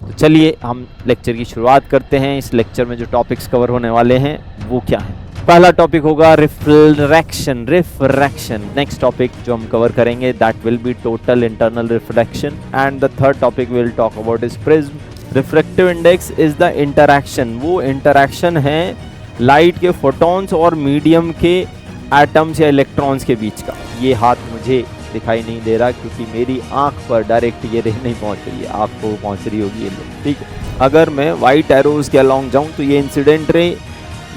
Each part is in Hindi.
तो चलिए हम लेक्चर की शुरुआत करते हैं। इस लेक्चर में जो टॉपिक्स कवर होने वाले हैं वो क्या हैं। पहला टॉपिक होगा रिफ्रैक्शन। नेक्स्ट टॉपिक जो हम कवर करेंगे that will be total internal refraction and the third topic will talk about is prism. Refractive index is the interaction, वो इंटरैक्शन है लाइट के फोटॉन्स और मीडियम के एटम्स या इलेक्ट्रॉन्स के बीच का। ये हाथ मुझे दिखाई नहीं दे रहा क्योंकि मेरी आंख पर डायरेक्ट ये रे नहीं पहुंच रही है, आपको पहुंच रही होगी ये रे, ठीक है। अगर मैं वाइट एरोज के अलॉन्ग जाऊं तो ये इंसिडेंट रे,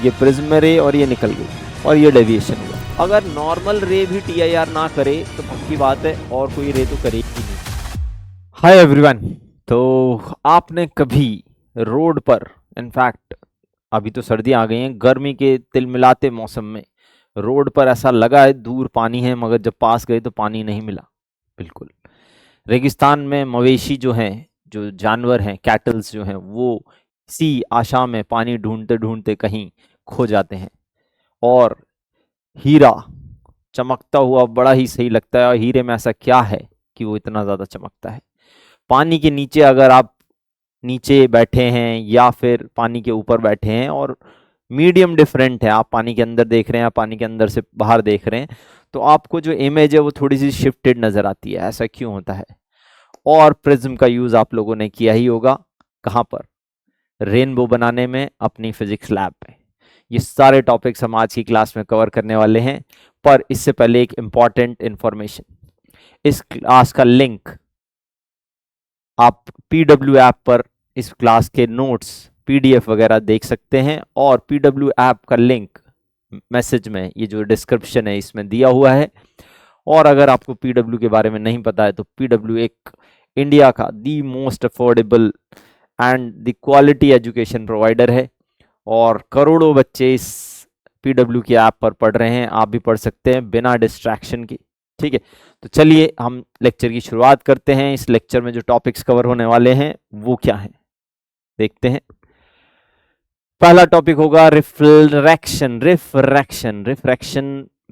ये प्रिज्म रे और ये निकल गई और ये डेविएशन हुआ। अगर नॉर्मल रे भी TIR ना करे तो पक्की बात है और कोई रे तो करेगी नहीं। हाय एवरीवन, तो आपने कभी रोड पर, इनफैक्ट अभी तो सर्दियां आ गई हैं, गर्मी के तिलमिलाते मौसम में रोड पर ऐसा लगा है दूर पानी है मगर जब पास गए तो पानी नहीं मिला। बिल्कुल रेगिस्तान में मवेशी जो हैं, जो जानवर हैं, कैटल्स जो हैं, वो इसी आशा में पानी ढूंढते ढूंढते कहीं खो जाते हैं। और हीरा चमकता हुआ बड़ा ही सही लगता है, और हीरे में ऐसा क्या है कि वो इतना ज़्यादा चमकता है। पानी के नीचे अगर आप नीचे बैठे हैं या फिर पानी के ऊपर बैठे हैं और मीडियम डिफरेंट है, आप पानी के अंदर देख रहे हैं, आप पानी के अंदर से बाहर देख रहे हैं, तो आपको जो इमेज है वो थोड़ी सी शिफ्टेड नज़र आती है। ऐसा क्यों होता है? और प्रिज्म का यूज़ आप लोगों ने किया ही होगा, कहाँ पर? रेनबो बनाने में, अपनी फिजिक्स लैब में। ये सारे टॉपिक्स हम आज की क्लास में कवर करने वाले हैं, पर इससे पहले एक इम्पॉर्टेंट इंफॉर्मेशन। इस क्लास का लिंक आप PW ऐप पर इस क्लास के नोट्स, PDF वगैरह देख सकते हैं, और PW ऐप का लिंक मैसेज में, ये जो डिस्क्रिप्शन है इसमें दिया हुआ है। और अगर आपको PW के बारे में नहीं पता है तो PW एक इंडिया का the most affordable and the quality education provider है, और करोड़ों बच्चे इस PW की ऐप पर पढ़ रहे हैं। आप भी पढ़ सकते हैं बिना डिस्ट्रैक्शन के, ठीक है। तो चलिए हम लेक्चर की शुरुआत करते हैं। इस लेक्चर में जो टॉपिक्स कवर होने वाले हैं वो क्या हैं, देखते हैं। पहला टॉपिक होगा रिफ्रैक्शन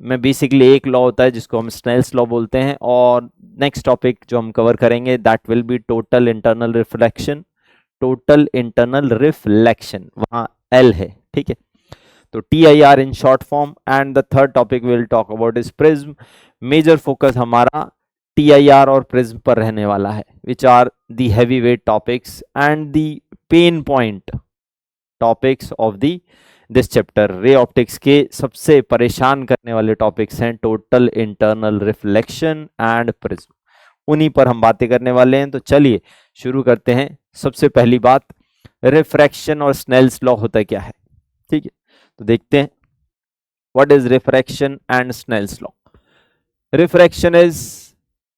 में बेसिकली एक लॉ होता है जिसको हम स्नेल्स लॉ बोलते हैं, और नेक्स्ट टॉपिक जो हम कवर करेंगे that will be total internal reflection. वहाँ L है, ठीक है, तो TIR in short form. And the third topic will talk about is prism. Major focus हमारा TIR और प्रिज्म पर रहने वाला है, which are the heavy weight topics and the pain point topics of the this chapter. Ray optics के सबसे परेशान करने वाले टॉपिक्स हैं total internal reflection and prism, उन्हीं पर हम बातें करने वाले हैं। तो चलिए शुरू करते हैं। सबसे पहली बात, रिफ्रैक्शन और स्नेल्स लॉ होता क्या है, ठीक है, तो देखते हैं। What is refraction and Snell's law? Refraction is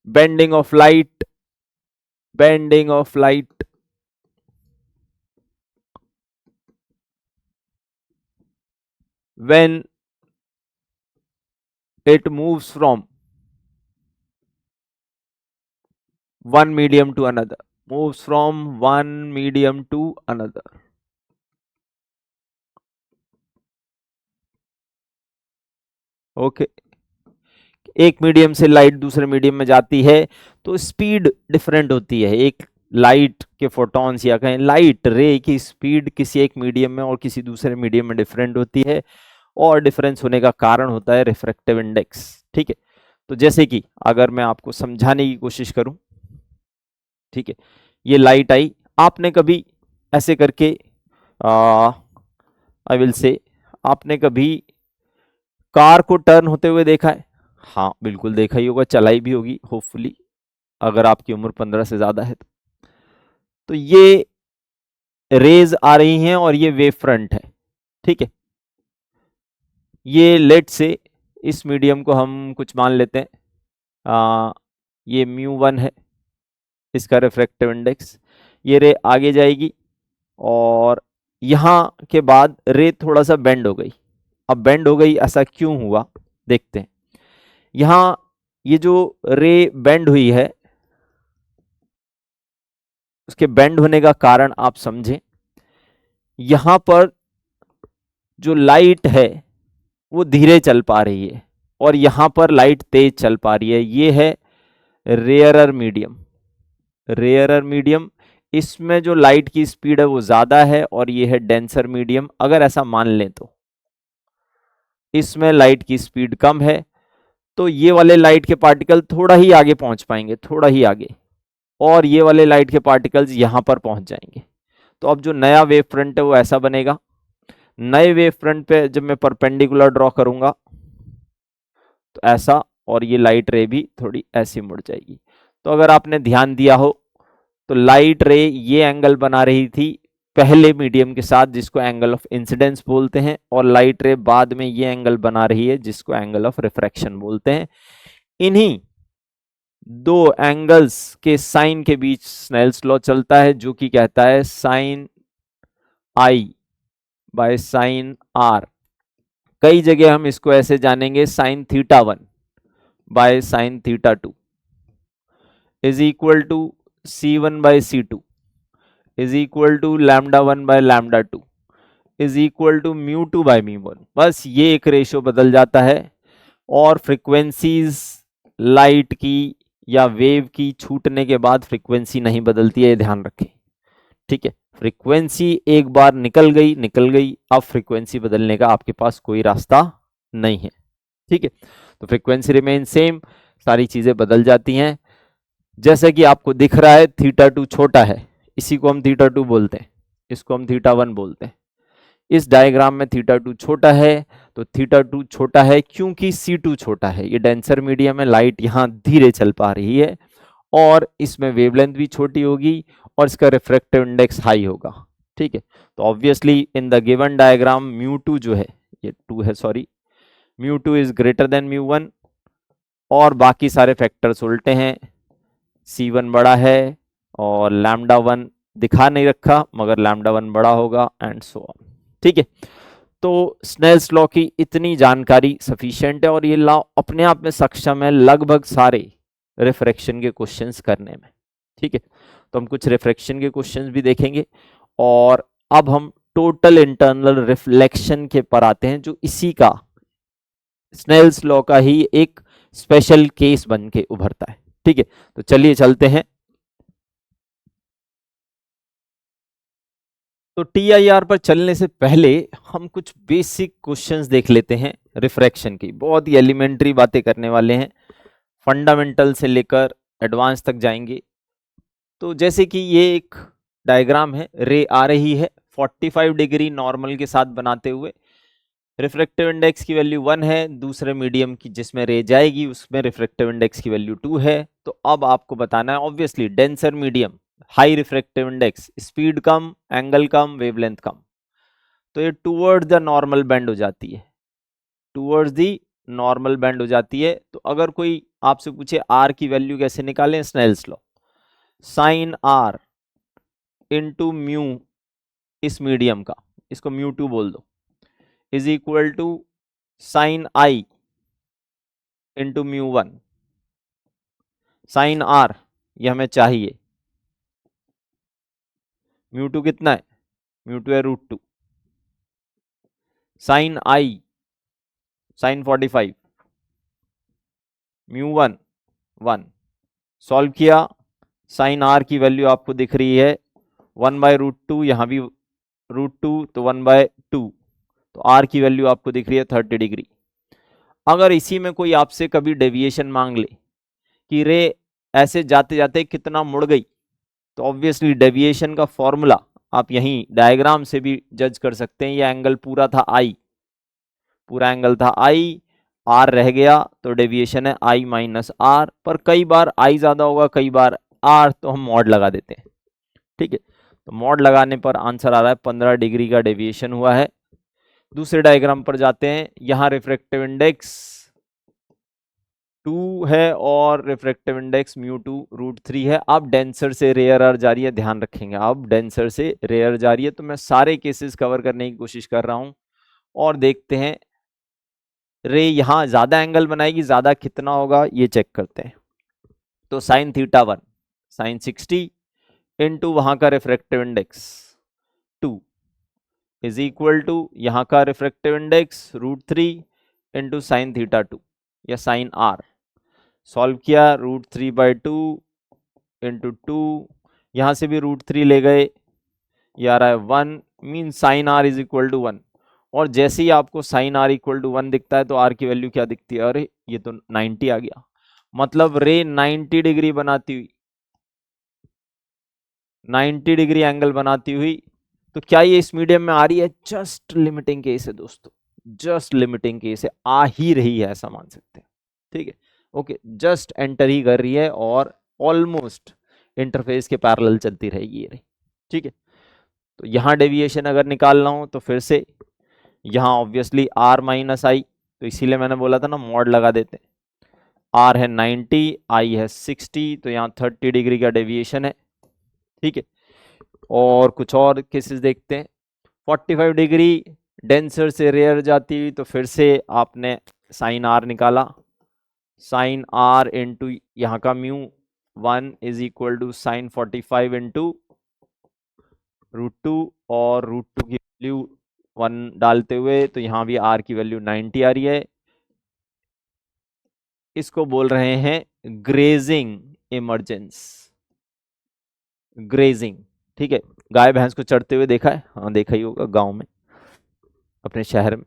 bending of light when it moves from one medium to another, okay. एक मीडियम से लाइट दूसरे मीडियम में जाती है तो स्पीड डिफरेंट होती है। एक लाइट के फोटॉन्स या कहें लाइट रे की स्पीड किसी एक मीडियम में और किसी दूसरे मीडियम में डिफरेंट होती है, और डिफरेंस होने का कारण होता है रिफ्रैक्टिव इंडेक्स, ठीक है। तो जैसे कि अगर मैं आपको समझाने की कोशिश करूं, ठीक है, ये लाइट आई, आपने कभी ऐसे करके आई विल से, आपने कभी कार को टर्न होते हुए देखा है? हाँ बिल्कुल देखा ही होगा, चलाई भी होगी होपफुली, अगर आपकी उम्र 15 से ज्यादा है तो ये रेज आ रही हैं और ये वेव फ्रंट है, ठीक है। ये लेट से इस मीडियम को हम कुछ मान लेते हैं, ये μ1 है इसका रिफ्रैक्टिव इंडेक्स। ये रे आगे जाएगी और यहाँ के बाद रे थोड़ा सा बेंड हो गई। अब बेंड हो गई, ऐसा क्यों हुआ देखते हैं। यहाँ ये जो रे बेंड हुई है, उसके बेंड होने का कारण आप समझें। यहाँ पर जो लाइट है वो धीरे चल पा रही है और यहाँ पर लाइट तेज चल पा रही है। ये है रेयरर मीडियम। इसमें जो लाइट की स्पीड है वो ज्यादा है और ये है डेंसर मीडियम। अगर ऐसा मान लें तो इसमें लाइट की स्पीड कम है, तो ये वाले लाइट के पार्टिकल थोड़ा ही आगे पहुंच पाएंगे, थोड़ा ही आगे, और ये वाले लाइट के पार्टिकल्स यहां पर पहुंच जाएंगे। तो अब जो नया वेव फ्रंट है वो ऐसा बनेगा। नए वेव फ्रंट पे जब मैं परपेंडिकुलर ड्रॉ करूंगा तो ऐसा, और ये लाइट रे भी थोड़ी ऐसी मुड़ जाएगी। तो अगर आपने ध्यान दिया हो तो लाइट रे ये एंगल बना रही थी पहले मीडियम के साथ जिसको एंगल ऑफ इंसिडेंस बोलते हैं, और लाइट रे बाद में ये एंगल बना रही है जिसको एंगल ऑफ रिफ्रैक्शन बोलते हैं। इन्हीं दो एंगल्स के साइन के बीच स्नेल्स लॉ चलता है जो कि कहता है sine i by sine r. कई जगह हम इसको ऐसे जानेंगे, sine theta 1 by sine theta 2 is equal to C1 by C2 is equal to lambda 1 by lambda 2 is equal to mu 2 by mu 1। बस ये एक रेशियो बदल जाता है और फ्रीक्वेंसीज लाइट की या वेव की छूटने के बाद फ्रीक्वेंसी नहीं बदलती है, ध्यान रखें। ठीक है, फ्रीक्वेंसी एक बार निकल गई, अब फ्रीक्वेंसी बदलने का आपके पास कोई रास्ता नहीं है। ठीक है, तो फ्रीक्वेंसी रिमेन सेम, सारी चीजें बदल जाती हैं। जैसे कि आपको दिख रहा है थीटा 2 छोटा है, इसी को हम थीटा 2 बोलते हैं, इसको हम थीटा 1 बोलते हैं। इस डायग्राम में थीटा 2 छोटा है, तो थीटा 2 छोटा है क्योंकि C2 छोटा है। ये डेंसर मीडियम है, लाइट यहाँ धीरे चल पा रही है और इसमें वेवलेंथ भी छोटी होगी और इसका रिफ्रैक्टिव इंडेक्स हाई होगा। ठीक है, तो obviously in the given diagram mu 2 जो है, ये 2 है sorry, mu 2 is greater then mu 1 और बाकी सारे फैक्टर्स उल्टे हैं। C1 बड़ा है और लैम्डा 1 दिखा नहीं रखा मगर लैम्डा 1 बड़ा होगा एंड सो ऑन। ठीक है, तो स्नेल्स लॉ की इतनी जानकारी सफिशिएंट है और ये लॉ अपने आप में सक्षम है लगभग सारे रिफ्रैक्शन के क्वेश्चंस करने में। ठीक है, तो हम कुछ रिफ्रैक्शन के क्वेश्चंस भी देखेंगे और अब हम टोटल इंटरनल रिफ्लेक्शन के पर आते हैं जो इसी का स्नेल्स लॉ का ही एक स्पेशल केस बन के उभरता है। ठीक है, तो चलिए चलते हैं। तो TIR पर चलने से पहले हम कुछ बेसिक क्वेश्चंस देख लेते हैं रिफ्रैक्शन की। बहुत ही एलिमेंट्री बातें करने वाले हैं, फंडामेंटल से लेकर एडवांस तक जाएंगे। तो जैसे कि ये एक डायग्राम है, रे आ रही है 45 डिग्री नॉर्मल के साथ बनाते हुए, रिफ्रैक्टिव इंडेक्स की वैल्यू 1 है, दूसरे मीडियम की जिसमें रे जाएगी उसमें रिफ्रैक्टिव इंडेक्स की वैल्यू 2 है। तो अब आपको बताना है obviously denser medium, high refractive index, speed कम, एंगल कम, वेवलेंथ कम, तो ये टूवर्ड्स द नॉर्मल बेंड हो जाती है, टूवर्ड्स दी नॉर्मल बेंड हो जाती है। तो अगर कोई आपसे पूछे आर की वैल्यू कैसे निकालें, Snell's law, sine are into mu इस मीडियम का, इसको म्यू 2 बोल दो, is equal to sine i into mu 1। Sine r ये हमें चाहिए, म्यू 2 कितना है, म्यू 2 है √2, साइन आई साइन 45, म्यू 1 1, सॉल्व किया, साइन आर की वैल्यू आपको दिख रही है 1/√2, यहाँ भी √2 तो 1/2, तो आर की वैल्यू आपको दिख रही है 30 डिग्री। अगर इसी में कोई आपसे कभी डेविएशन मांग ले कि रे ऐसे जाते जाते कितना मुड़ गई, तो ऑब्वियसली डेविएशन का फॉर्मूला आप यहीं डायग्राम से भी जज कर सकते हैं। ये एंगल पूरा था आई, पूरा एंगल था आई, आर रह गया तो डेविएशन है आई माइनस आर, पर कई बार आई ज्यादा होगा कई बार आर, तो हम मॉड लगा देते हैं। ठीक है, तो मॉड लगाने पर आंसर आ रहा है 15 डिग्री का डेविएशन हुआ है। दूसरे डायग्राम पर जाते हैं, यहां रिफ्रैक्टिव इंडेक्स 2 है और रिफ्रैक्टिव इंडेक्स म्यू 2 √3 है। अब डेंसर से रेयर जा रही है, ध्यान रखेंगे, अब डेंसर से रेयर जा रही है। तो मैं सारे केसेस कवर करने की कोशिश कर रहा हूं और देखते हैं रे यहां ज्यादा एंगल बनाएगी, ज्यादा कितना होगा ये चेक करते हैं। तो साइन थीटा 1 साइन 60 इंटू वहां का refractive index 2 is equal to यहाँ का refractive index √3 into sine theta 2 या साइन आर। सॉल्व किया, √3/2 इंटू 2 यहाँ से भी √3 ले गए, ये आ रहा है 1, mean sine r is equal to 1। और जैसे ही आपको साइन आर इक्वल टू 1 दिखता है तो आर की वैल्यू क्या दिखती है, अरे ये तो 90 आ गया, मतलब रे 90 डिग्री बनाती हुई, 90 डिग्री एंगल बनाती हुई। तो क्या ये इस मीडियम में आ रही है? जस्ट लिमिटिंग केस है दोस्तों, जस्ट लिमिटिंग केस है, आ ही रही है ऐसा मान सकते हैं, ठीक है। ओके, जस्ट एंटर ही कर रही है और ऑलमोस्ट इंटरफेस के पैरेलल चलती रहेगी ये रही, ठीक है। तो यहाँ डेविएशन अगर निकालना हो तो फिर से यहाँ ऑब्वियसली r माइनस आई, तो इसीलिए मैंने बोला था ना मॉड लगा देते। r है 90, i है 60, तो यहाँ 30 डिग्री का डेविएशन है, ठीक है। और कुछ और केसेस देखते हैं। 45 डिग्री डेंसर से रेयर जाती हुई, तो फिर से आपने साइन r निकाला, साइन r इंटू यहाँ का mu 1 is equal to sine 45 into √2, और √2 की वैल्यू 1 डालते हुए, तो यहाँ भी r की वैल्यू 90 आ रही है। इसको बोल रहे हैं ग्रेजिंग इमरजेंस, ग्रेजिंग, ठीक है। गाय भैंस को चढ़ते हुए देखा है? हाँ देखा ही होगा, गांव में, अपने शहर में,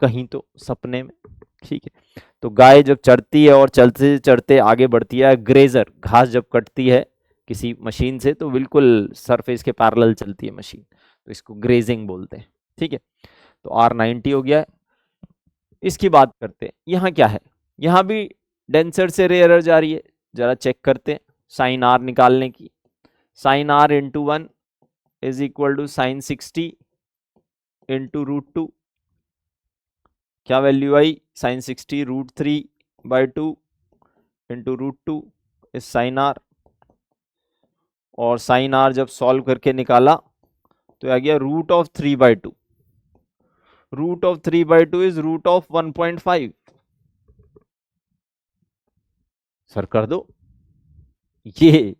कहीं तो सपने में, ठीक है। तो गाय जब चढ़ती है और चलते चढ़ते आगे बढ़ती है, ग्रेजर घास जब कटती है किसी मशीन से तो बिल्कुल सरफेस के पैरेलल चलती है मशीन, तो इसको ग्रेजिंग बोलते हैं, ठीक है। तो R 90 हो गया है। इसकी बात करते हैं, यहाँ क्या है, यहाँ भी डेंसर से रेयर जा रही है, जरा चेक करते हैं साइन R निकालने की। Sine R into 1 is equal to sine 60 into √2, क्या वैल्यू आई, sine 60 √3/2 into √2 is sine R, और साइन R जब सॉल्व करके निकाला तो आ गया √3/2, √3/2 इज √1.5। सर कर दो, ये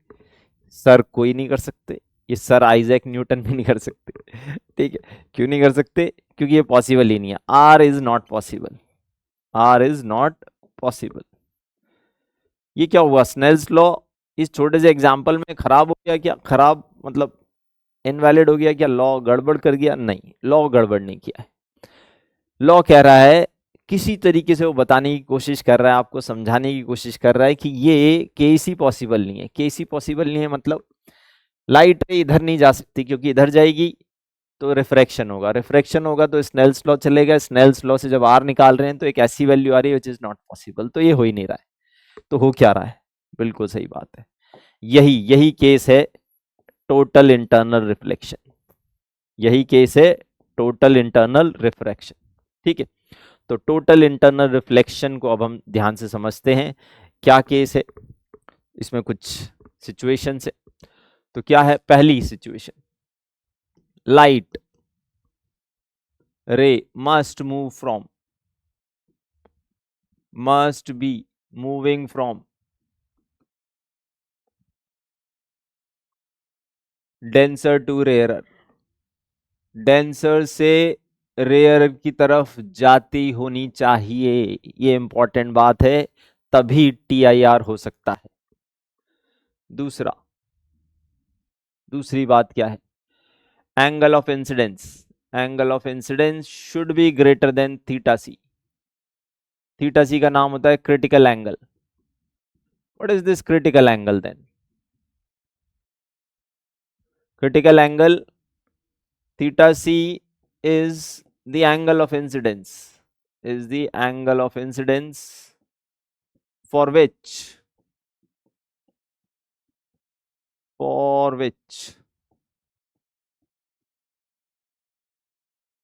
सर कोई नहीं कर सकते, ये सर आइजैक न्यूटन भी नहीं कर सकते, ठीक है। क्यों नहीं कर सकते? क्योंकि ये पॉसिबल ही नहीं है, r is not possible, r is not possible. ये क्या हुआ, स्नेल्स लॉ इस छोटे से एग्जाम्पल में खराब हो गया क्या? खराब मतलब इनवैलिड हो गया क्या? लॉ गड़बड़ कर गया? नहीं, लॉ गड़बड़ नहीं किया है। लॉ कह रहा है, किसी तरीके से वो बताने की कोशिश कर रहा है, आपको समझाने की कोशिश कर रहा है कि ये केसी पॉसिबल नहीं है। केसी पॉसिबल नहीं है मतलब लाइट इधर नहीं जा सकती, क्योंकि इधर जाएगी तो रिफ्रैक्शन होगा, रिफ्रैक्शन होगा तो स्नेल्स लॉ चलेगा, स्नेल्स लॉ से जब आर निकाल रहे हैं तो एक ऐसी वैल्यू आ रही है विच इज नॉट पॉसिबल, तो ये हो ही नहीं रहा है। तो हो क्या रहा है? बिल्कुल सही बात है, यही यही केस है टोटल इंटरनल रिफ्लेक्शन, यही केस है टोटल इंटरनल रिफ्रैक्शन, ठीक है। तो टोटल इंटरनल रिफ्लेक्शन को अब हम ध्यान से समझते हैं, क्या केस है इसमें, कुछ सिचुएशन है। तो क्या है पहली situation, light ray must move from, must be moving from denser to rarer, denser से रेयर की तरफ जाती होनी चाहिए, ये इंपॉर्टेंट बात है, तभी TIR हो सकता है। दूसरी बात क्या है, angle of incidence, angle of incidence should be greater than theta C, theta C का नाम होता है critical angle. What is this critical angle then? critical angle theta c is the angle of incidence, is the angle of incidence for which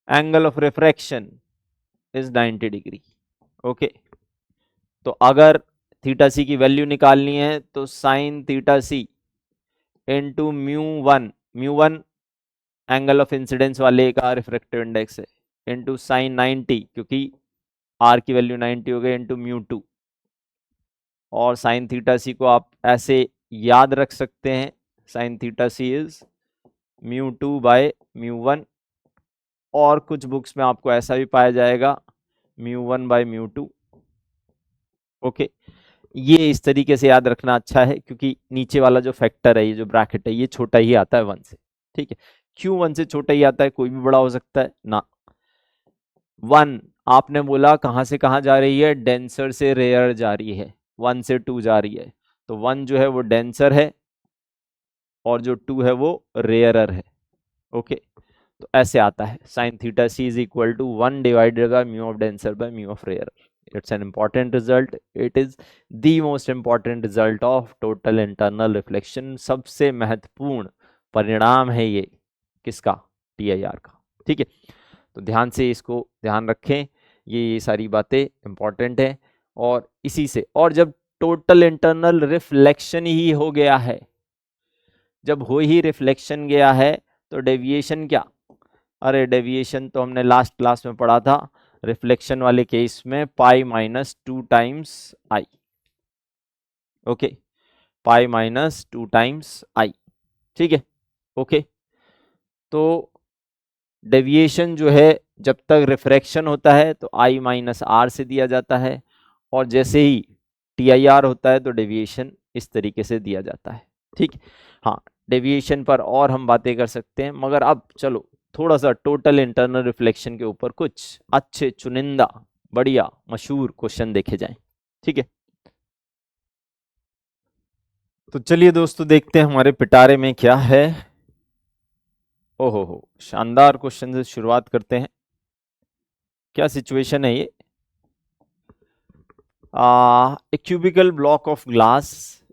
angle of refraction is 90 degree. Okay, तो अगर थीटा सी की वैल्यू निकालनी है तो sine theta C into mu one angle of incidence वाले का रिफ्रैक्टिव इंडेक्स है, इंटू साइन 90 क्योंकि आर की वैल्यू 90 हो गई, इंटू म्यू 2, और साइन थीटा सी को आप ऐसे याद रख सकते हैं, साइन थीटा सी इज μ2/μ1, और कुछ बुक्स में आपको ऐसा भी पाया जाएगा μ1/μ2। ओके, ये इस तरीके से याद रखना अच्छा है, क्योंकि नीचे वाला जो फैक्टर है, ये जो ब्रैकेट है, ये छोटा ही आता है 1 से। ठीक है, क्यों 1 से छोटा ही आता है? कोई भी बड़ा हो सकता है ना। 1 आपने बोला कहां से कहां जा रही है? डेंसर से रेयर जा रही है, 1 से 2 जा रही है, तो 1 जो है वो डेंसर है और जो 2 है वो रेयरर है। ओके, तो ऐसे आता है sine theta C is equal to 1 divided by mu of denser by mu of rarer. It's an important result, it is the most important result of total internal reflection. सबसे महत्वपूर्ण परिणाम है ये, किसका? TIR का। ठीक है, तो ध्यान से इसको ध्यान रखें, ये सारी बातें इंपॉर्टेंट है। और इसी से, और जब टोटल इंटरनल रिफ्लेक्शन ही हो गया है, जब हो ही रिफ्लेक्शन गया है, तो डेविएशन क्या? अरे डेविएशन तो हमने लास्ट क्लास में पढ़ा था, रिफ्लेक्शन वाले केस में pi minus 2 times I. Okay, pi minus 2 times I. ठीक है, ओके, तो डेविएशन जो है जब तक रिफ्रैक्शन होता है तो आई माइनस आर से दिया जाता है, और जैसे ही TIR होता है तो डेविएशन इस तरीके से दिया जाता है। ठीक, हाँ, डेविएशन पर और हम बातें कर सकते हैं, मगर अब चलो थोड़ा सा टोटल इंटरनल रिफ्लेक्शन के ऊपर कुछ अच्छे चुनिंदा बढ़िया मशहूर क्वेश्चन देखे जाएं। ठीक है, तो चलिए दोस्तों देखते हैं हमारे पिटारे में क्या है। ओहो हो, शानदार क्वेश्चन से शुरुआत करते हैं। क्या सिचुएशन है ये? एक क्यूबिकल ब्लॉक ऑफ ग्लास,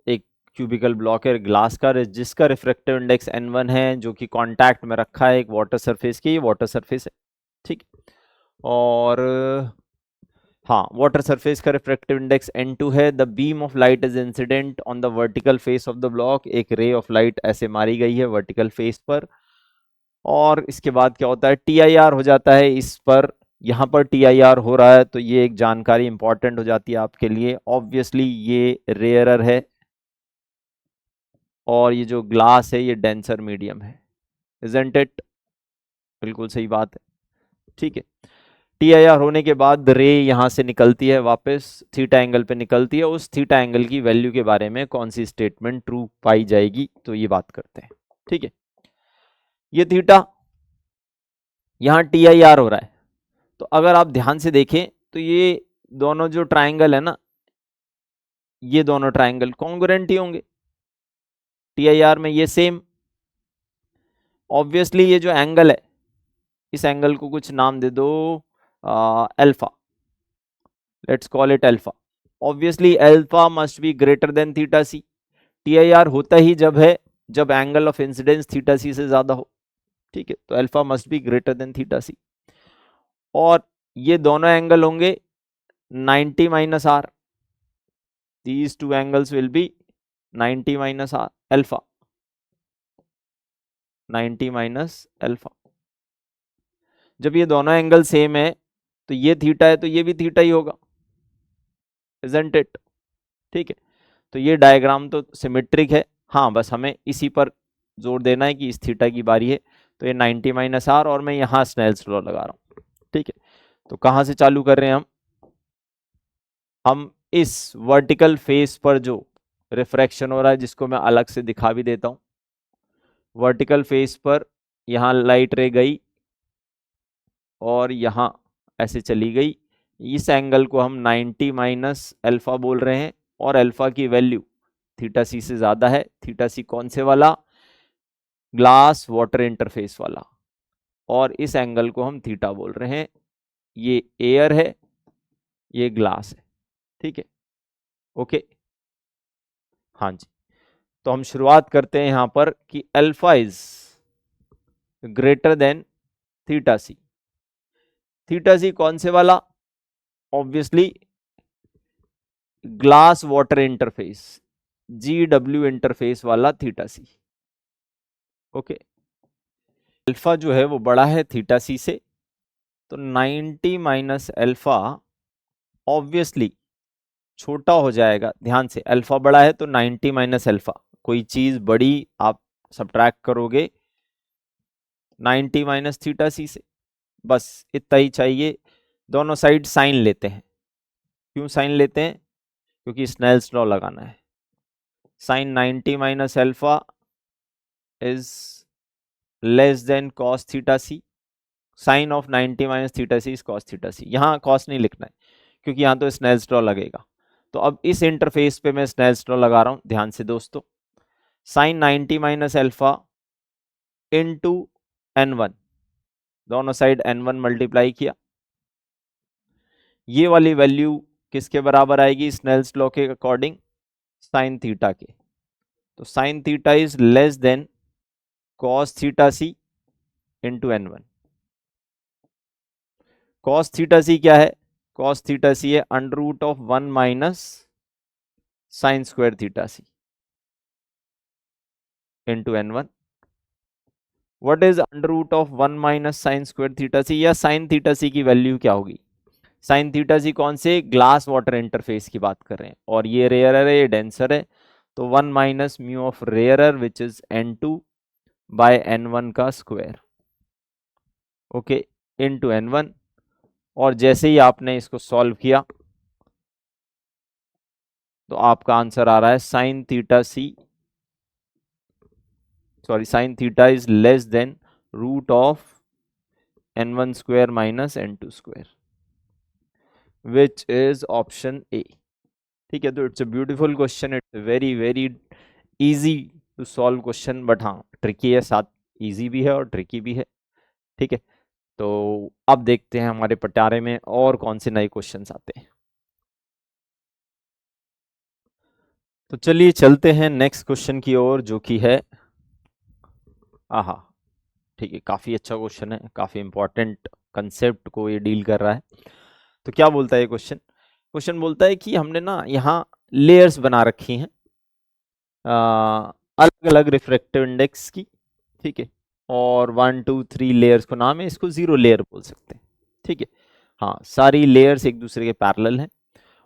एक क्यूबिकल ब्लॉक है ग्लास का, जिसका रिफ्रैक्टिव इंडेक्स N1 है, जो कि कांटेक्ट में रखा है एक वाटर सरफेस के, ये वाटर सरफेस है। ठीक, और हाँ, वाटर सरफेस का रिफ्रैक्टिव इंडेक्स N2 है। The beam of light is incident on the vertical face of the block, एक रे ऑफ लाइट ऐसे मारी गई है वर्टिकल फेस पर। और इसके बाद क्या होता है? TIR हो जाता है इस पर, यहाँ पर TIR हो रहा है, तो ये एक जानकारी इंपॉर्टेंट हो जाती है आपके लिए। ऑब्वियसली ये रेयरर है, और ये जो ग्लास है ये डेंसर मीडियम है, इजंट इट? बिल्कुल सही बात है। ठीक है, TIR होने के बाद रे यहाँ से निकलती है वापस थीटा एंगल पे निकलती है। उस थीटा एंगल की वैल्यू के बारे में कौन सी स्टेटमेंट ट्रू पाई जाएगी, तो ये बात करते हैं। ठीक है, ये थीटा, यहाँ TIR हो रहा है, तो अगर आप ध्यान से देखें तो ये दोनों जो ट्राइंगल है ना, ये दोनों ट्राइंगल कॉन्ग्रुएंट ही होंगे TIR में, ये सेम। ऑब्वियसली ये जो एंगल है, इस एंगल को कुछ नाम दे दो, alpha, let's call it alpha. Obviously alpha must be greater than theta C. TIR होता ही जब है जब angle of incidence theta C से ज्यादा हो। ठीक है, तो alpha must be greater than theta C, और ये दोनों एंगल होंगे 90 minus R. These two angles will be 90 minus alpha, 90 minus alpha। जब ये दोनों एंगल सेम है तो ये थीटा है तो ये भी थीटा ही होगा, isn't it? ठीक है, तो ये डायग्राम तो सिमेट्रिक है। हाँ, बस हमें इसी पर जोर देना है कि इस थीटा की बारी है, तो ये 90 माइनस आर, और मैं यहाँ स्नेल्स लॉ लगा रहा हूँ। ठीक है, तो कहाँ से चालू कर रहे हैं हम इस वर्टिकल फेस पर जो रिफ्रैक्शन हो रहा है, जिसको मैं अलग से दिखा भी देता हूँ। वर्टिकल फेस पर यहाँ लाइट रे गई और यहाँ ऐसे चली गई, इस एंगल को हम 90 माइनस अल्फा बोल रहे हैं, और अल्फा की वैल्यू थीटा सी से ज्यादा है। थीटा सी कौन से वाला? ग्लास वाटर इंटरफेस वाला, और इस एंगल को हम थीटा बोल रहे हैं। ये एयर है, ये ग्लास है। ठीक है, ओके, हाँ जी, तो हम शुरुआत करते हैं यहां पर कि alpha is greater than theta C. Theta C कौन से वाला? Obviously glass water interface, GW interface वाला थीटा सी। ओके, अल्फा जो है वो बड़ा है थीटा सी से, तो 90 माइनस अल्फा ऑब्वियसली छोटा हो जाएगा। ध्यान से, अल्फा बड़ा है तो 90 माइनस अल्फा, कोई चीज बड़ी आप सब्ट्रैक्ट करोगे 90 माइनस थीटा सी से, बस इतना ही चाहिए। दोनों साइड साइन लेते हैं। क्यों साइन लेते हैं? क्योंकि स्नेल्स लॉ लगाना है। Sine 90 minus alpha is less than cos theta C, sine of 90 minus theta C is cos theta C. यहाँ कॉस नहीं लिखना है क्योंकि यहाँ तो स्नेल्स लॉ लगेगा। तो अब इस इंटरफेस पे मैं स्नेल्स लॉ लगा रहा हूं, ध्यान से दोस्तों। Sign 90 minus alpha into n1, दोनों साइड n1 मल्टीप्लाई किया, ये वाली वैल्यू किसके बराबर आएगी स्नेल्स लॉ के अकॉर्डिंग? साइन थीटा के। तो sine theta is less than cos theta C into n1। Cos theta C क्या है? कॉस थीटा सी है under root of 1 minus sine square theta C into n1। What is under root of 1 minus sine square theta C, या साइन थीटा सी की वैल्यू क्या होगी? साइन थीटा सी कौन से? ग्लास वाटर इंटरफेस की बात कर रहे हैं, और ये रेयरर है, ये डेंसर है, तो 1 minus mu of rarer which is n2 by n1 का स्क्वायर, ओके, इनटू n1। और जैसे ही आपने इसको सॉल्व किया तो आपका आंसर आ रहा है sine theta C, sorry, sine theta is less than root of n1 square minus n2 square, which is option A. ठीक है, तो it's a beautiful question, it's very very easy to solve question, but हाँ ट्रिकी है, साथ इजी भी है और ट्रिकी भी है। ठीक है, तो अब देखते हैं हमारे पटारे में और कौन से नए क्वेश्चंस आते हैं। तो चलिए चलते हैं नेक्स्ट क्वेश्चन की ओर, जो कि है आहा, ठीक है, काफी अच्छा क्वेश्चन है, काफी इंपॉर्टेंट कंसेप्ट को ये डील कर रहा है। तो क्या बोलता है ये क्वेश्चन? क्वेश्चन बोलता है कि हमने ना यहाँ लेयर्स बना रखी हैं अलग अलग रिफ्रैक्टिव इंडेक्स की, ठीक है, और 1 2 3 लेयर्स को नाम है, इसको 0 लेयर बोल सकते हैं। ठीक है, हाँ, सारी लेयर्स एक दूसरे के पैरेलल हैं,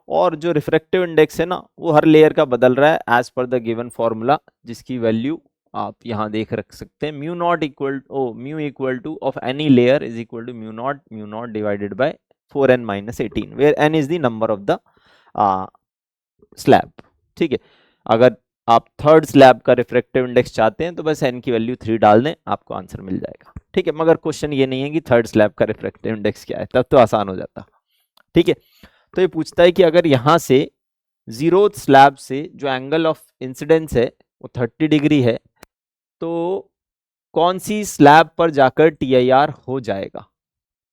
और जो रिफ्रैक्टिव इंडेक्स है ना वो हर लेयर का बदल रहा है as per the given formula, जिसकी वैल्यू आप यहाँ देख रख सकते हैं। Mu not equal mu equal to of any layer is equal to mu not divided by 4n minus 18, where n is the number of the slab. ठीक है, अगर आप थर्ड स्लैब का रिफ्रैक्टिव इंडेक्स चाहते हैं तो बस n की वैल्यू 3 डाल दें, आपको आंसर मिल जाएगा। ठीक है, मगर क्वेश्चन ये नहीं है कि थर्ड स्लैब का रिफ्रैक्टिव इंडेक्स क्या है, तब तो आसान हो जाता। ठीक है, तो ये पूछता है कि अगर यहां से जीरोथ स्लैब से जो एंगल ऑफ इंसिडेंस है वो 30 डिग्री है, तो कौन सी स्लैब पर जाकर TIR हो जाएगा?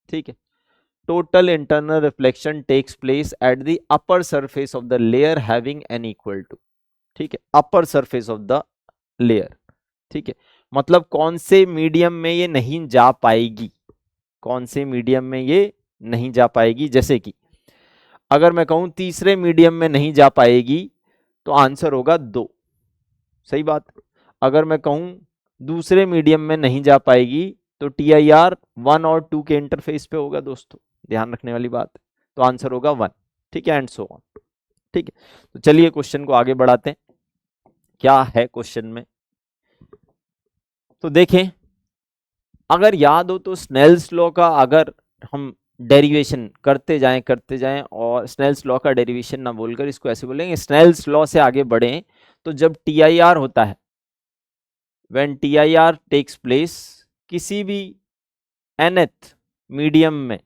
ठीक है, total internal reflection takes place at the upper surface of the layer having n equal to, ठीक है, upper surface of the layer. ठीक है, मतलब कौन से मीडियम में ये नहीं जा पाएगी, कौन से मीडियम में ये नहीं जा पाएगी? जैसे कि अगर मैं कहूं तीसरे मीडियम में नहीं जा पाएगी तो आंसर होगा 2, सही बात। अगर मैं कहूं दूसरे मीडियम में नहीं जा पाएगी तो TIR 1 और 2 के इंटरफेस पे होगा दोस्तों, ध्यान रखने वाली बात है, तो आंसर होगा 1। ठीक है, एंड सो ऑन। ठीक है, तो चलिए क्वेश्चन को आगे बढ़ाते हैं, क्या है क्वेश्चन में। तो देखें, अगर याद हो तो स्नेल्स लॉ का अगर हम डेरिवेशन करते जाएं और स्नेल्स लॉ का डेरिवेशन ना बोलकर इसको ऐसे बोलेंगे, स्नेल्स लॉ से आगे बढ़ें तो जब TIR होता है, व्हेन TIR टेक्स प्लेस, किसी भी nth मीडियम में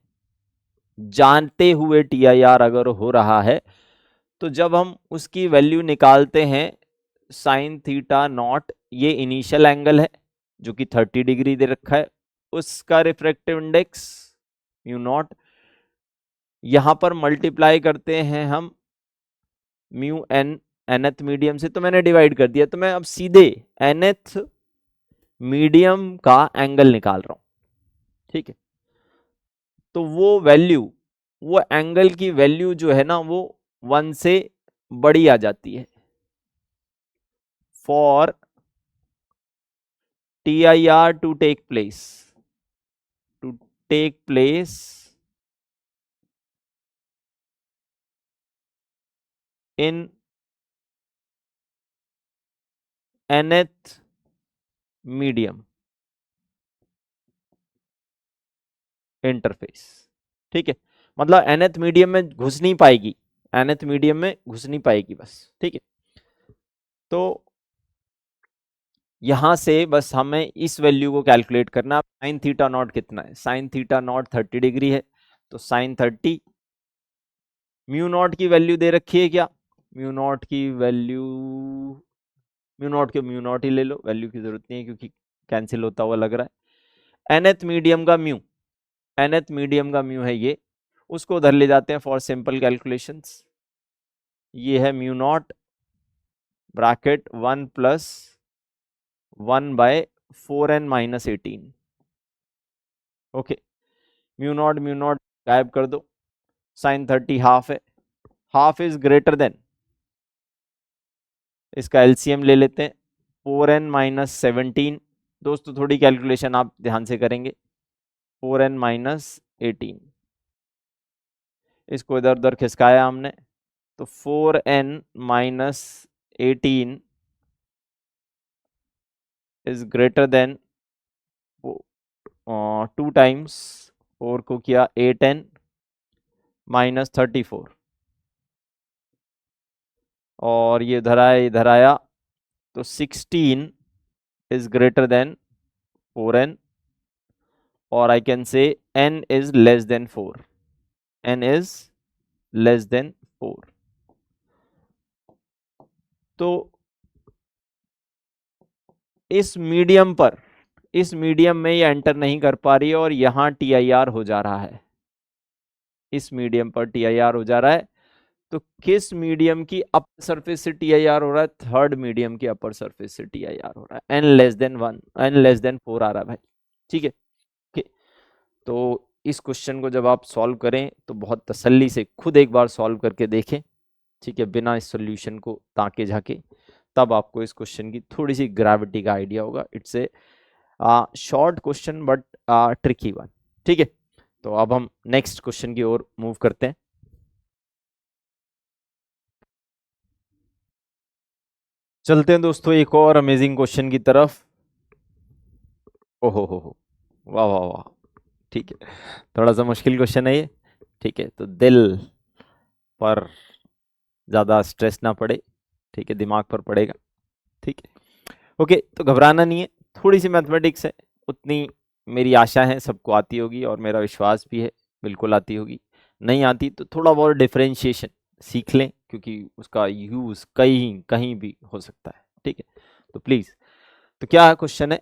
जानते हुए TIR अगर हो रहा है, तो जब हम उसकी वैल्यू निकालते हैं साइन थीटा नॉट, ये इनिशियल एंगल है जो कि 30 डिग्री दे रखा है, उसका रिफ्रैक्टिव इंडेक्स म्यू नॉट, यहां पर मल्टीप्लाई करते हैं हम म्यू एन nth मीडियम से, तो मैंने डिवाइड कर दिया, तो मैं अब सीधे nth मीडियम का एंगल निकाल रहा हूं। ठीक है, तो वो वैल्यू, वो एंगल की वैल्यू जो है ना वो 1 से बड़ी आ जाती है for TIR to take place in nth medium interface. ठीक है, मतलब nth मीडियम में घुस नहीं पाएगी, nth मीडियम में घुस नहीं पाएगी बस, ठीक है। तो यहां से बस हमें इस वैल्यू को कैलकुलेट करना। साइन थीटा नॉट कितना है, साइन थीटा नॉट 30 डिग्री है, तो साइन 30, म्यू नॉट की वैल्यू दे रखी है क्या, म्यू नॉट की वैल्यू, म्यू नॉट के म्यू नॉट ही ले लो, वैल्यू की जरूरत नहीं है क्योंकि कैंसिल होता हुआ लग रहा है। nth मीडियम का म्यू, nth मीडियम का म्यू है ये, उसको उधर ले जाते हैं फॉर सिंपल कैलकुलेशंस। ये है mu naught bracket 1 plus 1/4n-18। Okay, mu naught गायब कर दो, साइन 30 हाफ है, हाफ इज ग्रेटर देन, इसका एलसीएम ले लेते हैं 4n-17। दोस्तों थोड़ी कैलकुलेशन आप ध्यान से करेंगे, 4n-18, इसको इधर उधर खिसकाया हमने, तो 4n-18 is greater than 2 times 4 को किया 8n-34, और ये इधर आया तो 16 इज ग्रेटर देन 4n, और I can say n is less then 4, n is less then 4। तो इस मीडियम पर, इस मीडियम में ये एंटर नहीं कर पा रही है और यहां TIR हो जा रहा है, इस मीडियम पर TIR हो जा रहा है। तो किस मीडियम की अपर सरफेस से TIR हो रहा है, थर्ड मीडियम की अपर सरफेस से TIR हो रहा है, n less than 1, n less than 4 आ रहा है भाई, ठीक है। तो इस क्वेश्चन को जब आप सॉल्व करें तो बहुत तसल्ली से खुद एक बार सॉल्व करके देखें, ठीक है, बिना इस सॉल्यूशन को ताके झाके, तब आपको इस क्वेश्चन की थोड़ी सी ग्रेविटी का आइडिया होगा। It's a short question but tricky one, ठीक है। तो अब हम नेक्स्ट क्वेश्चन की ओर मूव करते हैं। चलते हैं दोस्तों एक और अमेजिंग क्वेश्चन की तरफ। ओहो हो, वाह वाह वाह, ठीक है, थोड़ा सा मुश्किल क्वेश्चन है ये, ठीक है। तो दिल पर ज़्यादा स्ट्रेस ना पड़े, ठीक है, दिमाग पर पड़ेगा, ठीक है। ओके, तो घबराना नहीं है, थोड़ी सी मैथमेटिक्स है, उतनी मेरी आशा है सबको आती होगी और मेरा विश्वास भी है बिल्कुल आती होगी। नहीं आती तो थोड़ा बहुत डिफरेंशिएशन सीख लें, क्योंकि उसका यूज़ कहीं कहीं भी हो सकता है, ठीक है। तो प्लीज़, तो क्या क्वेश्चन है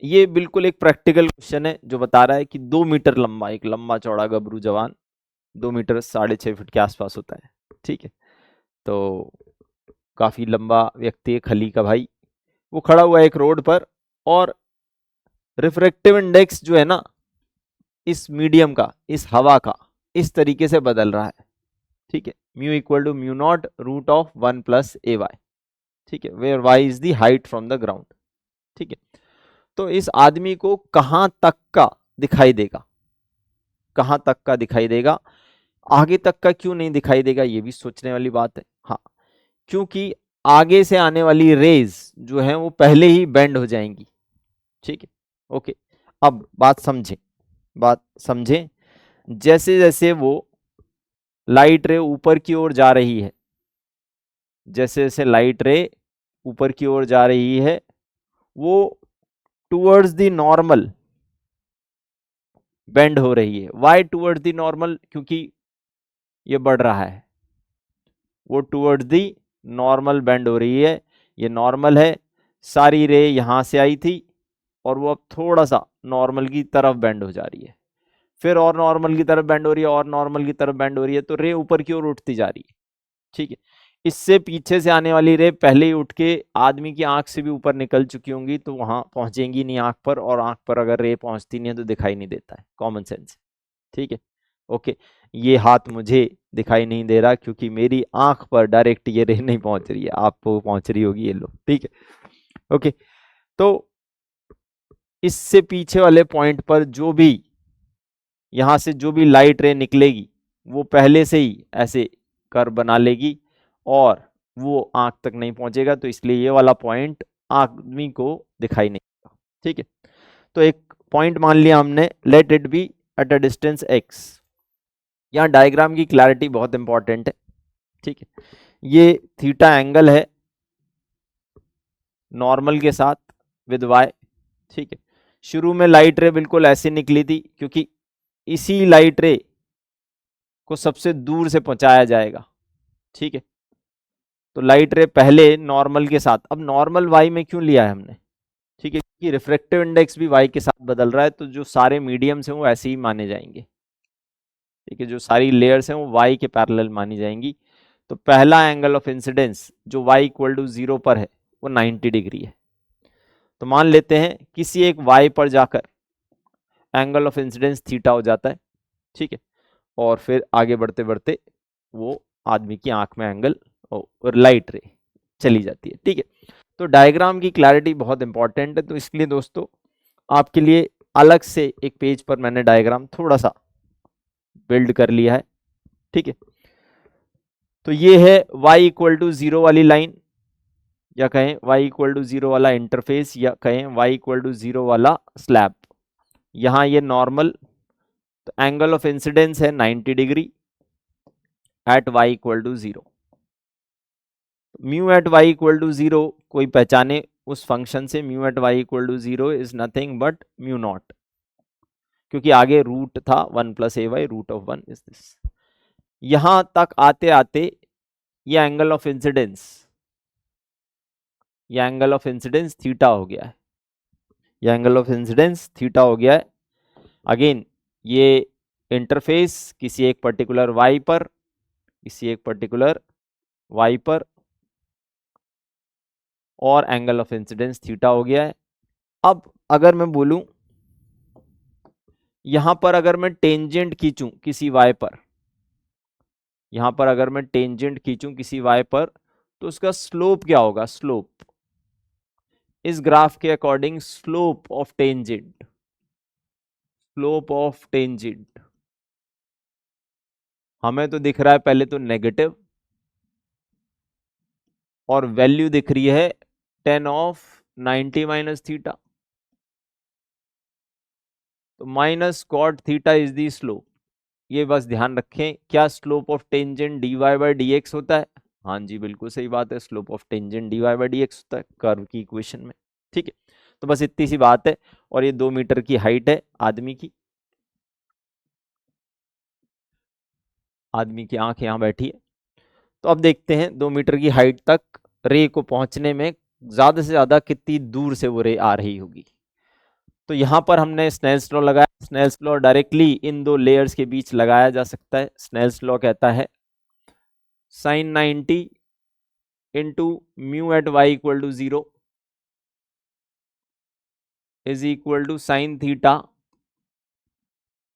ये, बिल्कुल एक प्रैक्टिकल क्वेश्चन है जो बता रहा है कि 2 मीटर लंबा एक लंबा चौड़ा गबरू जवान, 2 मीटर 6.5 फीट के आसपास होता है, ठीक है। तो काफ़ी लंबा व्यक्ति है, खली का भाई, वो खड़ा हुआ है एक रोड पर, और रिफ्रैक्टिव इंडेक्स जो है ना इस मीडियम का, इस हवा का, इस तरीके से बदल रहा है, ठीक है। Mu equal to mu not root of 1 plus A y, ठीक है, where y is the height from the ground, ठीक है। तो इस आदमी को कहां तक का दिखाई देगा, कहां तक का दिखाई देगा, आगे तक का क्यों नहीं दिखाई देगा, ये भी सोचने वाली बात है। हाँ, क्योंकि आगे से आने वाली रेज जो है वो पहले ही बेंड हो जाएंगी, ठीक है। ओके, अब बात समझें, जैसे जैसे वो लाइट रे ऊपर की ओर जा रही है, जैसे जैसे लाइट रे ऊपर की ओर जा रही है, वो टूवर्ड्स द नॉर्मल बेंड हो रही है। वाई टूवर्ड्स द नॉर्मल, क्योंकि ये बढ़ रहा है, वो टूवर्ड्स द नॉर्मल बेंड हो रही है, ये नॉर्मल है, सारी रे यहां से आई थी और वो अब थोड़ा सा नॉर्मल की तरफ बेंड हो जा रही है, फिर और नॉर्मल की तरफ बेंड हो रही है, और नॉर्मल की तरफ बेंड हो रही है, तो रे ऊपर की ओर उठती जा रही है, ठीक है। इससे पीछे से आने वाली रे पहले ही उठ के आदमी की आंख से भी ऊपर निकल चुकी होंगी, तो वहां पहुंचेंगी नहीं आंख पर, और आंख पर अगर रे पहुंचती नहीं है तो दिखाई नहीं देता है, कॉमन सेंस, ठीक है। ओके, ये हाथ मुझे दिखाई नहीं दे रहा क्योंकि मेरी आंख पर डायरेक्ट ये रे नहीं पहुंच रही है, आपको पहुंच रही होगी, ये लो, ठीक है। ओके, तो इससे पीछे वाले पॉइंट पर जो भी यहां से जो भी लाइट रे निकलेगी वो पहले से ही ऐसे कर्व बना लेगी और वो आंख तक नहीं पहुंचेगा, तो इसलिए ये वाला पॉइंट आदमी को दिखाई नहीं देगा, ठीक है। तो एक पॉइंट मान लिया हमने, let it be at a distance x। यहाँ डायग्राम की क्लैरिटी बहुत इंपॉर्टेंट है, ठीक है, ये थीटा एंगल है नॉर्मल के साथ विद वाई। ठीक है, शुरू में लाइट रे बिल्कुल ऐसे निकली थी, क्योंकि इसी लाइट रे को सबसे दूर से पहुंचाया जाएगा। ठीक है, तो लाइट रे पहले नॉर्मल के साथ, अब नॉर्मल वाई में क्यों लिया है हमने, ठीक है, क्योंकि रिफ्रैक्टिव इंडेक्स भी वाई के साथ बदल रहा है, तो जो सारे मीडियम्स हैं वो ऐसे ही माने जाएंगे। ठीक है, जो सारी लेयर्स हैं वो वाई के पैरेलल मानी जाएंगी। तो पहला एंगल ऑफ इंसिडेंस जो वाई इक्वल टू 0 पर है वो 90 डिग्री है। तो मान लेते हैं किसी एक वाई पर जाकर एंगल ऑफ इंसिडेंस थीटा हो जाता है। ठीक है, और फिर आगे बढ़ते बढ़ते वो आदमी की आंख में एंगल और लाइट रे चली जाती है। ठीक है, तो डायग्राम की क्लैरिटी बहुत इंपॉर्टेंट है, तो इसलिए दोस्तों आपके लिए अलग से एक पेज पर मैंने डायग्राम थोड़ा सा बिल्ड कर लिया है। ठीक है, तो ये है y इक्वल टू 0 वाली लाइन, या कहें y इक्वल टू 0 वाला इंटरफेस, या कहें y इक्वल टू 0 वाला स्लैब। यहां ये नॉर्मल, तो एंगल ऑफ इंसिडेंस है 90 degree at y equal to 0। Mu at y equal to 0 कोई पहचाने उस फंक्शन से, mu at y equal to 0 is nothing but mu not, क्योंकि आगे रूट था 1 plus A y, root of 1 is this. यहां तक आते आते ये एंगल ऑफ इंसिडेंस, ये एंगल ऑफ इंसिडेंस थीटा हो गया है, ये एंगल ऑफ इंसिडेंस थीटा हो गया है। अगेन ये इंटरफेस किसी एक पर्टिकुलर y पर, किसी एक पर्टिकुलर y पर, और एंगल ऑफ इंसिडेंस थीटा हो गया है। अब अगर मैं बोलूं यहां पर अगर मैं टेंजेंट खींचूं किसी y पर, यहां पर अगर मैं टेंजेंट खींचूं किसी y पर, तो उसका स्लोप क्या होगा, स्लोप इस ग्राफ के according slope of tangent, slope of tangent हमें तो दिख रहा है पहले तो नेगेटिव, और वैल्यू दिख रही है 10 ऑफ 90 माइनस थीटा, तो minus cot theta is the slope. ये बस ध्यान रखें, क्या slope of tangent dy by d x होता है, हाँ जी बिल्कुल सही बात है, slope of tangent dy by d x होता है कर्व की इक्वेशन में। ठीक है, तो बस इतनी सी बात है, और ये 2 मीटर की हाइट है आदमी की, आदमी की आंख यहां बैठी है। तो अब देखते हैं 2 मीटर की हाइट तक रे को पहुंचने में ज्यादा से ज्यादा कितनी दूर से वो रे आ रही होगी। तो यहां पर हमने स्नेल्स लॉ लगाया, स्नेल्स लॉ डायरेक्टली इन दो लेयर्स के बीच लगाया जा सकता है। स्नेल्स लॉ कहता है sine 90 into mu at Y equal to 0 is equal to sine theta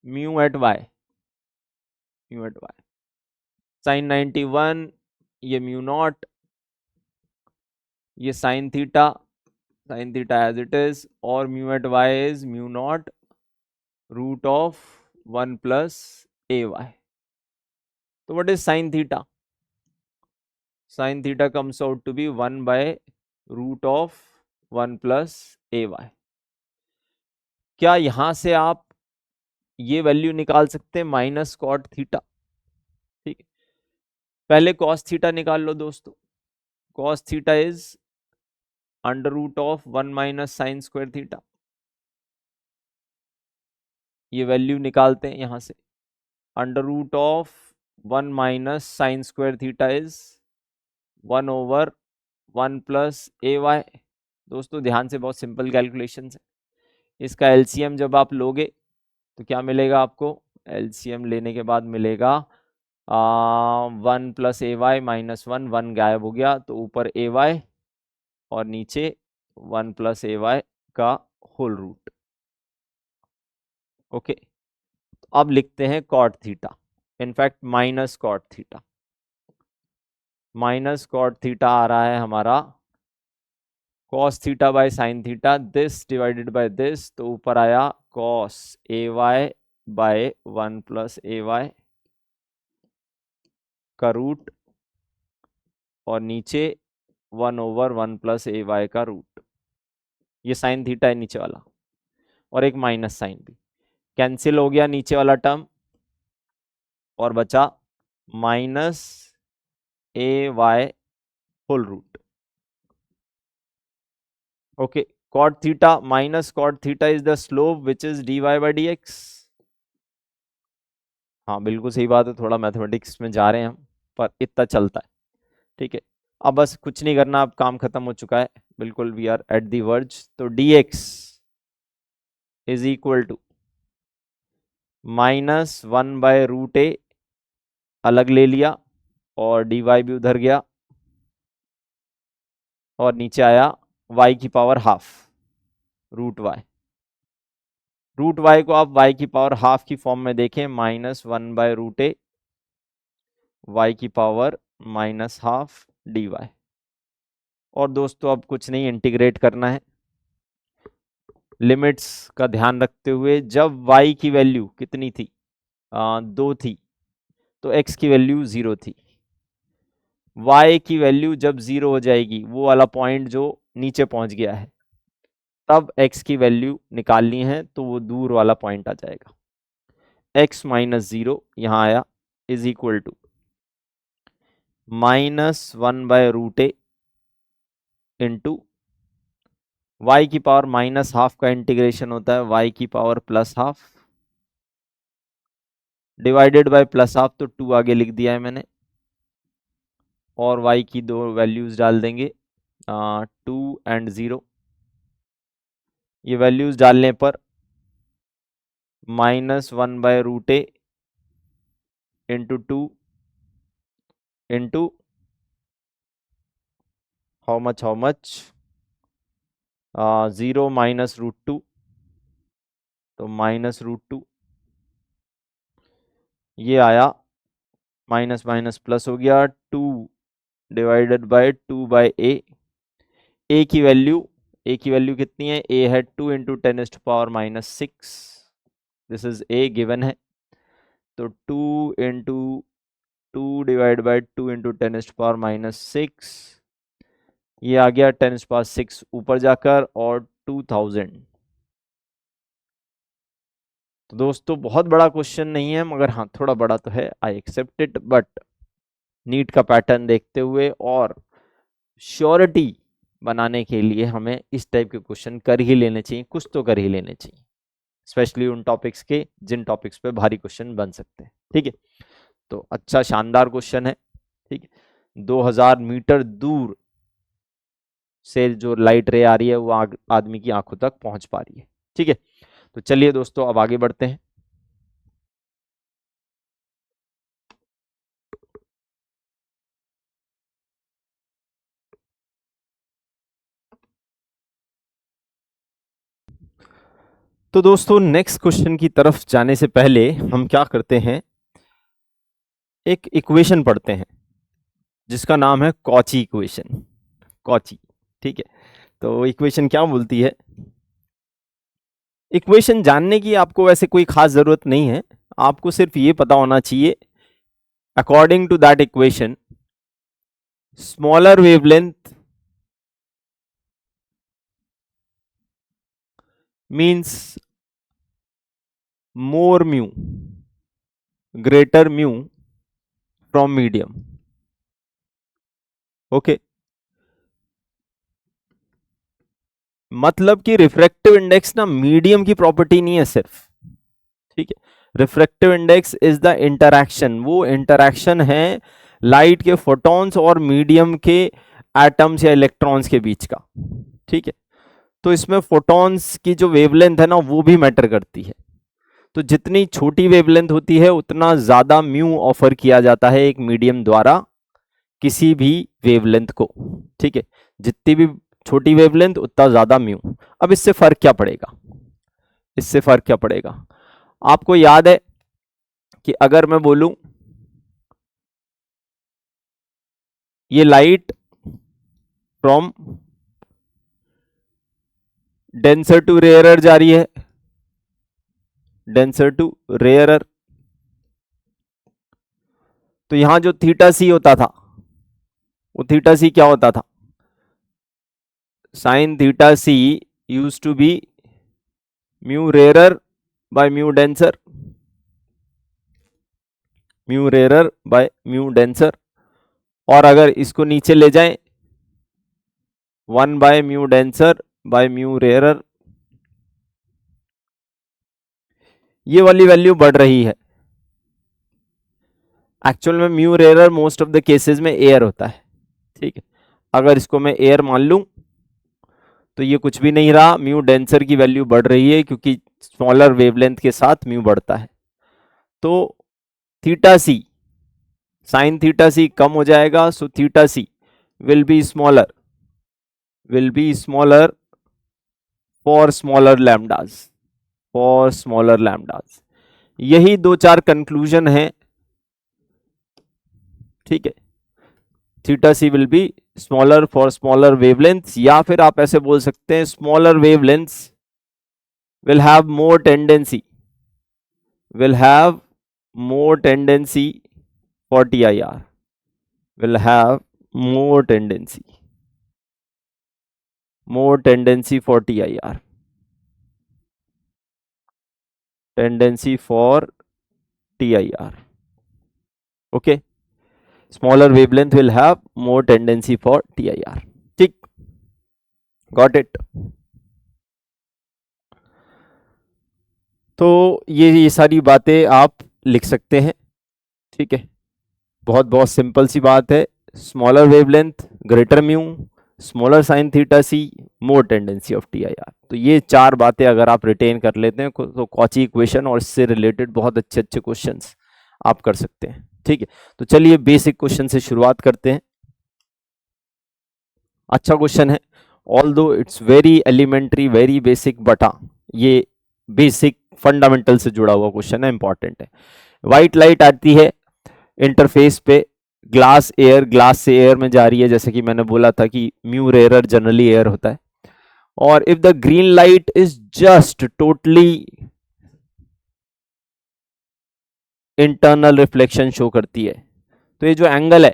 mu at Y, mu at Y sine 91, ये म्यू नॉट, ये sine theta as it is, और mu at Y is mu not root of 1 plus A Y. तो what is sine theta, sine theta comes out to be 1 by root of 1 plus A Y. क्या यहां से आप ये वैल्यू निकाल सकते हैं माइनस कॉट थीटा। ठीक है, पहले कॉस थीटा निकाल लो दोस्तों, cos theta is under root of 1 minus sine square theta. ये वैल्यू निकालते हैं यहां से, under root of 1 minus sine square theta is 1 over 1 plus A y. दोस्तों ध्यान से, बहुत सिंपल कैलकुलेशन है। इसका एलसीएम जब आप लोगे तो क्या मिलेगा आपको, एलसीएम लेने के बाद मिलेगा 1 प्लस ए वाई माइनस 1, 1 गायब हो गया, तो ऊपर ए वाई और नीचे 1 प्लस ए वाई का होल रूट। ओके, तो अब लिखते हैं cot theta, in fact minus cot theta, minus cot theta आ रहा है हमारा cos theta by sine theta, this divided by this, तो ऊपर आया cos A Y by 1 plus A Y का रूट, और नीचे 1 ओवर 1 प्लस ए वाई का रूट। ये साइन थीटा है नीचे वाला, और एक माइनस साइन भी कैंसिल हो गया नीचे वाला टर्म, और बचा minus A Y whole root. Okay, cot theta minus cot theta is the slope which is dy by dx. हाँ बिल्कुल सही बात है, थोड़ा मैथमेटिक्स में जा रहे हैं हम, पर इतना चलता है. ठीक है, अब बस कुछ नहीं करना, अब काम खत्म हो चुका है बिल्कुल, we are at the verge. तो dx is equal to -1/√a अलग ले लिया और dy भी उधर गया और नीचे आया y की पावर हाफ √y. √y को आप y की पावर हाफ की फॉर्म में देखें, -1/√a y की पावर -हाफ dy. और दोस्तों अब कुछ नहीं, इंटीग्रेट करना है लिमिट्स का ध्यान रखते हुए. जब y की वैल्यू कितनी थी, 2 थी, तो x की वैल्यू 0 थी. y की वैल्यू जब 0 हो जाएगी, वो वाला पॉइंट जो नीचे पहुंच गया है, तब x की वैल्यू निकालनी है, तो वो दूर वाला पॉइंट आ जाएगा. x -0 यहाँ आया is equal to -1/√a into y की पावर -हाफ का इंटीग्रेशन होता है y की power +half divided by +half, तो 2 आगे लिख दिया है मैंने, और y की दो वैल्यूज डाल देंगे 2 एंड 0. ये वैल्यूज डालने पर -1/√a into 2 into how much 0 -√2, तो -√2. ये आया माइनस माइनस प्लस हो गया, 2 डिवाइडेड बाय 2/a. a की वैल्यू कितनी है, a है 2 into 10⁻⁻6. This is a given है, तो 2 इंटू 2 डिवाइड बाय 2 इंटू 10⁻⁻6, ये आ गया 10⁻6 ऊपर जाकर और 2000. तो दोस्तों बहुत बड़ा क्वेश्चन नहीं है, मगर हाँ थोड़ा बड़ा तो है, I accept it. But NEET का पैटर्न देखते हुए और श्योरिटी बनाने के लिए हमें इस टाइप के क्वेश्चन कर ही लेने चाहिए, कुछ तो कर ही लेने चाहिए, स्पेशली उन टॉपिक्स के जिन टॉपिक्स पे भारी क्वेश्चन बन सकते हैं. ठीक है, तो अच्छा शानदार क्वेश्चन है. ठीक है, 2000 मीटर दूर से जो लाइट रे आ रही है वो आदमी की आंखों तक पहुंच पा रही है. ठीक है, तो चलिए दोस्तों अब आगे बढ़ते हैं. तो दोस्तों नेक्स्ट क्वेश्चन की तरफ जाने से पहले हम क्या करते हैं, एक इक्वेशन पढ़ते हैं जिसका नाम है कॉची इक्वेशन. कॉची, ठीक है. तो इक्वेशन क्या बोलती है, इक्वेशन जानने की आपको वैसे कोई खास जरूरत नहीं है, आपको सिर्फ ये पता होना चाहिए, according to that equation smaller wavelength means more mu, greater mu from medium. Okay, मतलब कि रिफ्रैक्टिव इंडेक्स ना मीडियम की प्रॉपर्टी नहीं है सिर्फ. ठीक है, refractive index is the interaction, वो इंटरैक्शन है लाइट के फोटॉन्स और मीडियम के एटम्स या इलेक्ट्रॉन्स के बीच का. ठीक है, तो इसमें फोटॉन्स की जो वेवलेंथ है ना वो भी मैटर करती है. तो जितनी छोटी वेवलेंथ होती है उतना ज्यादा म्यू ऑफर किया जाता है एक मीडियम द्वारा किसी भी वेवलेंथ को. ठीक है, जितनी भी छोटी वेवलेंथ उतना ज्यादा म्यू. अब इससे फर्क क्या पड़ेगा, इससे फर्क क्या पड़ेगा, आपको याद है कि अगर मैं बोलूं ये light from denser to rarer जा रही है, डेंसर टू रेयरर, तो यहां जो थीटा सी होता था वो थीटा सी क्या होता था, sine theta C use to be mu rarer by mu denser, mu rarer by mu denser. और अगर इसको नीचे ले जाएं 1 by mu denser by mu rarer, ये वाली वैल्यू बढ़ रही है। एक्चुअल में mu rarer most of the cases में एयर होता है, ठीक है। अगर इसको मैं एयर मान लूं तो ये कुछ भी नहीं रहा, म्यू डेंसर की वैल्यू बढ़ रही है क्योंकि स्मॉलर वेवलेंथ के साथ म्यू बढ़ता है। तो theta C, sine theta C कम हो जाएगा, so theta C will be smaller for smaller lambdas, for smaller lambdas. यही 2-4 कंक्लूजन है, ठीक है। Theta C will be smaller for smaller wavelengths, या फिर आप ऐसे बोल सकते हैं smaller wavelengths will have more tendency for TIR, will have more tendency for TIR, okay, smaller wavelength will have more tendency for TIR, ठीक, got it। तो ये सारी बातें आप लिख सकते हैं, ठीक है। बहुत बहुत सिंपल सी बात है, smaller wavelength greater mu, smaller sine theta C, more tendency of TIR। तो ये 4 बातें अगर आप रिटेन कर लेते हैं तो कॉची इक्वेशन और इससे रिलेटेड बहुत अच्छे अच्छे क्वेश्चंस आप कर सकते हैं, ठीक है। तो चलिए बेसिक क्वेश्चन से शुरुआत करते हैं। अच्छा क्वेश्चन है, although it's very elementary, very basic, but ये बेसिक फंडामेंटल से जुड़ा हुआ क्वेश्चन है, इंपॉर्टेंट है। व्हाइट लाइट आती है इंटरफेस पे, ग्लास से एयर में जा रही है, जैसे कि मैंने बोला था कि म्यू रेयरर जनरली एयर होता है। और if the green light is just totally internal reflection show करती है, तो ये जो एंगल है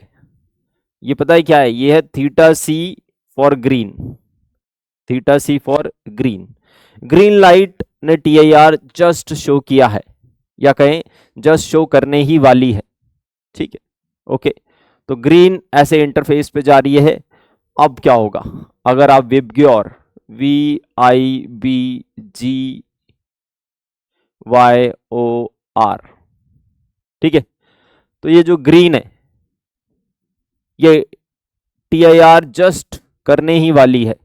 ये पता है क्या है, ये है theta C for green, theta C for green. Green light ने TIR जस्ट शो किया है, या कहें जस्ट शो करने ही वाली है, ठीक है, ओके। तो ग्रीन ऐसे इंटरफेस पे जा रही है। अब क्या होगा, अगर आप विबग्योर VIBGYOR, ठीक है, तो ये जो ग्रीन है ये TIR जस्ट करने ही वाली है,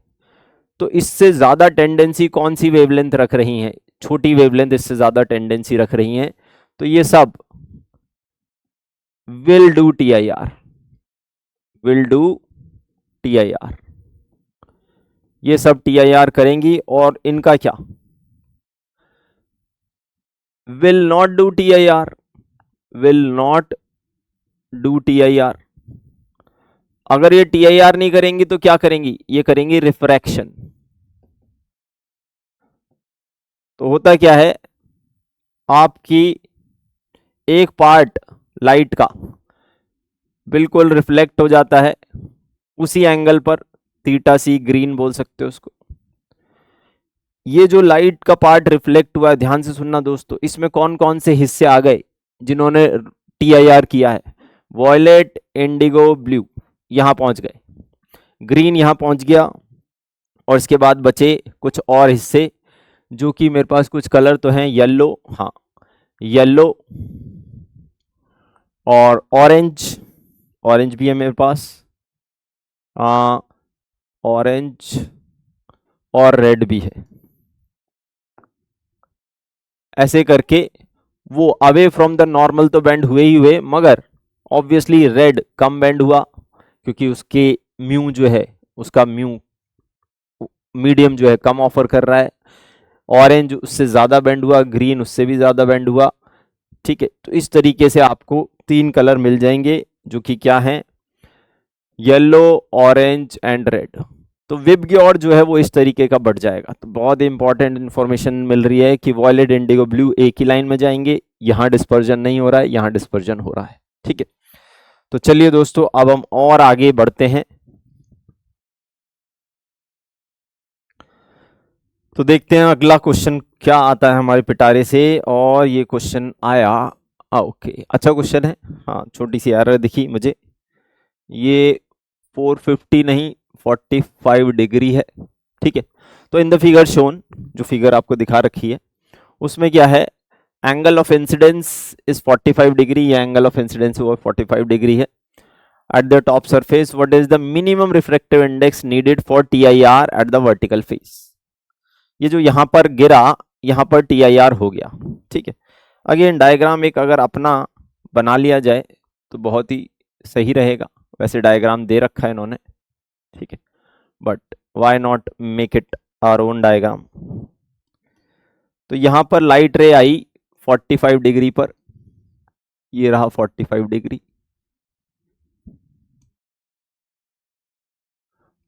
तो इससे ज्यादा टेंडेंसी कौन सी वेवलेंथ रख रही हैं, छोटी वेवलेंथ इससे ज्यादा टेंडेंसी रख रही हैं, तो ये सब विल डू TIR, ये सब TIR करेंगी। और इनका क्या, विल नॉट डू TIR, अगर ये TIR नहीं करेंगी तो क्या करेंगी, ये करेंगी रिफ्रैक्शन। तो होता क्या है, आपकी एक पार्ट लाइट का बिल्कुल रिफ्लेक्ट हो जाता है उसी एंगल पर, थीटा सी ग्रीन बोल सकते हो उसको। ये जो लाइट का पार्ट रिफ्लेक्ट हुआ है, ध्यान से सुनना दोस्तों, इसमें कौन कौन से हिस्से आ गए जिन्होंने TIR किया है, वॉयलेट, इंडिगो, ब्लू यहां पहुंच गए, ग्रीन यहां पहुंच गया, और इसके बाद बचे कुछ और हिस्से जो कि मेरे पास कुछ कलर तो हैं, येलो, हाँ येलो और ऑरेंज भी है मेरे पास, ऑरेंज और रेड भी है। ऐसे करके वो अवे फ्रॉम द नॉर्मल तो बेंड हुए ही हुए, मगर ऑब्वियसली रेड कम बेंड हुआ क्योंकि उसके म्यू जो है, उसका म्यू मीडियम जो है कम ऑफर कर रहा है। ऑरेंज उससे ज़्यादा बेंड हुआ, ग्रीन उससे भी ज़्यादा बेंड हुआ, ठीक है। तो इस तरीके से आपको 3 कलर मिल जाएंगे जो कि क्या हैं, येलो, ऑरेंज एंड रेड। तो विबग्योर जो है वो इस तरीके का बढ़ जाएगा। तो बहुत इंपॉर्टेंट इन्फॉर्मेशन मिल रही है कि वॉयलेट, इंडिगो, ब्लू एक ही लाइन में जाएंगे, यहाँ डिस्पर्जन नहीं हो रहा है, यहाँ डिस्पर्जन हो रहा है, ठीक है। तो चलिए दोस्तों अब हम और आगे बढ़ते हैं। तो देखते हैं अगला क्वेश्चन क्या आता है हमारे पिटारे से। और ये क्वेश्चन आया, ओके अच्छा क्वेश्चन है, हाँ छोटी सी एरर दिखी मुझे, ये 450 नहीं 45 डिग्री है, ठीक है। तो इन द फिगर शोन, जो फिगर आपको दिखा रखी है उसमें क्या है, angle of incidence is 45 degree, ये एंगल ऑफ इंसिडेंस वो 45 डिग्री है। At the top surface what is the minimum refractive index needed for TIR eight the vertical face. ये जो यहाँ पर गिरा, यहाँ पर TIR हो गया, ठीक है। अगेन डायग्राम एक अगर अपना बना लिया जाए तो बहुत ही सही रहेगा। वैसे डायग्राम दे रखा है इन्होंने, ठीक है, but why not make it our own diagram. तो यहाँ पर लाइट रे आई 45 डिग्री पर, ये रहा 45 डिग्री,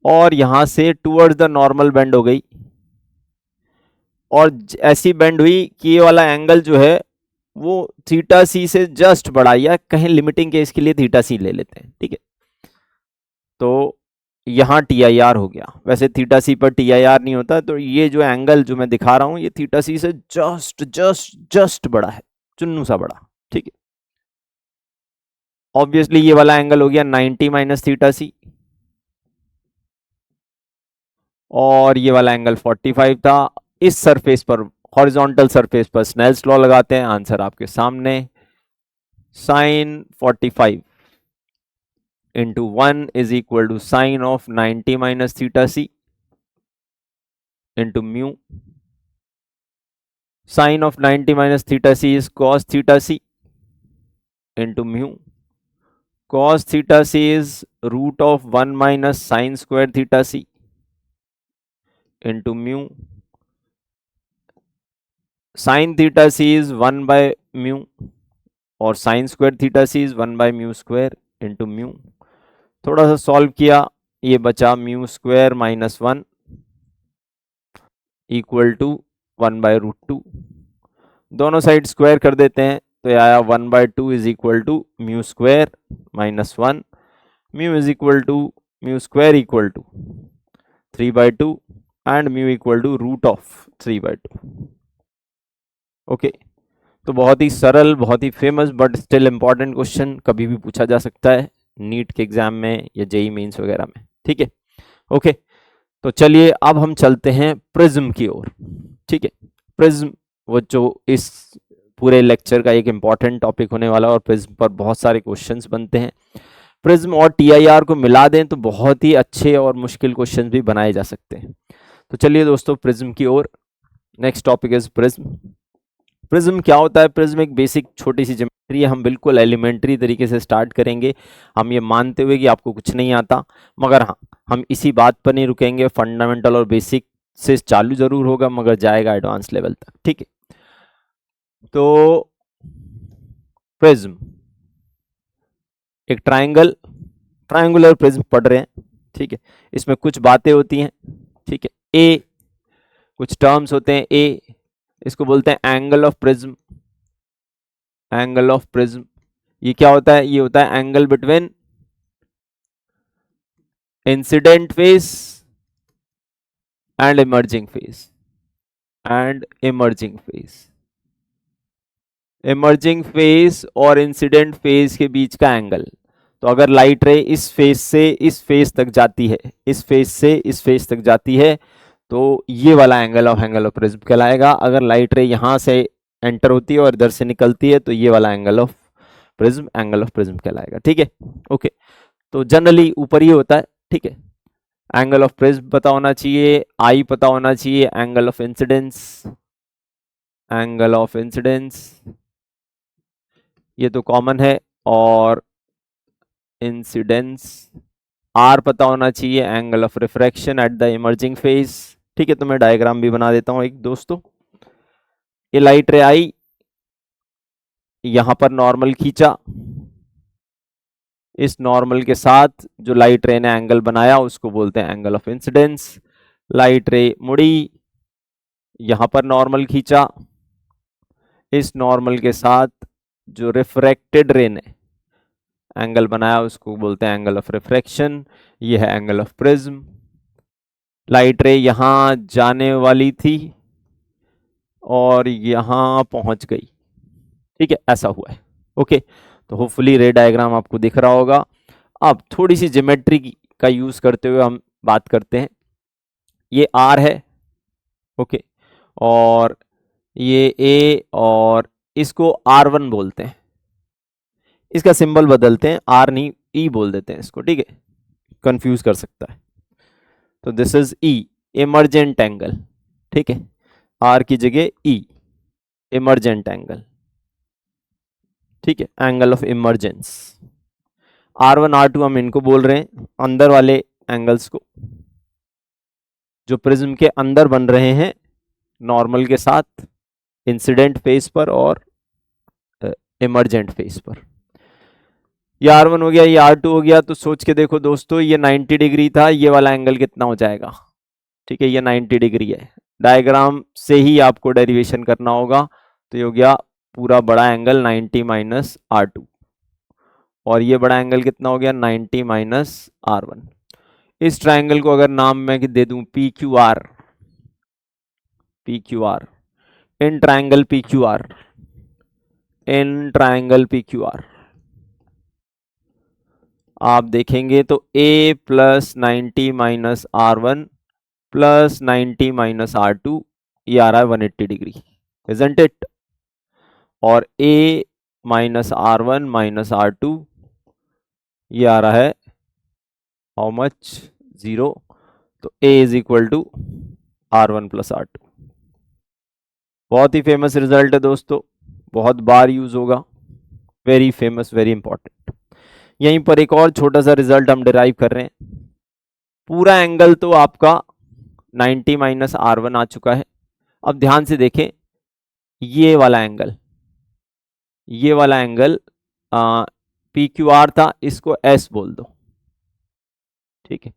और यहां से टूवर्ड्स द नॉर्मल बेंड हो गई, और ऐसी बेंड हुई कि ये वाला एंगल जो है वो थीटा सी से जस्ट बढ़ा, या कहीं लिमिटिंग केस के लिए थीटा सी ले लेते हैं, ठीक है। तो यहाँ TIR हो गया, वैसे थीटा सी पर TIR नहीं होता, तो ये जो एंगल जो मैं दिखा रहा हूं ये थीटा सी से जस्ट जस्ट जस्ट बड़ा है, चुन्नू सा बड़ा, ठीक है। ऑब्वियसली ये वाला एंगल हो गया 90 माइनस थीटा सी, और ये वाला एंगल 45 था। इस सरफेस पर, हॉरिजॉन्टल सरफेस पर स्नेल्स लॉ लगाते हैं, आंसर आपके सामने, sine 45 into 1 is equal to sine of 90 minus theta C into mu. Sine of 90 minus theta C is cos theta C into mu. Cos theta C is root of 1 minus sine square theta C into mu. Sine theta C is 1 by mu, और sine square theta C is 1 by mu square into mu. थोड़ा सा सॉल्व किया, ये बचा mu square minus 1 equal to 1 by root 2। दोनों साइड स्क्वायर कर देते हैं, तो ये आया 1 by 2 is equal to mu square minus 1। Mu is equal to mu square equal to 3 by 2 and mu equal to root of 3 by 2। Okay, तो बहुत ही सरल, बहुत ही famous, but still important question, कभी भी पूछा जा सकता है नीट के एग्जाम में या जेई मेंस वगैरह में, ठीक है। ओके, तो चलिए अब हम चलते हैं प्रिज्म की ओर, ठीक है। प्रिज्म वो जो इस पूरे लेक्चर का एक इंपॉर्टेंट टॉपिक होने वाला है, और प्रिज्म पर बहुत सारे क्वेश्चंस बनते हैं। प्रिज्म और TIR को मिला दें तो बहुत ही अच्छे और मुश्किल क्वेश्चन भी बनाए जा सकते हैं। तो चलिए दोस्तों प्रिज्म की ओर। Next topic is prism. Prism क्या होता है? प्रिज्म एक बेसिक छोटी सी ज्योमेट्री है। हम बिल्कुल एलिमेंट्री तरीके से स्टार्ट करेंगे, हम ये मानते हुए कि आपको कुछ नहीं आता, मगर हाँ हम इसी बात पर नहीं रुकेंगे, फंडामेंटल और बेसिक से चालू जरूर होगा मगर जाएगा एडवांस लेवल तक, ठीक है। तो प्रिज्म एक ट्रायंगुलर प्रिज्म पढ़ रहे हैं, ठीक है। इसमें कुछ बातें होती हैं, ठीक है। ए कुछ टर्म्स होते हैं, ए इसको बोलते हैं angle of prism. Angle of prism ये क्या होता है? ये होता है angle between incident face and emerging face, and emerging face. Emerging face और इंसिडेंट फेस के बीच का एंगल। तो अगर लाइट रे इस फेस से इस फेस तक जाती है, इस फेस से इस फेस तक जाती है, तो ये वाला एंगल ऑफ प्रिज्म कहलाएगा। अगर लाइट रे यहां से एंटर होती है और इधर से निकलती है तो ये वाला एंगल ऑफ प्रिज्म कहलाएगा, ठीक है। ओके, तो जनरली ऊपर ही होता है, ठीक है। एंगल ऑफ प्रिज्म पता होना चाहिए, आई पता होना चाहिए, एंगल ऑफ इंसिडेंस ये तो कॉमन है, और इंसिडेंस आर पता होना चाहिए, angle of refraction at the emerging face, ठीक है। तो मैं डायग्राम भी बना देता हूं एक दोस्तों। ये लाइट रे आई, यहां पर नॉर्मल खींचा, इस नॉर्मल के साथ जो लाइट रे ने एंगल बनाया उसको बोलते हैं एंगल ऑफ इंसिडेंस। लाइट रे मुड़ी, यहां पर नॉर्मल खींचा, इस नॉर्मल के साथ जो रिफ्रैक्टेड रे ने एंगल बनाया उसको बोलते हैं एंगल ऑफ रिफ्रैक्शन। ये है एंगल ऑफ प्रिज्म। लाइट रे यहां जाने वाली थी और यहां पहुंच गई, ठीक है, ऐसा हुआ है। ओके, तो होपफुली रे डायग्राम आपको दिख रहा होगा। अब थोड़ी सी ज्योमेट्री का यूज करते हुए हम बात करते हैं। ये R है, ओके, और ये A, और इसको R1 बोलते हैं। इसका सिंबल बदलते हैं, R नहीं E बोल देते हैं इसको, ठीक है, कंफ्यूज कर सकता है। तो this is E, emergent angle, ठीक है, R की जगह E, इमर्जेंट एंगल, ठीक है, angle of emergence. R1 R2 हम इनको बोल रहे हैं, अंदर वाले एंगल्स को, जो प्रिज्म के अंदर बन रहे हैं नॉर्मल के साथ, इंसिडेंट फेस पर और इमर्जेंट फेस पर। ये R1 हो गया, ये R2 हो गया। तो सोच के देखो दोस्तों, ये 90 डिग्री था, ये वाला एंगल कितना हो जाएगा, ठीक है, ये 90 डिग्री है। डायग्राम से ही आपको डेरिवेशन करना होगा। तो ये हो गया पूरा बड़ा एंगल 90 माइनस R2, और ये बड़ा एंगल कितना हो गया 90 माइनस R1। इस ट्राइंगल को अगर नाम मैं दे दूं PQR, PQR, in triangle PQR, in triangle PQR, आप देखेंगे तो A plus 90 minus R1 plus 90 minus R2, ये आ रहा है 180 डिग्री, इजंट इट? और A minus R1 minus R2, ये आ रहा है हाउ मच, 0। तो A is equal to R1 plus R2। बहुत ही फेमस रिजल्ट है दोस्तों, बहुत बार यूज होगा, वेरी फेमस, वेरी इंपॉर्टेंट। यहीं पर एक और छोटा सा रिजल्ट हम डिराइव कर रहे हैं। पूरा एंगल तो आपका 90 माइनस R1 आ चुका है। अब ध्यान से देखें, ये वाला एंगल, ये वाला एंगल PQR था, इसको S बोल दो, ठीक है,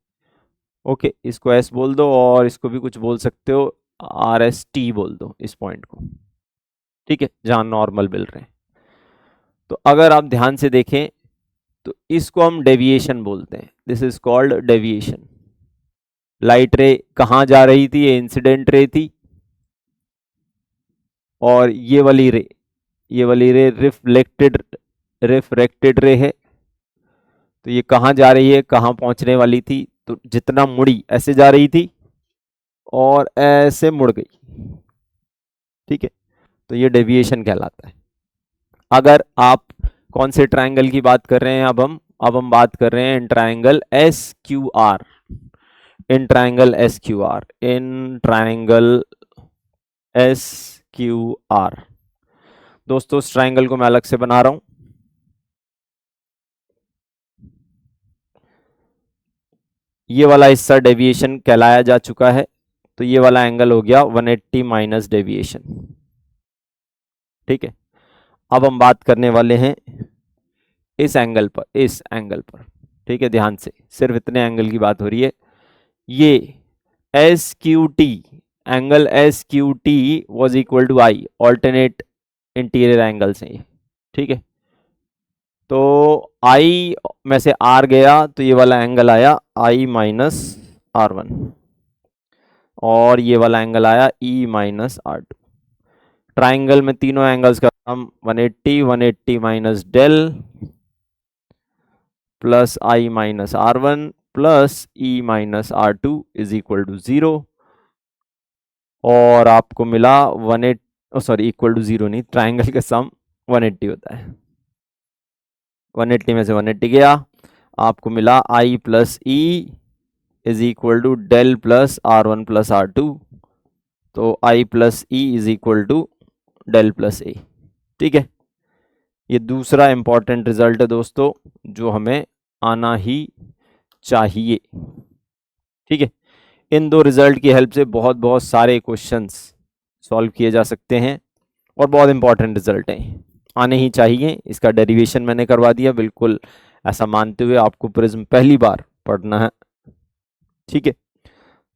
ओके, इसको S बोल दो, और इसको भी कुछ बोल सकते हो, RST बोल दो इस पॉइंट को, ठीक है, जहां नॉर्मल मिल रहे हैं। तो अगर आप ध्यान से देखें तो इसको हम डेविएशन बोलते हैं, this is called deviation. Light रे कहां जा रही थी, ये इंसिडेंट रे थी, और ये वाली रे, ये वाली रे रिफ्रैक्टेड रे है। तो ये कहां जा रही है, कहां पहुंचने वाली थी, तो जितना मुड़ी ऐसे जा रही थी और ऐसे मुड़ गई, ठीक है, तो ये डेविएशन कहलाता है। अगर आप कौन से ट्रायंगल की बात कर रहे हैं, अब हम बात कर रहे हैं in triangle SQR, in triangle SQR, in triangle SQR। दोस्तों इस ट्रायंगल को मैं अलग से बना रहा हूं। ये वाला हिस्सा डेविएशन कहलाया जा चुका है, तो ये वाला एंगल हो गया 180 माइनस डेविएशन, ठीक है। अब हम बात करने वाले हैं इस एंगल पर, इस एंगल पर, ठीक है, ध्यान से, सिर्फ इतने एंगल की बात हो रही है। ये SQT, angle SQT was equal to I, alternate interior angles हैं ये, ठीक है। तो I में से R गया, तो ये वाला एंगल आया I माइनस R1, और ये वाला एंगल आया E माइनस R2। ट्राइंगल में तीनों एंगल्स का हम 180, 180 minus del plus I minus R1 plus E minus R2 is equal to 0, और आपको मिला 180, सॉरी इक्वल टू 0 नहीं, ट्राइंगल का सम 180 होता है, 180 में से 180 गया, आपको मिला I plus E is equal to del plus R1 plus R2, तो I plus E is equal to del plus A, ठीक है। ये दूसरा इंपॉर्टेंट रिजल्ट है दोस्तों, जो हमें आना ही चाहिए, ठीक है। इन दो रिजल्ट की हेल्प से बहुत बहुत सारे क्वेश्चंस सॉल्व किए जा सकते हैं, और बहुत इंपॉर्टेंट रिजल्ट हैं, आने ही चाहिए। इसका डेरिवेशन मैंने करवा दिया, बिल्कुल ऐसा मानते हुए आपको प्रिज्म पहली बार पढ़ना है, ठीक है।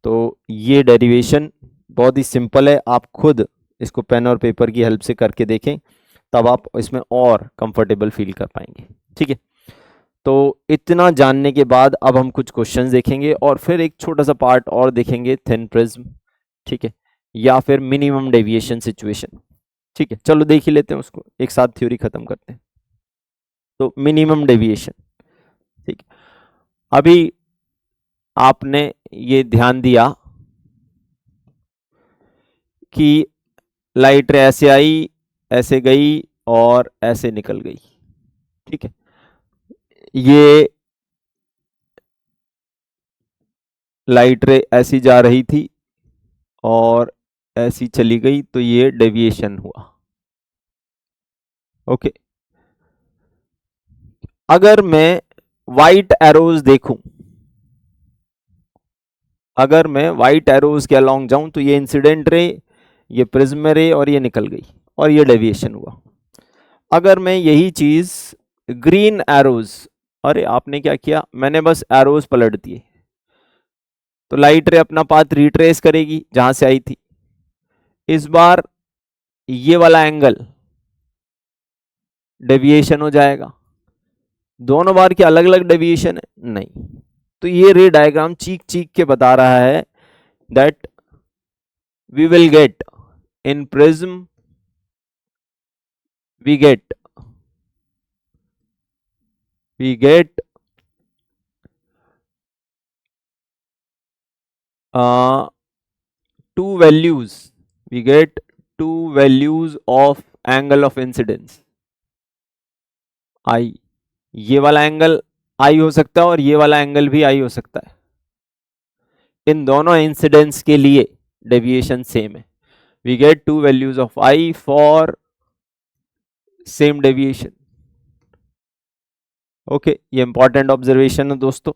तो ये डेरिवेशन बहुत ही सिंपल है, आप खुद इसको पेन और पेपर की हेल्प से करके देखें, तब आप इसमें और कंफर्टेबल फील कर पाएंगे, ठीक है। तो इतना जानने के बाद अब हम कुछ क्वेश्चंस देखेंगे, और फिर एक छोटा सा पार्ट और देखेंगे, थिन प्रिज्म, ठीक है, या फिर मिनिमम डेविएशन सिचुएशन, ठीक है। चलो देख ही लेते हैं उसको, एक साथ थ्योरी खत्म करते हैं। तो मिनिमम डेविएशन, ठीक है, अभी आपने ये ध्यान दिया कि लाइट रे ऐसे आई, ऐसे गई और ऐसे निकल गई, ठीक है। ये लाइट रे ऐसी जा रही थी और ऐसी चली गई, तो ये डेविएशन हुआ, ओके। अगर मैं वाइट एरोज देखूं, अगर मैं वाइट एरोज के अलोंग जाऊं, तो ये इंसिडेंट रे, ये प्रिज्म रे और ये निकल गई और ये डेविएशन हुआ। अगर मैं यही चीज ग्रीन एरोज, अरे आपने क्या किया, मैंने बस एरोज पलट दिए, तो लाइट रे अपना पाथ रिट्रेस करेगी जहां से आई थी। इस बार ये वाला एंगल डेविएशन हो जाएगा। दोनों बार की अलग अलग डेविएशन है नहीं, तो ये रे डायग्राम चीख चीख के बता रहा है that we will get in prism, we get uh, two values, we get two values of angle of incidence I। ये वाला एंगल I हो सकता है और ये वाला एंगल भी I हो सकता है। इन दोनों इंसिडेंस के लिए डेविएशन सेम है। we get two values of I for same deviation, okay. ये इंपॉर्टेंट ऑब्जर्वेशन है दोस्तों।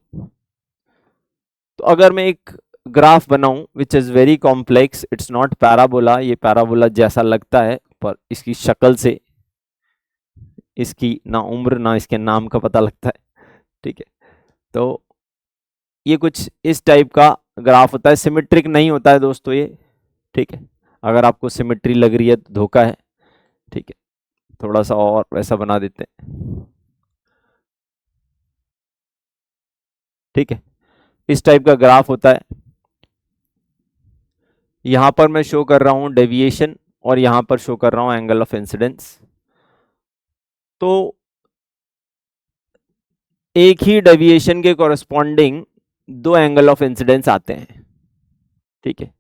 तो अगर मैं एक ग्राफ बनाऊं which is very complex, it's not parabola, ये पैराबोला जैसा लगता है पर इसकी शक्ल से इसकी ना उम्र ना इसके नाम का पता लगता है, ठीक है। तो ये कुछ इस टाइप का ग्राफ होता है, सिमेट्रिक नहीं होता है दोस्तों ये, ठीक है। अगर आपको सिमेट्री लग रही है तो धोखा है, ठीक है। थोड़ा सा और वैसा बना देते हैं, ठीक है। इस टाइप का ग्राफ होता है। यहां पर मैं शो कर रहा हूं डेविएशन और यहां पर शो कर रहा हूं एंगल ऑफ इंसिडेंस। तो एक ही डेविएशन के कॉरेस्पॉन्डिंग दो एंगल ऑफ इंसिडेंस आते हैं, ठीक है।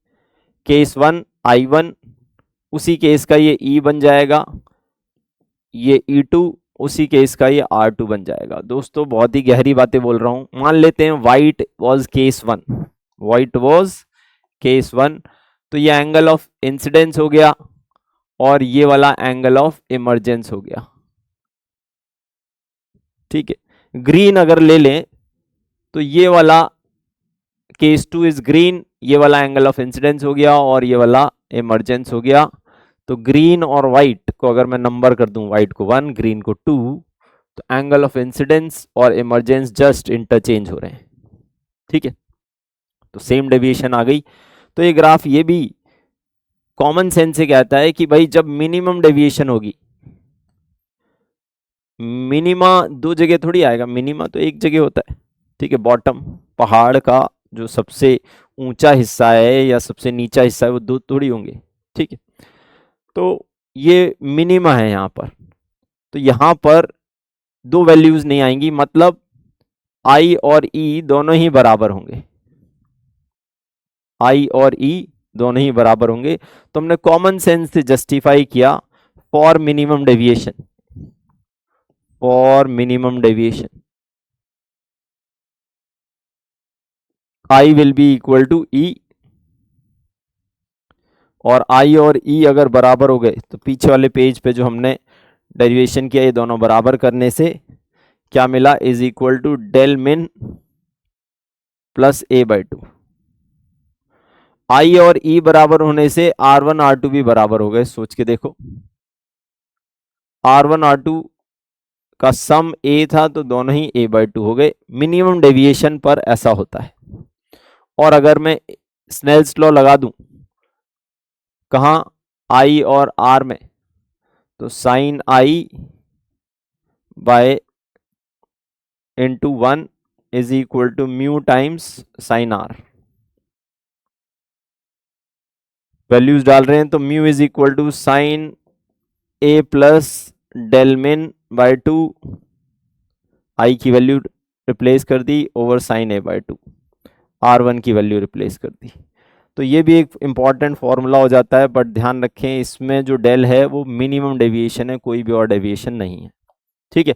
केस 1 I1, उसी केस का ये E बन जाएगा, ये E2 उसी केस का ये R2 बन जाएगा। दोस्तों बहुत ही गहरी बातें बोल रहा हूं। मान लेते हैं white was case 1, white was case 1, तो ये एंगल ऑफ इंसिडेंस हो गया और ये वाला एंगल ऑफ इमरजेंस हो गया, ठीक है। ग्रीन अगर ले लें तो ये वाला केस 2 इज ग्रीन, ये वाला एंगल ऑफ इंसिडेंस हो गया और ये वाला इमरजेंस हो गया। तो ग्रीन और व्हाइट को अगर मैं नंबर कर दूं, व्हाइट को 1 ग्रीन को 2, तो एंगल ऑफ इंसिडेंस और इमरजेंस जस्ट इंटरचेंज हो रहे हैं, ठीक है। तो सेम डेविएशन आ गई। तो ये ग्राफ ये भी कॉमन सेंस से कहता है कि भाई जब मिनिमम डेविएशन होगी, मिनिमा दो जगह थोड़ी आएगा, मिनिमा तो एक जगह होता है, ठीक है। बॉटम पहाड़ का जो सबसे ऊंचा हिस्सा है या सबसे नीचा हिस्सा है वो दो थोड़ी होंगे, ठीक है। तो ये मिनिमा है यहाँ पर, तो यहाँ पर दो वैल्यूज नहीं आएंगी, मतलब I और E दोनों ही बराबर होंगे, I और E दोनों ही बराबर होंगे। तो हमने कॉमन सेंस से जस्टिफाई किया for minimum deviation, for minimum deviation I will be equal to E, और I और E अगर बराबर हो गए तो पीछे वाले पेज पे जो हमने डेरिवेशन किया, ये दोनों बराबर करने से क्या मिला, इज इक्वल टू डेल मिन प्लस A/2। I और E बराबर होने से R1 R2 भी बराबर हो गए। सोच के देखो, R1 R2 का सम A था तो दोनों ही A/2 हो गए। मिनिमम डेविएशन पर ऐसा होता है। और अगर मैं स्नेल्स लॉ लगा दूं कहां, I और R में, तो sine I by into 1 is equal to mu times sine R। Values डाल रहे हैं तो mu is equal to sine A plus del min by 2, I की वैल्यू रिप्लेस कर दी over sine A by 2, R1 की वैल्यू रिप्लेस कर दी। तो ये भी एक इम्पॉर्टेंट फॉर्मूला हो जाता है, बट ध्यान रखें इसमें जो डेल है वो मिनिमम डेविएशन है, कोई भी और डेविएशन नहीं है। ठीक है,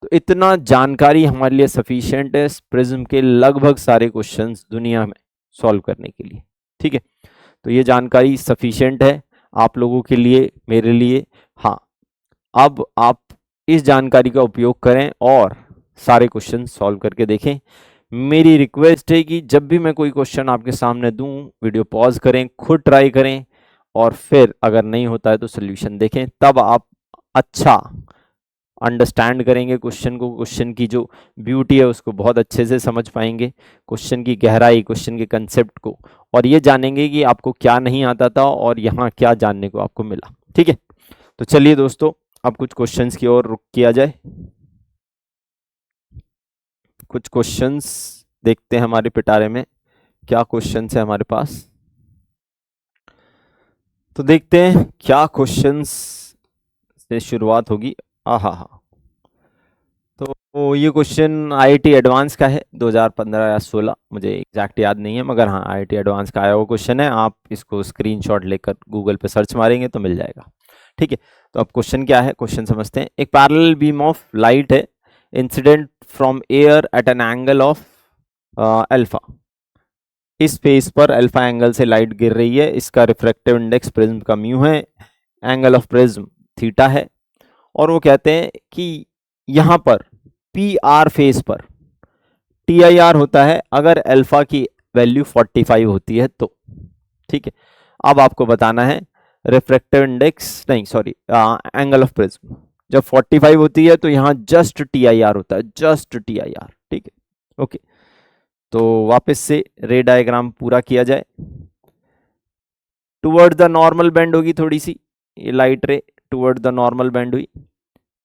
तो इतना जानकारी हमारे लिए सफिशिएंट है प्रिज्म के लगभग सारे क्वेश्चंस दुनिया में सॉल्व करने के लिए। ठीक है, तो ये जानकारी सफिशिएंट है आप लोगों के लिए, मेरे लिए। हाँ, अब आप इस जानकारी का उपयोग करें और सारे क्वेश्चन सॉल्व करके देखें। मेरी रिक्वेस्ट है कि जब भी मैं कोई क्वेश्चन आपके सामने दूं, वीडियो पॉज करें, खुद ट्राई करें, और फिर अगर नहीं होता है तो सोल्यूशन देखें। तब आप अच्छा अंडरस्टैंड करेंगे क्वेश्चन को, क्वेश्चन की जो ब्यूटी है उसको बहुत अच्छे से समझ पाएंगे, क्वेश्चन की गहराई, क्वेश्चन के कंसेप्ट को, और ये जानेंगे कि आपको क्या नहीं आता था और यहाँ क्या जानने को आपको मिला। ठीक है, तो चलिए दोस्तों, अब कुछ क्वेश्चंस की ओर रुख किया जाए। कुछ क्वेश्चंस देखते हैं हमारे पिटारे में क्या क्वेश्चंस है हमारे पास। तो देखते हैं क्या क्वेश्चंस से शुरुआत होगी। आहा हा, तो ये क्वेश्चन आईआईटी एडवांस का है 2015 या 16, मुझे एग्जैक्ट याद नहीं है, मगर हाँ आईआईटी एडवांस का आया हुआ क्वेश्चन है। आप इसको स्क्रीनशॉट लेकर गूगल पे सर्च मारेंगे तो मिल जाएगा। ठीक है, तो अब क्वेश्चन क्या है, क्वेश्चन समझते हैं। एक पैरेलल बीम ऑफ लाइट है incident from air at an angle of alpha. इस फेस पर अल्फा एंगल से लाइट गिर रही है, इसका रिफ्रैक्टिव इंडेक्स प्रिज्म का म्यू है, एंगल ऑफ प्रिज्म थीटा है, और वो कहते हैं कि यहां पर पी आर फेस पर टी आई आर होता है अगर अल्फा की वैल्यू 45 होती है तो। ठीक है, अब आपको बताना है रिफ्रैक्टिव इंडेक्स, नहीं सॉरी, एंगल ऑफ प्रिज्म जब 45 होती है तो यहाँ जस्ट टी आई आर होता है, जस्ट टी आई आर। ठीक है, ओके, तो वापस से रे डायग्राम पूरा किया जाए। टुवर्ड द नॉर्मल बेंड होगी थोड़ी सी, ये लाइट रे टुवर्ड द नॉर्मल बेंड हुई,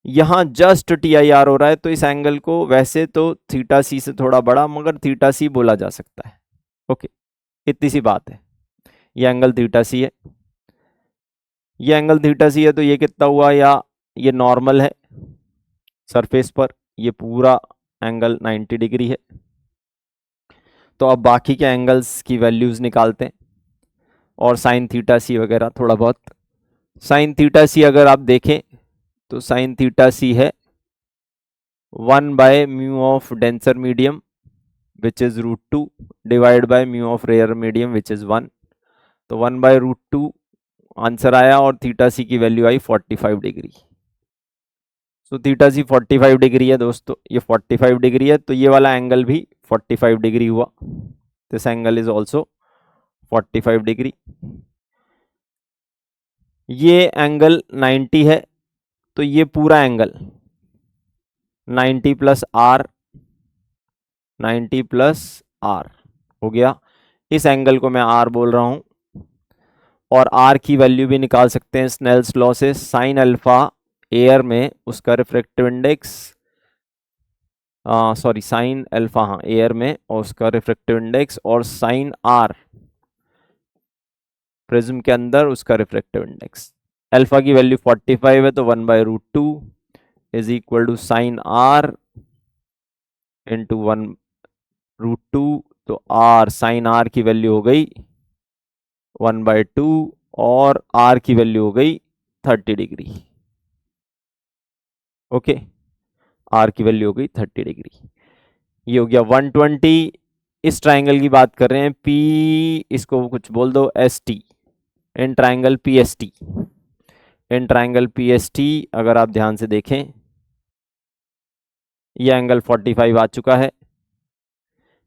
यहाँ जस्ट टी आई आर हो रहा है, तो इस एंगल को वैसे तो थीटा सी से थोड़ा बड़ा मगर थीटा सी बोला जा सकता है। ओके, इतनी सी बात है, ये एंगल थीटा सी है, ये एंगल थीटा सी है, तो ये कितना हुआ, या ये नॉर्मल है सरफेस पर, ये पूरा एंगल 90 डिग्री है। तो अब बाकी के एंगल्स की वैल्यूज निकालते हैं, और साइन थीटा सी वगैरह थोड़ा बहुत। साइन थीटा सी अगर आप देखें तो साइन थीटा सी है 1 by mu of denser medium which is √2 divide by mu of rare medium which is 1, तो 1 बाय √2 आंसर आया, और थीटा सी की वैल्यू आई 45 डिग्री। सो थीटा सी 45 डिग्री है दोस्तों, ये 45 डिग्री है, तो ये वाला एंगल भी 45 डिग्री हुआ, this angle is also 45 degree. ये एंगल 90 है, तो ये पूरा angle 90 plus R, 90 plus R हो गया। इस एंगल को मैं आर बोल रहा हूं, और आर की वैल्यू भी निकाल सकते हैं स्नेल्स लॉ से। साइन अल्फा एयर में उसका refractive index, sorry sine alpha, हाँ एयर में, और उसका रिफ्रैक्टिव इंडेक्स, और साइन आर प्रिज्म के अंदर उसका रिफ्रैक्टिव इंडेक्स। अल्फा की वैल्यू 45 है, तो 1 by √2 is equal to sine are into 1 √2, तो आर साइन आर की वैल्यू हो गई 1 बाय 2, और आर की वैल्यू हो गई 30 डिग्री। ओके, आर की वैल्यू हो गई 30 डिग्री, ये हो गया 120। इस ट्राइंगल की बात कर रहे हैं, पी इसको कुछ बोल दो S T, in triangle P S T, in triangle P S T अगर आप ध्यान से देखें, ये एंगल 45 आ चुका है,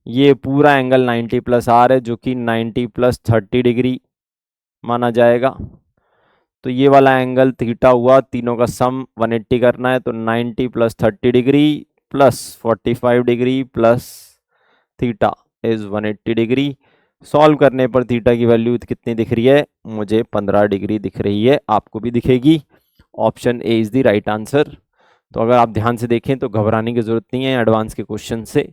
ये पूरा एंगल 90 प्लस आर है, जो कि 90 प्लस 30 डिग्री माना जाएगा। तो ये वाला एंगल थीटा हुआ, तीनों का सम 180 करना है, तो 90 plus 30 degree plus 45 degree plus theta is 180 degree. Solve करने पर थीटा की वैल्यू कितनी दिख रही है, मुझे 15 डिग्री दिख रही है, आपको भी दिखेगी। Option A is the right answer. तो अगर आप ध्यान से देखें तो घबराने की जरूरत नहीं है, एडवांस के क्वेश्चन से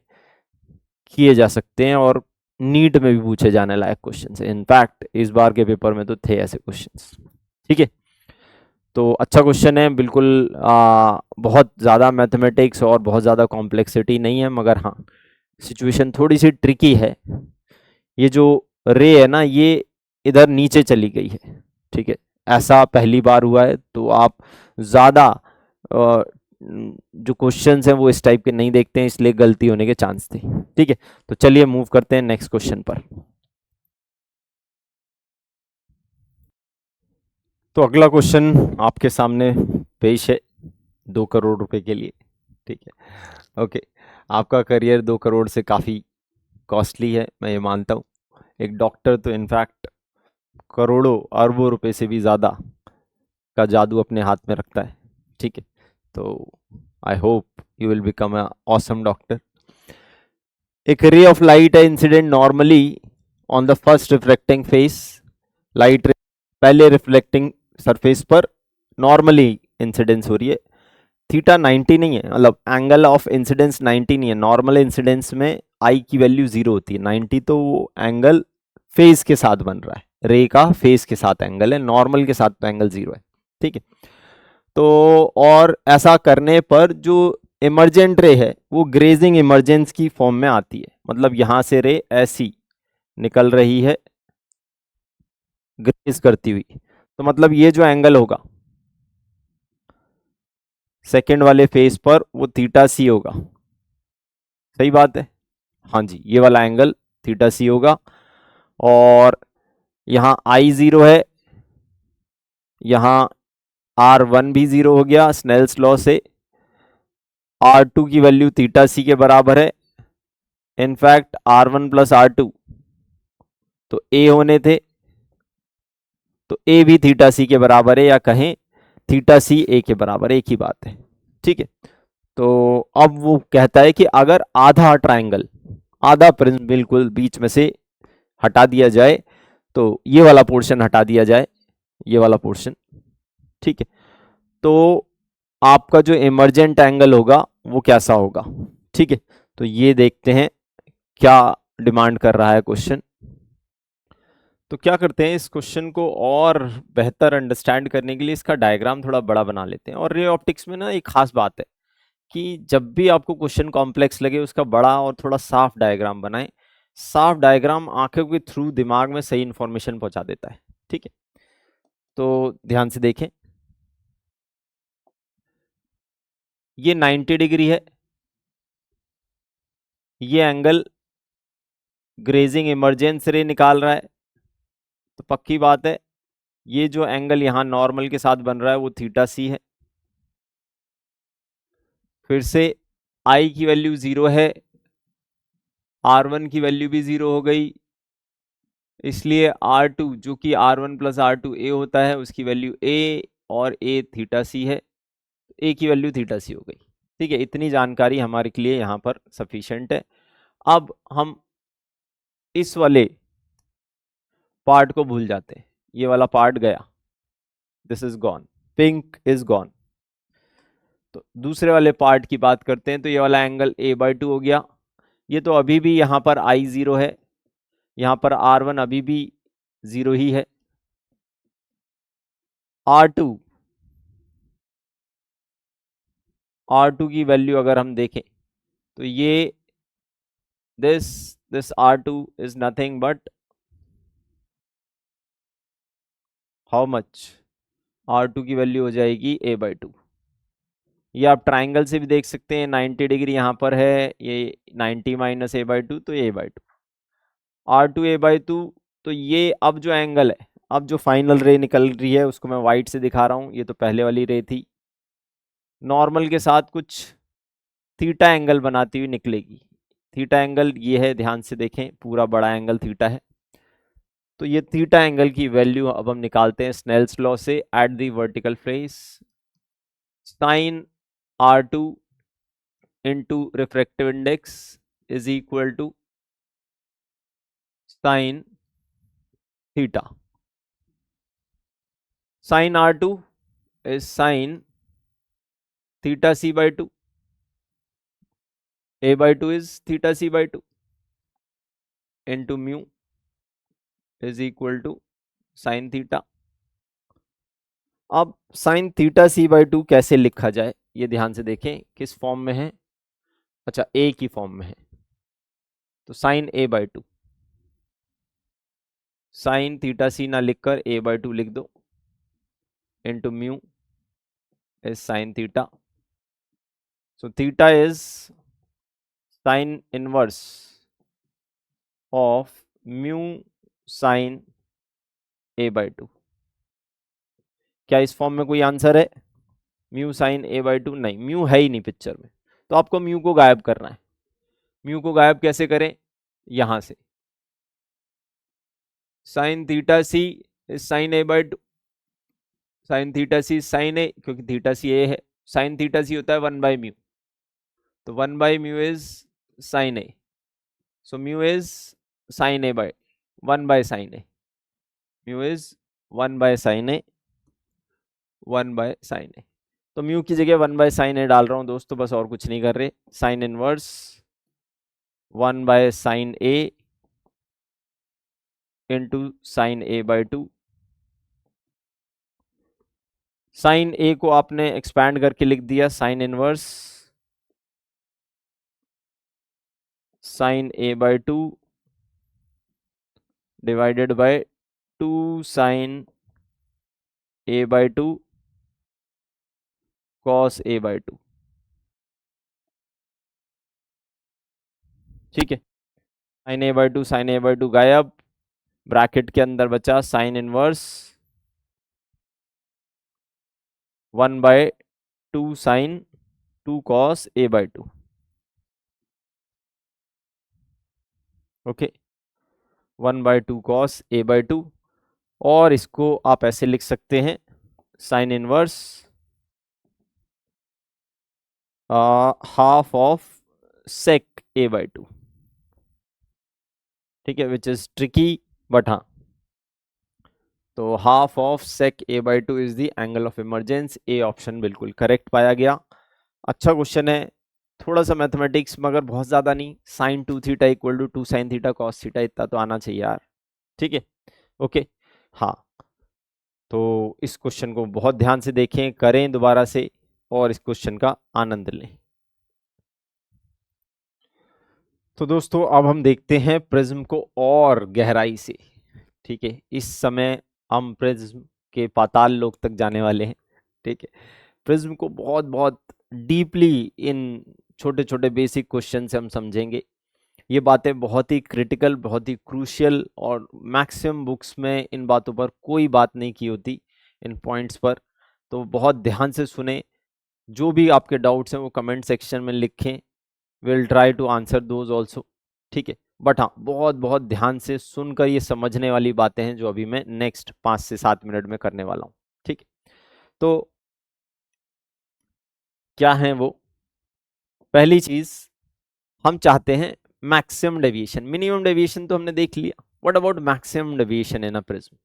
किए जा सकते हैं, और नीट में भी पूछे जाने लायक क्वेश्चन है। इनफैक्ट इस बार के पेपर में तो थे ऐसे क्वेश्चंस। ठीक है, तो अच्छा क्वेश्चन है बिल्कुल। बहुत ज़्यादा मैथमेटिक्स और बहुत ज़्यादा कॉम्प्लेक्सिटी नहीं है, मगर हाँ सिचुएशन थोड़ी सी ट्रिकी है। ये जो रे है ना, ये इधर नीचे चली गई है, ठीक है। ऐसा पहली बार हुआ है, तो आप ज़्यादा जो क्वेश्चंस हैं वो इस टाइप के नहीं देखते हैं, इसलिए गलती होने के चांस थे, ठीक है। तो चलिए मूव करते हैं नेक्स्ट क्वेश्चन पर। तो अगला क्वेश्चन आपके सामने पेश है 2 करोड़ रुपए के लिए, ठीक है। ओके, आपका करियर 2 करोड़ से काफ़ी कॉस्टली है, मैं ये मानता हूँ। एक डॉक्टर तो इनफैक्ट करोड़ों अरबों रुपए से भी ज़्यादा का जादू अपने हाथ में रखता है, ठीक है। तो I hope you will become a awesome doctor. एक रे ऑफ लाइट है incident normally on the first reflecting face. Light पहले रिफ्लेक्टिंग सरफेस पर नॉर्मली इंसिडेंस हो रही है। थीटा 90 नहीं है, मतलब एंगल ऑफ इंसिडेंस 90 नहीं है। नॉर्मल इंसिडेंस में आई की वैल्यू 0 होती है, 90 तो वो एंगल फेज के साथ बन रहा है, रे का फेज के साथ एंगल है, नॉर्मल के साथ तो एंगल 0 है, ठीक है। तो और ऐसा करने पर जो इमरजेंट रे है वो ग्रेजिंग इमरजेंस की फॉर्म में आती है, मतलब यहां से रे ऐसी निकल रही है ग्रेज करती हुई। तो मतलब ये जो एंगल होगा सेकेंड वाले फेस पर वो थीटा सी होगा, सही बात है। हाँ जी, ये वाला एंगल थीटा सी होगा। और यहाँ आई 0 है, यहाँ R1 भी 0 हो गया स्नेल्स लॉ से। R2 की वैल्यू थीटा सी के बराबर है। इनफैक्ट R1 प्लस R2 तो A होने थे, तो A भी थीटा सी के बराबर है, या कहें थीटा सी A के बराबर, एक ही बात है, ठीक है। तो अब वो कहता है कि अगर आधा ट्राइंगल, आधा प्रिज्म बिल्कुल बीच में से हटा दिया जाए, तो ये वाला पोर्शन हटा दिया जाए, ये वाला पोर्शन, ठीक है, तो आपका जो इमरजेंट एंगल होगा वो कैसा होगा, ठीक है। तो ये देखते हैं क्या डिमांड कर रहा है क्वेश्चन। तो क्या करते हैं, इस क्वेश्चन को और बेहतर अंडरस्टैंड करने के लिए इसका डायग्राम थोड़ा बड़ा बना लेते हैं। और रे ऑप्टिक्स में ना एक खास बात है कि जब भी आपको क्वेश्चन कॉम्प्लेक्स लगे उसका बड़ा और थोड़ा साफ डायग्राम बनाएं। साफ डायग्राम आंखों के थ्रू दिमाग में सही इंफॉर्मेशन पहुंचा देता है, ठीक है। तो ध्यान से देखें, ये 90 डिग्री है, ये एंगल ग्रेजिंग इमरजेंस रे निकाल रहा है, तो पक्की बात है ये जो एंगल यहां नॉर्मल के साथ बन रहा है वो थीटा सी है। फिर से आई की वैल्यू 0 है, R1 की वैल्यू भी 0 हो गई, इसलिए R2 जो कि R1 प्लस R2 A होता है उसकी वैल्यू A, और A थीटा सी है, A की वैल्यू थीटा सी हो गई, ठीक है। इतनी जानकारी हमारे लिए यहाँ पर सफिशिएंट है। अब हम इस वाले पार्ट को भूल जाते हैं, ये वाला पार्ट गया, this is gone, pink is gone. तो दूसरे वाले पार्ट की बात करते हैं, तो ये वाला एंगल A/2 हो गया। ये तो अभी भी यहाँ पर I 0 है, यहाँ पर R1 अभी भी 0 ही है। R2 की वैल्यू अगर हम देखें तो ये this R2 is nothing but how much, R2 की वैल्यू हो जाएगी A/2। ये आप ट्राइंगल से भी देख सकते हैं, 90 डिग्री यहाँ पर है, ये 90 माइनस A/2 तो A/2, R2 A/2। तो ये अब जो एंगल है, अब जो फाइनल रे निकल रही है उसको मैं वाइट से दिखा रहा हूँ, ये तो पहले वाली रे थी, नॉर्मल के साथ कुछ थीटा एंगल बनाती हुई निकलेगी। थीटा एंगल ये है, ध्यान से देखें, पूरा बड़ा एंगल थीटा है। तो ये थीटा एंगल की वैल्यू अब हम निकालते हैं स्नेल्स लॉ से, at the vertical face sine R2 into refractive index is equal to sine theta. Sine R2 is sine theta C/2, A/2 is theta C/2 into mu is equal to sin theta। अब sine theta C by two कैसे लिखा जाए ये ध्यान से देखें, किस फॉर्म में है, अच्छा ए की फॉर्म में है, तो sine A by two, sine theta C ना लिखकर ए बाई टू लिख दो, into mu is sine theta, so theta is sine inverse of mu sine A by two. क्या इस फॉर्म में कोई आंसर है? Mu sine A by two नहीं, म्यू है ही नहीं पिक्चर में, तो आपको म्यू को गायब करना है। म्यू को गायब कैसे करें? यहां से sine theta C sine A by two, sine theta C sine A, क्योंकि थीटा सी ए है, साइन थीटा सी होता है 1/म्यू, तो 1/म्यू is sine A, so mu is sine A by 1/साइन ए, म्यू इज 1/साइन ए, 1/साइन ए, तो म्यू की जगह 1/साइन ए डाल रहा हूं दोस्तों, बस और कुछ नहीं कर रहे। साइन इनवर्स 1/साइन A into sine A by two, sine A को आपने एक्सपैंड करके लिख दिया sine inverse sine A by two divided by 2 sine A by two cos A by two. ठीक है, sine A by two sine A by two गायब, ब्रैकेट के अंदर बचा sine inverse 1/2 sine 2 cos A by two. Okay, 1/2 cos A by two, और इसको आप ऐसे लिख सकते हैं sine inverse half of sec A by two. ठीक है, विच इज ट्रिकी बट हाँ, तो half of sec A by two is the angle of emergence, A option बिल्कुल करेक्ट पाया गया। अच्छा क्वेश्चन है, थोड़ा सा मैथमेटिक्स मगर बहुत ज़्यादा नहीं, sine 2 theta equal to 2 sine theta cos theta, इतना तो आना चाहिए यार। ठीक है, ओके, हाँ, तो इस क्वेश्चन को बहुत ध्यान से देखें, करें दोबारा से और इस क्वेश्चन का आनंद लें। तो दोस्तों अब हम देखते हैं प्रिज्म को और गहराई से। ठीक है, इस समय हम प्रिज्म के पाताल लोक तक जाने वाले हैं। ठीक है, प्रिज्म को बहुत बहुत डीपली इन छोटे छोटे बेसिक क्वेश्चन से हम समझेंगे। ये बातें बहुत ही क्रिटिकल, बहुत ही क्रूशियल, और मैक्सिमम बुक्स में इन बातों पर कोई बात नहीं की होती, इन पॉइंट्स पर, तो बहुत ध्यान से सुने। जो भी आपके डाउट्स हैं वो कमेंट सेक्शन में लिखें, will try to answer those also. ठीक है, बट हाँ, बहुत बहुत ध्यान से सुनकर ये समझने वाली बातें हैं जो अभी मैं नेक्स्ट 5 से 7 मिनट में करने वाला हूँ। ठीक है, तो क्या है वो? पहली चीज, हम चाहते हैं मैक्सिमम डेविएशन, मिनिमम डेविएशन तो हमने देख लिया, what about maximum deviation in a prism?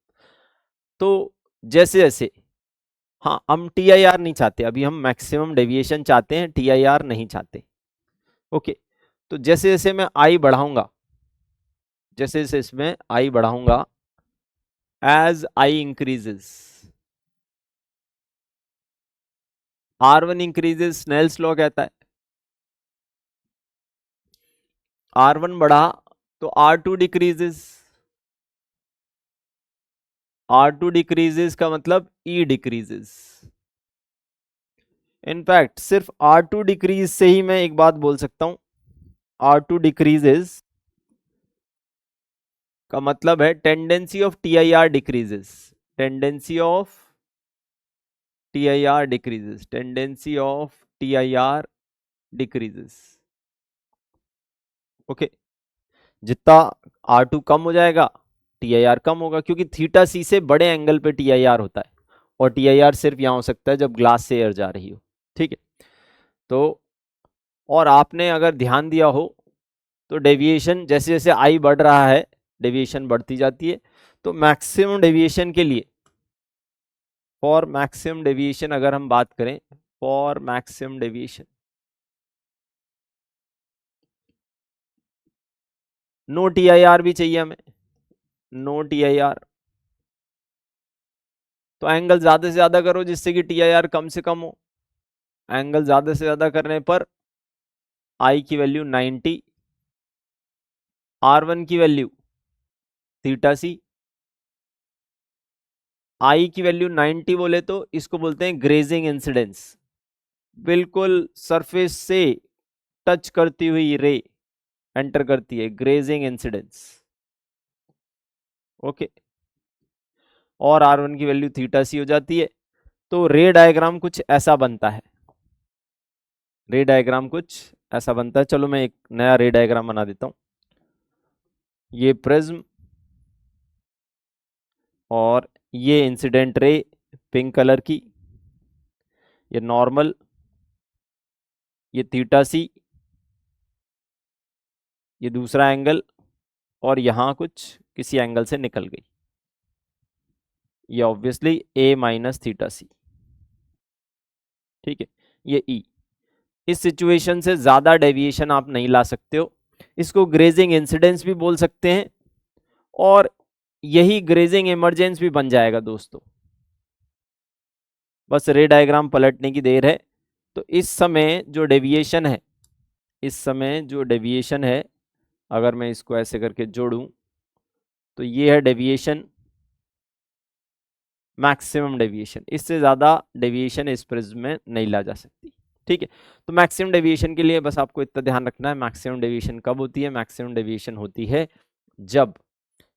तो जैसे जैसे, हाँ, हम TIR नहीं चाहते अभी, हम मैक्सिमम डेविएशन चाहते हैं, TIR नहीं चाहते। ओके, तो जैसे जैसे मैं आई बढ़ाऊंगा, जैसे जैसे इसमें आई बढ़ाऊंगा, as I increases R1 increases, Snell's law कहता है। R1 बढ़ा तो R2 डिक्रीजेस, R2 डिक्रीजेस का मतलब E डिक्रीजेस। इनफैक्ट सिर्फ R2 डिक्रीज से ही मैं एक बात बोल सकता हूं, R2 डिक्रीजेस का मतलब है tendency of TIR decreases, tendency of TIR decreases, tendency of TIR decreases. Okay, जितना R2 कम हो जाएगा TIR कम होगा, क्योंकि थीटा सी से बड़े एंगल पे TIR होता है, और TIR सिर्फ यहां हो सकता है जब ग्लास से एयर जा रही हो। ठीक है, तो और आपने अगर ध्यान दिया हो तो डेविएशन जैसे जैसे आई बढ़ रहा है, डेविएशन बढ़ती जाती है। तो मैक्सिमम डेविएशन के लिए, फॉर मैक्सिमम डेविएशन अगर हम बात करें, for maximum deviation, no TIR भी चाहिए हमें, नो TIR, तो एंगल ज्यादा से ज्यादा करो जिससे कि TIR कम से कम हो। एंगल ज्यादा से ज्यादा करने पर I की वैल्यू 90, R1 की वैल्यू थीटा सी। I की वैल्यू 90 बोले तो इसको बोलते हैं ग्रेजिंग इंसिडेंस, बिल्कुल सरफेस से टच करती हुई रे एंटर करती है, ग्रेजिंग इंसिडेंस। ओके, और R1 की वैल्यू थीटा सी हो जाती है। तो रे डायग्राम कुछ ऐसा बनता है, रे डायग्राम कुछ ऐसा बनता है। चलो मैं एक नया रे डायग्राम बना देता हूं। ये प्रिज्म और ये इंसिडेंट रे पिंक कलर की, ये नॉर्मल, ये थीटा सी, ये दूसरा एंगल, और यहां कुछ किसी एंगल से निकल गई, ये obviously A minus theta C. ठीक है, ये E। इस सिचुएशन से ज्यादा डेविएशन आप नहीं ला सकते हो, इसको ग्रेजिंग इंसिडेंस भी बोल सकते हैं, और यही ग्रेजिंग इमरजेंस भी बन जाएगा दोस्तों। बस रे डायग्राम पलटने की देर है। तो इस समय जो डेविएशन है, इस समय जो डेविएशन है, अगर मैं इसको ऐसे करके जोड़ूं तो ये है डेविएशन, मैक्सिमम डेविएशन। इससे ज्यादा डेविएशन इस प्रिज्म में नहीं ला जा सकती। ठीक है, तो मैक्सिमम डेविएशन के लिए बस आपको इतना ध्यान रखना है, मैक्सिमम डेविएशन कब होती है? मैक्सिमम डेविएशन होती है जब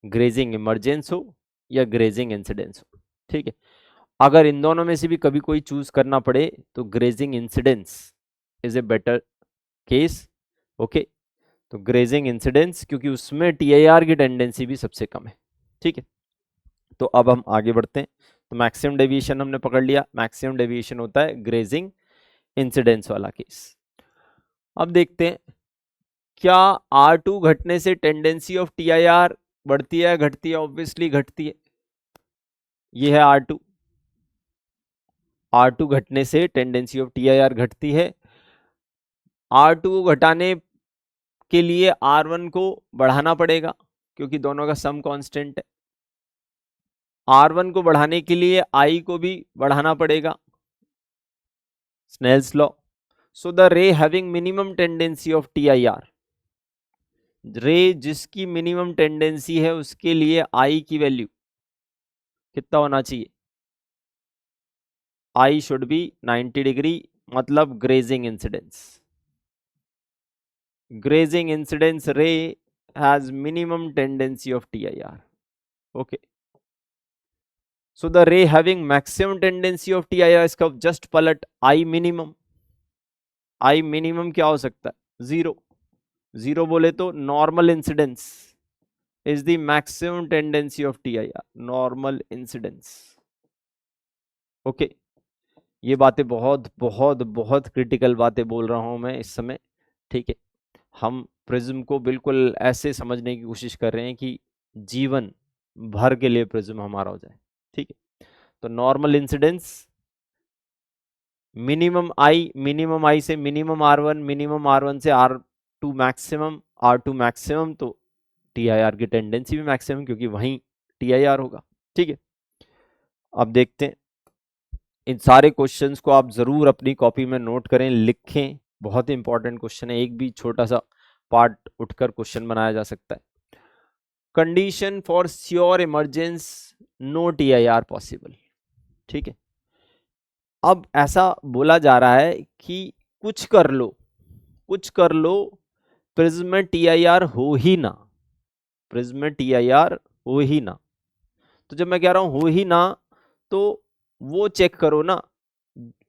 ग्रेजिंग इमरजेंस हो या ग्रेजिंग इंसिडेंस हो। ठीक है, अगर इन दोनों में से भी कभी कोई चूज करना पड़े तो grazing incidence is a better case. Okay, तो ग्रेजिंग इंसिडेंस, क्योंकि उसमें TIR की टेंडेंसी भी सबसे कम है। ठीक है, तो अब हम आगे बढ़ते हैं। तो मैक्सिमम डेविएशन हमने पकड़ लिया, मैक्सिमम डेविएशन होता है ग्रेजिंग इंसिडेंस वाला केस। अब देखते हैं क्या R2 घटने से टेंडेंसी ऑफ TIR बढ़ती है घटती है? ऑब्वियसली घटती है। ये है R2, R2 घटने से टेंडेंसी ऑफ TIR घटती है। R2 को घटाने के लिए R1 को बढ़ाना पड़ेगा क्योंकि दोनों का सम कांस्टेंट है। R1 को बढ़ाने के लिए I को भी बढ़ाना पड़ेगा, Snell's law. So the ray having minimum tendency of TIR, ray जिसकी मिनिमम टेंडेंसी है उसके लिए I की वैल्यू कितना होना चाहिए? I शुड बी 90 डिग्री, मतलब grazing incidence. Grazing incidence ray has minimum tendency of TIR. Okay. So the ray having maximum tendency of TIR, इसका just पलट I minimum. I minimum क्या हो सकता है? 0. 0 बोले तो normal incidence is the maximum tendency of TIR. Normal incidence. Okay. ये बातें बहुत बहुत बहुत क्रिटिकल बातें बोल रहा हूं मैं इस समय। ठीक है, हम प्रिज्म को बिल्कुल ऐसे समझने की कोशिश कर रहे हैं कि जीवन भर के लिए प्रिज्म हमारा हो जाए। ठीक है, तो नॉर्मल इंसिडेंस मिनिमम आई से मिनिमम R1 से R2 मैक्सिमम, R2 मैक्सिमम, तो TIR की टेंडेंसी भी मैक्सिमम क्योंकि वहीं TIR होगा। ठीक है, अब देखते हैं, इन सारे क्वेश्चंस को आप जरूर अपनी कॉपी में नोट करें, लिखें, बहुत ही इंपॉर्टेंट क्वेश्चन है, एक भी छोटा सा पार्ट उठकर क्वेश्चन बनाया जा सकता है। Condition for sure emergence, no TIR possible. ठीक है, अब ऐसा बोला जा रहा है कि कुछ कर लो, प्रिज्म में TIR हो ही ना, प्रिज्म में TIR हो ही ना। तो जब मैं कह रहा हूं हो ही ना, तो वो चेक करो ना,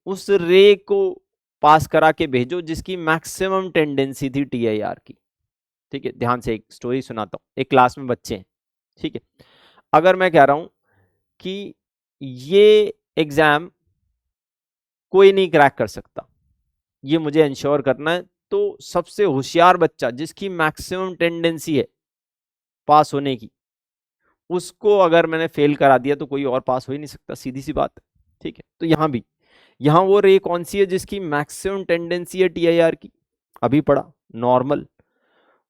उस रे को पास करा के भेजो जिसकी मैक्सिमम टेंडेंसी थी TIR की। ठीक है, ध्यान से एक स्टोरी सुनाता हूं। एक क्लास में बच्चे हैं, ठीक है, अगर मैं कह रहा हूं कि ये एग्जाम कोई नहीं क्रैक कर सकता, ये मुझे इंश्योर करना है, तो सबसे होशियार बच्चा जिसकी मैक्सिमम टेंडेंसी है पास होने की, उसको अगर मैंने फेल करा दिया तो कोई और पास हो ही नहीं सकता, सीधी सी बात है। ठीक है, तो यहां भी, यहां वो रे कौन सी है जिसकी मैक्सिमम टेंडेंसी है TIR की? अभी पढ़ा, नॉर्मल।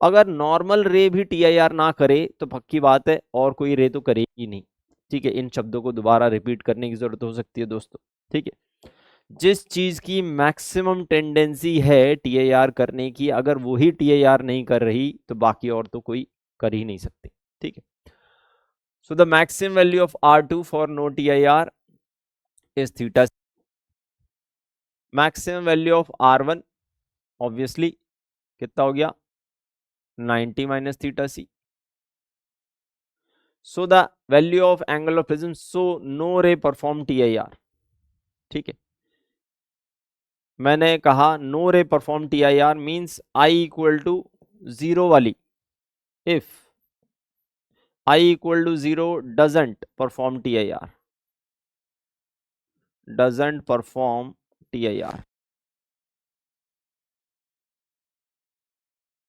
अगर नॉर्मल रे भी TIR ना करे तो पक्की बात है और कोई रे तो करेगी नहीं। ठीक है, इन शब्दों को दोबारा रिपीट करने की जरूरत हो सकती है दोस्तों। ठीक है, जिस चीज की मैक्सिमम टेंडेंसी है टीआईआर करने की, अगर वही टीआईआर नहीं कर रही तो बाकी और तो कोई कर ही नहीं सकते। ठीक है, so the maximum value of R2 for no TIR is theta. Maximum value of R1 obviously कितना हो गया, 90 minus theta C. So the value of angle of prism, so no ray perform TIR. ठीक है, मैंने कहा no ray perform TIR means I equal to 0 वाली, if I equal to 0 doesn't perform TIR, doesn't perform TIR,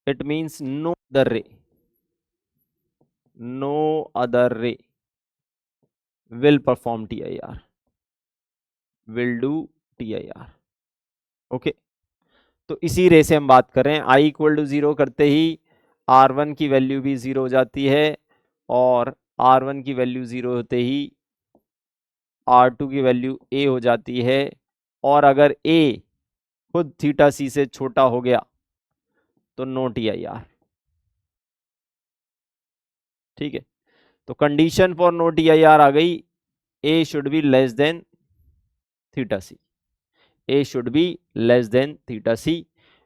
it means no other ray, no other ray will perform TIR, will do TIR। Okay, तो इसी रे से हम बात कर रहे हैं। I इक्वल टू 0 करते ही R1 की वैल्यू भी 0 हो जाती है, और R1 की वैल्यू 0 होते ही R2 की वैल्यू A हो जाती है, और अगर A खुद थीटा सी से छोटा हो गया तो नो TIR। ठीक है, तो कंडीशन फॉर नो TIR आ गई, A should be less than theta C, A should be less than theta C.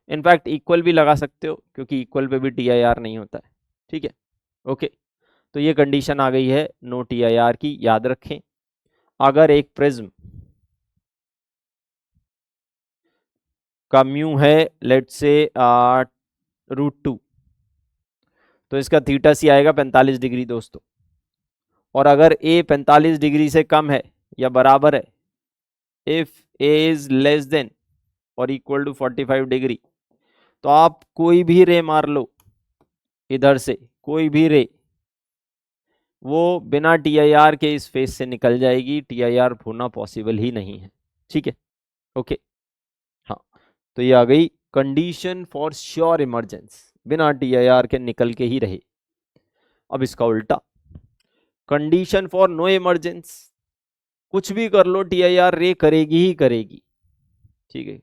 In fact equal भी लगा सकते हो, क्योंकि इक्वल पे भी टीआईआर नहीं होता है। ठीक है, ओके, तो ये कंडीशन आ गई है नो टीआईआर की, याद रखें। अगर एक प्रिज्म का म्यू है लेट्स से √2, तो इसका थीटा सी आएगा 45 डिग्री दोस्तों। और अगर ए 45 डिग्री से कम है या बराबर है, if A is less then और इक्वल टू 45 डिग्री, तो आप कोई भी रे मार लो, इधर से कोई भी रे, वो बिना टीआईआर के इस फेस से निकल जाएगी, टीआईआर होना पॉसिबल ही नहीं है। ठीक है, ओके, हाँ, तो ये आ गई कंडीशन फॉर श्योर इमरजेंस, बिना टीआईआर के निकल के ही रहे। अब इसका उल्टा, कंडीशन फॉर नो इमरजेंस, कुछ भी कर लो टीआईआर रे करेगी ही करेगी। ठीक है,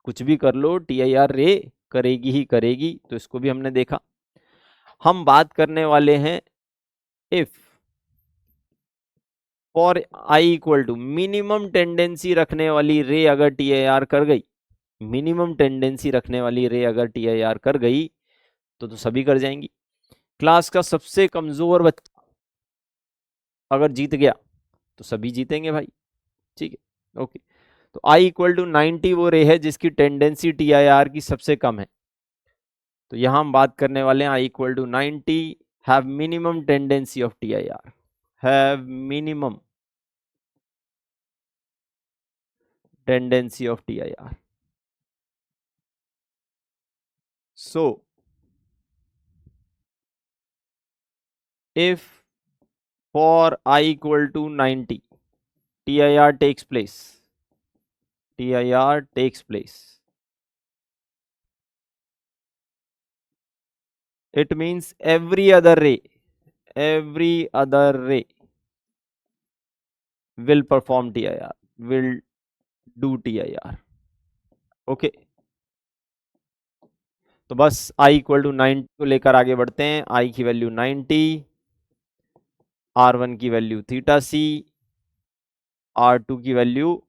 कुछ भी कर लो टीआईआर रे करेगी ही करेगी, तो इसको भी हमने देखा। हम बात करने वाले हैं if for I equal to minimum tendency रखने वाली रे अगर टीआईआर कर गई, मिनिमम टेंडेंसी रखने वाली रे अगर टीआईआर कर गई तो सभी कर जाएंगी। क्लास का सबसे कमजोर बच्चा अगर जीत गया तो सभी जीतेंगे भाई। ठीक है, ओके, तो आई इक्वल टू 90 वो रे है जिसकी टेंडेंसी टीआईआर की सबसे कम है। तो यहां हम बात करने वाले हैं I equal to 90 have minimum tendency of TIR, have minimum tendency of TIR. So, if for I equal to 90, TIR takes place, TIR takes place, it means every other ray will perform TIR, will do TIR. Okay, तो बस I इक्वल टू 90 को लेकर आगे बढ़ते हैं। I की वैल्यू 90, R1 की वैल्यू थीटा सी, R2 की value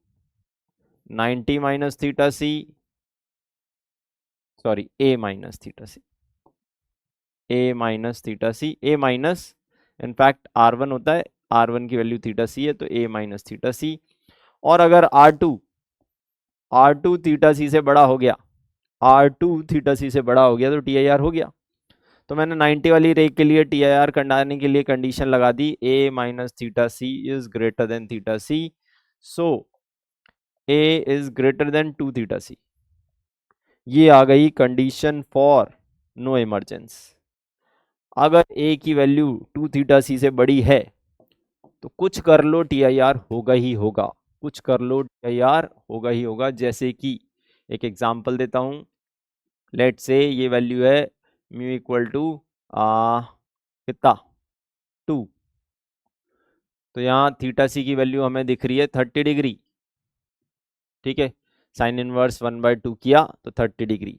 90 minus theta C, sorry A minus theta C, A minus theta C, A minus in fact R1 होता है, R1 की वैल्यू थीटा सी है तो ए माइनस थीटा सी। और अगर R2 थीटा सी से बड़ा हो गया, R2 थीटा सी से बड़ा हो गया तो TIR हो गया। तो मैंने 90 वाली रे के लिए TIR करने के लिए कंडीशन लगा दी, A minus theta C is greater than theta C, so A is greater than 2 theta C. ये आ गई कंडीशन फॉर नो इमरजेंस। अगर ए की वैल्यू 2 थीटा सी से बड़ी है तो कुछ कर लो TIR होगा ही होगा, कुछ कर लो TIR होगा ही होगा। जैसे कि एक एग्जांपल देता हूं, लेट से ये वैल्यू है म्यू इक्वल टू कितना 2, तो यहाँ थीटा सी की वैल्यू हमें दिख रही है 30 डिग्री, ठीक है। साइन इनवर्स 1/2 किया तो 30 डिग्री।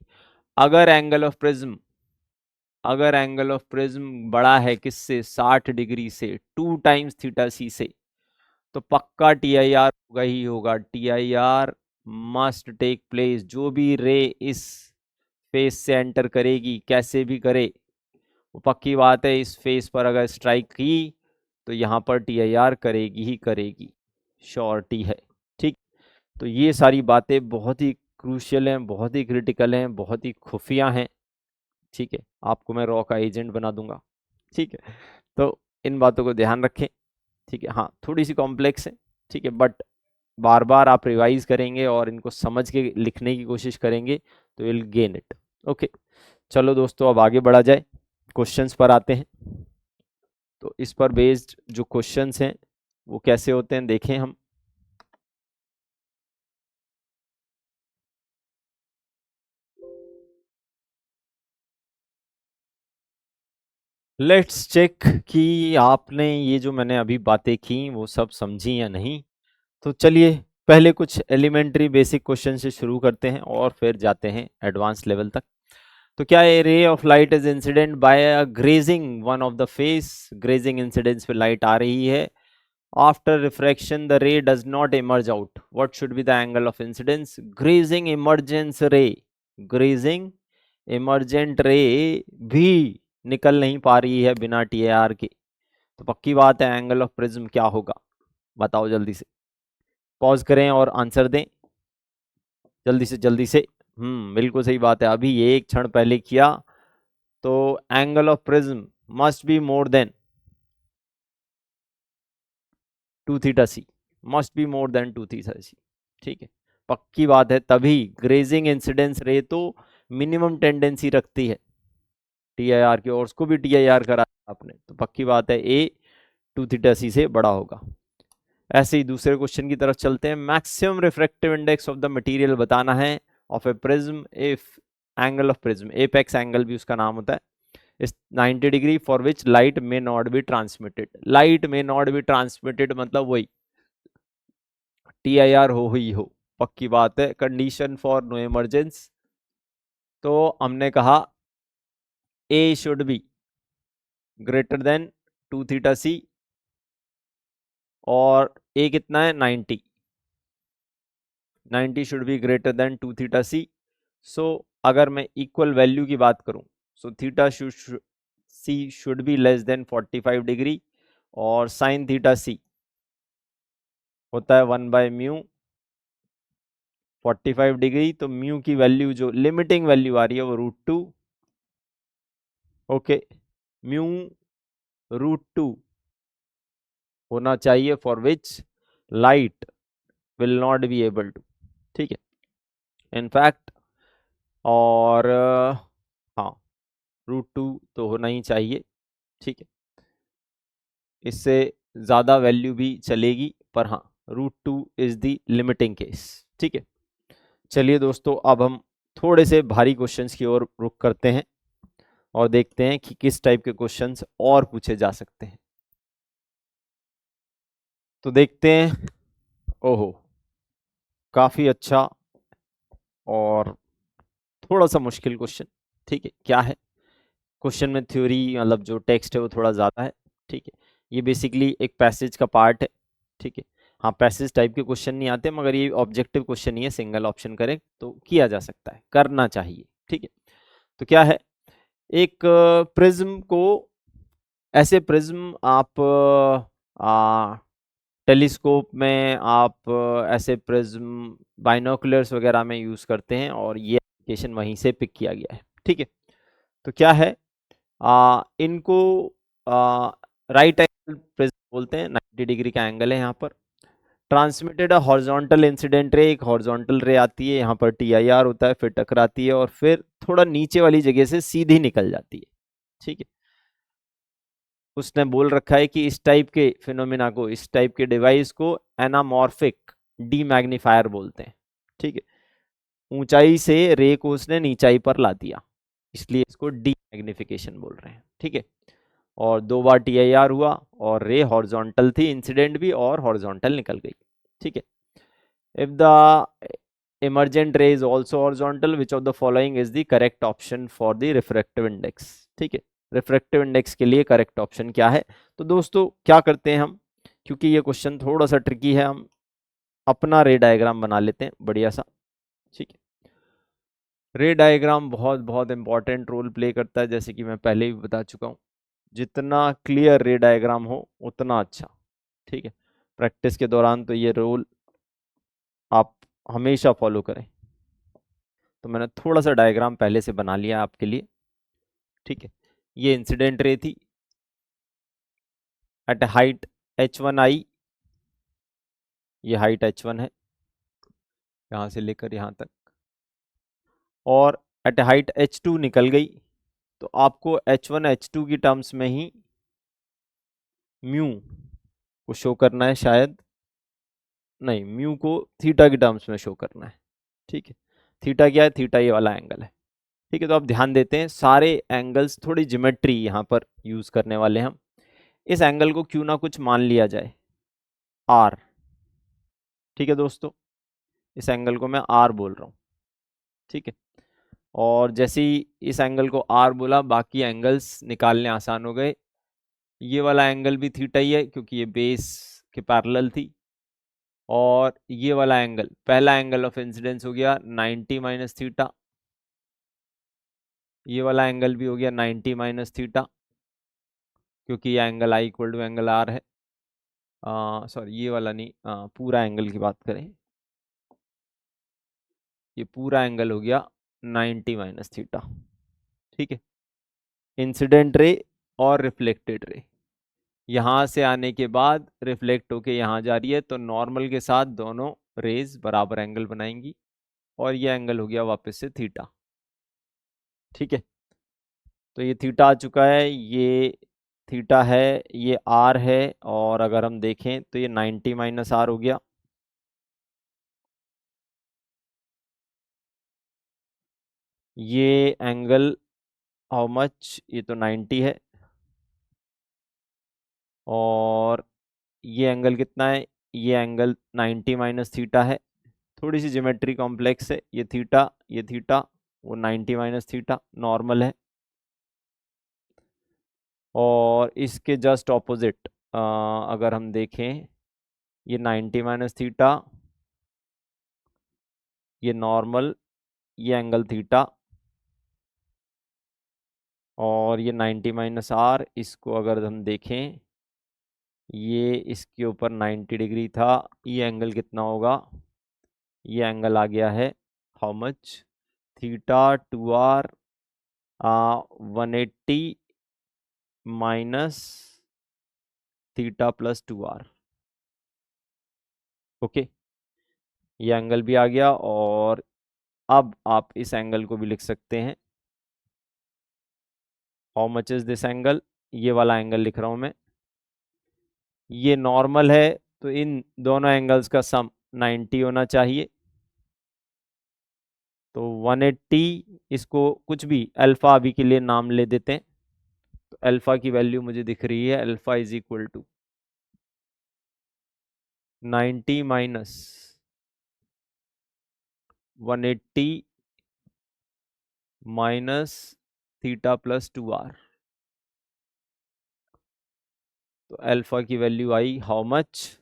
अगर एंगल ऑफ प्रिज्म, अगर एंगल ऑफ प्रिज्म बड़ा है किससे, 60 डिग्री से, 2 टाइम्स थीटा सी से, तो पक्का टी आई आर होगा ही होगा। T I R must take place. जो भी रे इस फेस से एंटर करेगी, कैसे भी करे, वो पक्की बात है इस फेस पर अगर स्ट्राइक की तो यहाँ पर टी आई आर करेगी ही करेगी, श्योरिटी है, ठीक। तो ये सारी बातें बहुत ही क्रूशियल हैं, बहुत ही क्रिटिकल हैं, बहुत ही खुफिया हैं, ठीक है। आपको मैं रॉ का एजेंट बना दूंगा, ठीक है। तो इन बातों को ध्यान रखें, ठीक है। हाँ, थोड़ी सी कॉम्प्लेक्स है, ठीक है, बट बार बार आप रिवाइज करेंगे और इनको समझ के लिखने की कोशिश करेंगे तो विल गेन इट। ओके, चलो दोस्तों अब आगे बढ़ा जाए, क्वेश्चंस पर आते हैं। तो इस पर बेस्ड जो क्वेश्चंस हैं वो कैसे होते हैं देखें हम। लेट्स चेक कि आपने ये जो मैंने अभी बातें की वो सब समझी या नहीं। तो चलिए पहले कुछ एलिमेंट्री बेसिक क्वेश्चन से शुरू करते हैं और फिर जाते हैं एडवांस लेवल तक। तो क्या a ray of light is incident by a grazing one of the face, grazing incidence पे लाइट आ रही है, after refraction the ray does not emerge out, what should be the angle of incidence. Grazing emergence ray, grazing emergent ray भी निकल नहीं पा रही है बिना टी आर के, तो पक्की बात है एंगल ऑफ प्रिज्म क्या होगा, बताओ जल्दी से, पॉज करें और आंसर दें जल्दी से जल्दी से। बिल्कुल सही बात है, अभी ये एक क्षण पहले किया। तो angle of prism must be more than 2 theta C, must be more than 2 theta C, ठीक है, पक्की बात है। तभी ग्रेजिंग इंसिडेंस रे तो मिनिमम टेंडेंसी रखती है टी आई आर की, और उसको भी टी आई आर करा आपने, तो पक्की बात है ए 2 थीटा सी से बड़ा होगा। ऐसे ही दूसरे क्वेश्चन की तरफ चलते हैं। Maximum refractive index of the material बताना है of A prism if angle of prism, apex angle भी उसका नाम होता है, इस 90 degree for which light may not be transmitted. Light may not be transmitted मतलब वही टी आई आर हो ही हो, पक्की बात है। कंडीशन फॉर नो इमरजेंस, तो हमने कहा A should be greater than 2 theta C, और ए कितना है 90, 90 should be greater than 2 theta C. So अगर मैं इक्वल वैल्यू की बात करूं, so theta C should be less than 45 degree, और साइन थीटा सी होता है 1/μ 45 डिग्री, तो म्यू की वैल्यू जो लिमिटिंग वैल्यू आ रही है वो √2, ओके, म्यू √2 होना चाहिए for which light will not be able to, ठीक है, इनफैक्ट, और हाँ √2 तो होना ही चाहिए, ठीक है, इससे ज़्यादा वैल्यू भी चलेगी, पर हाँ √2 इज द लिमिटिंग केस, ठीक है। चलिए दोस्तों अब हम थोड़े से भारी क्वेश्चंस की ओर रुख करते हैं और देखते हैं कि किस टाइप के क्वेश्चंस और पूछे जा सकते हैं। तो देखते हैं, ओहो काफ़ी अच्छा और थोड़ा सा मुश्किल क्वेश्चन, ठीक है। क्या है क्वेश्चन में, थ्योरी मतलब जो टेक्स्ट है वो थोड़ा ज़्यादा है, ठीक है। ये बेसिकली एक पैसेज का पार्ट है, ठीक है। हाँ पैसेज टाइप के क्वेश्चन नहीं आते, मगर ये ऑब्जेक्टिव क्वेश्चन ही है, सिंगल ऑप्शन करेक्ट तो किया जा सकता है, करना चाहिए, ठीक है। तो क्या है, एक प्रिज्म को, ऐसे प्रिज्म आप टेलीस्कोप में, आप ऐसे प्रिज्म बाइनोकुलर्स वगैरह में यूज़ करते हैं, और ये एप्लीकेशन वहीं से पिक किया गया है, ठीक है। तो क्या है, इनको राइट एंगल प्रिज्म बोलते हैं, 90 डिग्री का एंगल है यहाँ पर। Transmitted a horizontal incident ray, एक हॉरिजॉन्टल रे आती है, यहाँ पर टी आई आर होता है, फिर टकराती है और फिर थोड़ा नीचे वाली जगह से सीधी निकल जाती है, ठीक है। उसने बोल रखा है कि इस टाइप के फिनोमिना को, इस टाइप के डिवाइस को एनामॉर्फिक डीमैग्नीफायर बोलते हैं, ठीक है। ऊंचाई से रे को उसने नीचाई पर ला दिया, इसलिए इसको डीमैग्निफिकेशन बोल रहे हैं, ठीक है। और 2 बार TIR हुआ और रे हॉरिजॉन्टल थी, इंसिडेंट भी और हॉरिजॉन्टल निकल गई। ठीक है। If the emergent ray is also horizontal, which of the following is the correct option for the refractive index? ठीक है, रिफ्रैक्टिव इंडेक्स के लिए करेक्ट ऑप्शन क्या है? तो दोस्तों क्या करते हैं हम, क्योंकि ये क्वेश्चन थोड़ा सा ट्रिकी है, हम अपना रे डायग्राम बना लेते हैं बढ़िया सा। ठीक है, रे डायग्राम बहुत बहुत इंपॉर्टेंट रोल प्ले करता है, जैसे कि मैं पहले भी बता चुका हूँ। जितना क्लियर रे डायग्राम हो उतना अच्छा। ठीक है, प्रैक्टिस के दौरान तो ये रोल आप हमेशा फॉलो करें। तो मैंने थोड़ा सा डायग्राम पहले से बना लिया आपके लिए। ठीक है, ये इंसिडेंट रे थी एट हाइट h1i, ये हाइट h1 है यहाँ से लेकर यहाँ तक, और एट हाइट h2 निकल गई। तो आपको h1 h2 की टर्म्स में ही म्यू को शो करना है, शायद नहीं, म्यू को थीटा की टर्म्स में शो करना है। ठीक है, थीटा क्या है? थीटा ये वाला एंगल है। ठीक है, तो आप ध्यान देते हैं सारे एंगल्स थोड़ी ज्योमेट्री यहाँ पर यूज करने वाले हैं हम। इस एंगल को क्यों ना कुछ मान लिया जाए, आर। ठीक है दोस्तों, इस एंगल को मैं आर बोल रहा हूँ। ठीक है, और जैसे ही इस एंगल को आर बोला, बाकी एंगल्स निकालने आसान हो गए। ये वाला एंगल भी थीटा ही है क्योंकि ये बेस के पैरेलल थी, और ये वाला एंगल, पहला एंगल ऑफ इंसिडेंस हो गया 90 माइनस थीटा, ये वाला एंगल भी हो गया 90 माइनस थीटा, क्योंकि ये angle I equal to angle R है। सॉरी, ये वाला नहीं, पूरा एंगल की बात करें, ये पूरा एंगल हो गया 90 माइनस थीटा। ठीक है, इंसिडेंट रे और रिफ्लेक्टेड रे यहाँ से आने के बाद रिफ्लेक्ट होके यहाँ जा रही है, तो नॉर्मल के साथ दोनों रेज बराबर एंगल बनाएंगी, और ये एंगल हो गया वापस से थीटा। ठीक है, तो ये थीटा आ चुका है, ये थीटा है, ये आर है, और अगर हम देखें तो ये 90 माइनस आर हो गया। ये एंगल हाउ मच, ये तो 90 है, और ये एंगल कितना है? ये एंगल 90 माइनस थीटा है। थोड़ी सी ज्योमेट्री कॉम्प्लेक्स है, ये थीटा, ये थीटा, वो 90 माइनस थीटा नॉर्मल है। और इसके जस्ट ऑपोजिट अगर हम देखें, ये 90 माइनस थीटा, ये नॉर्मल, ये एंगल थीटा, और ये 90 माइनस आर, इसको अगर हम देखें, ये इसके ऊपर 90 डिग्री था, ये एंगल कितना होगा? ये एंगल आ गया है how much, theta 2r 180 minus theta plus 2r। Okay, ये एंगल भी आ गया, और अब आप इस एंगल को भी लिख सकते हैं, how much is this angle, ये वाला एंगल लिख रहा हूं मैं, ये नॉर्मल है, तो इन दोनों एंगल्स का सम 90 होना चाहिए। तो 180, इसको कुछ भी अल्फा अभी के लिए नाम ले देते हैं, तो अल्फा की वैल्यू मुझे दिख रही है, alpha is equal to 90 minus 180 minus theta plus 2r। तो अल्फा की value I how much,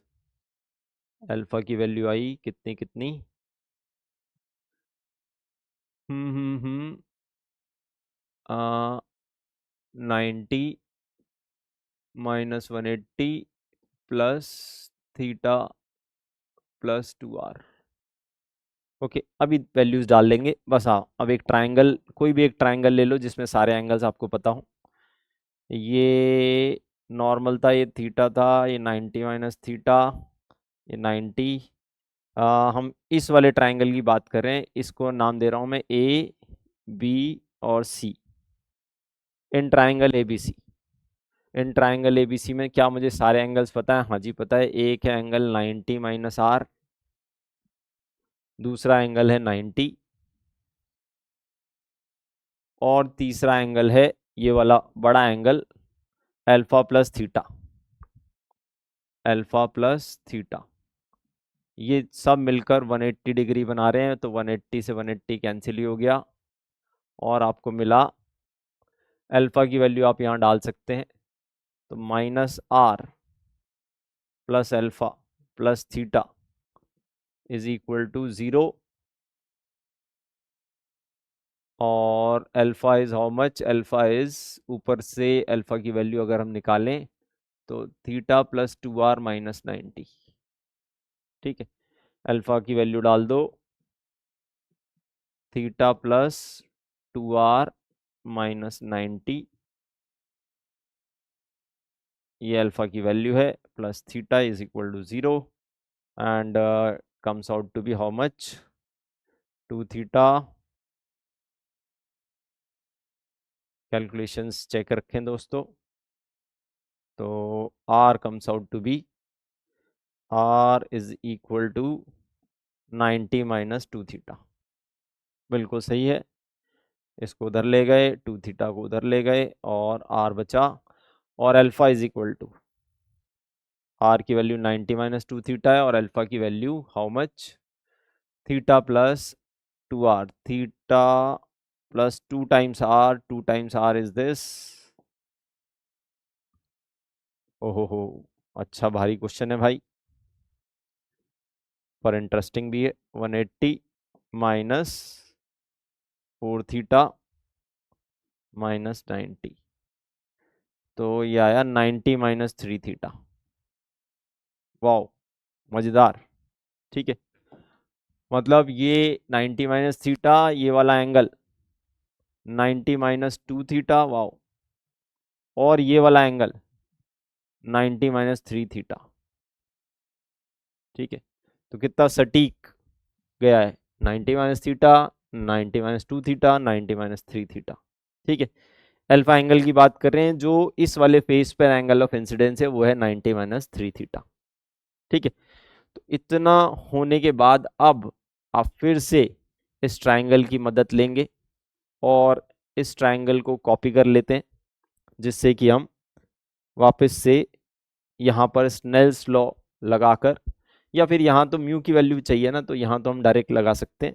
alpha की वैल्यू आई कितनी कितनी, hmm 90 minus 180 plus theta plus 2r। Okay, अभी वैल्यूज डाल देंगे बस। हाँ, अब एक ट्रायंगल, कोई भी एक ट्रायंगल ले लो जिसमें सारे एंगल्स आपको पता हो। ये नॉर्मल था, ये थीटा था, ये 90 माइनस थीटा, ये 90। हम इस वाले ट्रायंगल की बात कर रहे हैं, इसको नाम दे रहा हूं मैं ए बी और C, in triangle A B C. In triangle A B C में क्या मुझे सारे एंगल्स पता है? हाँ जी पता है। एक है एंगल 90 माइनस आर, दूसरा एंगल है 90, और तीसरा एंगल है ये वाला बड़ा angle alpha plus theta, alpha plus theta, ये सब मिलकर 180 डिग्री बना रहे हैं, तो 180 से 180 कैंसिल ही हो गया और आपको मिला अल्फा की वैल्यू आप यहाँ डाल सकते हैं, तो minus R plus alpha plus theta is equal to 0 और alpha is how much, alpha is ऊपर से अल्फा की वैल्यू अगर हम निकालें तो थीटा प्लस 2r-90, ठीक है। अल्फा की वैल्यू डाल दो, थीटा प्लस 2r-90, ये अल्फा की वैल्यू है, plus theta is equal to 0 and comes out to be how much, 2 theta, calculations check रखें दोस्तों, तो r comes out to be, r is equal to 90 minus 2 theta, बिल्कुल सही है। इसको उधर ले गए, 2 थीटा को उधर ले गए और r बचा, और alpha is equal to, r की वैल्यू 90 माइनस 2 थीटा है और अल्फा की value how much, theta plus 2r, theta plus 2 times r, 2 times r is this, ओहो, अच्छा भारी क्वेश्चन है भाई, पर इंटरेस्टिंग भी है। 180 माइनस 4 थीटा माइनस 90, तो ये आया 90 माइनस 3 थीटा, वाओ मजेदार, ठीक है। मतलब ये 90 माइनस थीटा, ये वाला एंगल 90 माइनस 2 थीटा, वाओ, और ये वाला एंगल 90 माइनस 3 थीटा, ठीक है। तो कितना सटीक गया है, 90 minus theta, 90 minus 2 theta, 90 minus 3 theta, ठीक है। अल्फा एंगल की बात कर रहे हैं, जो इस वाले फेस पर एंगल ऑफ इंसिडेंस है वो है 90 माइनस 3 थीटा, ठीक है। तो इतना होने के बाद अब आप फिर से इस ट्राइंगल की मदद लेंगे और इस ट्राइंगल को कॉपी कर लेते हैं, जिससे कि हम वापस से यहाँ पर स्नेल्स लॉ लगाकर, या फिर यहाँ तो म्यू की वैल्यू चाहिए ना, तो यहाँ तो हम डायरेक्ट लगा सकते हैं।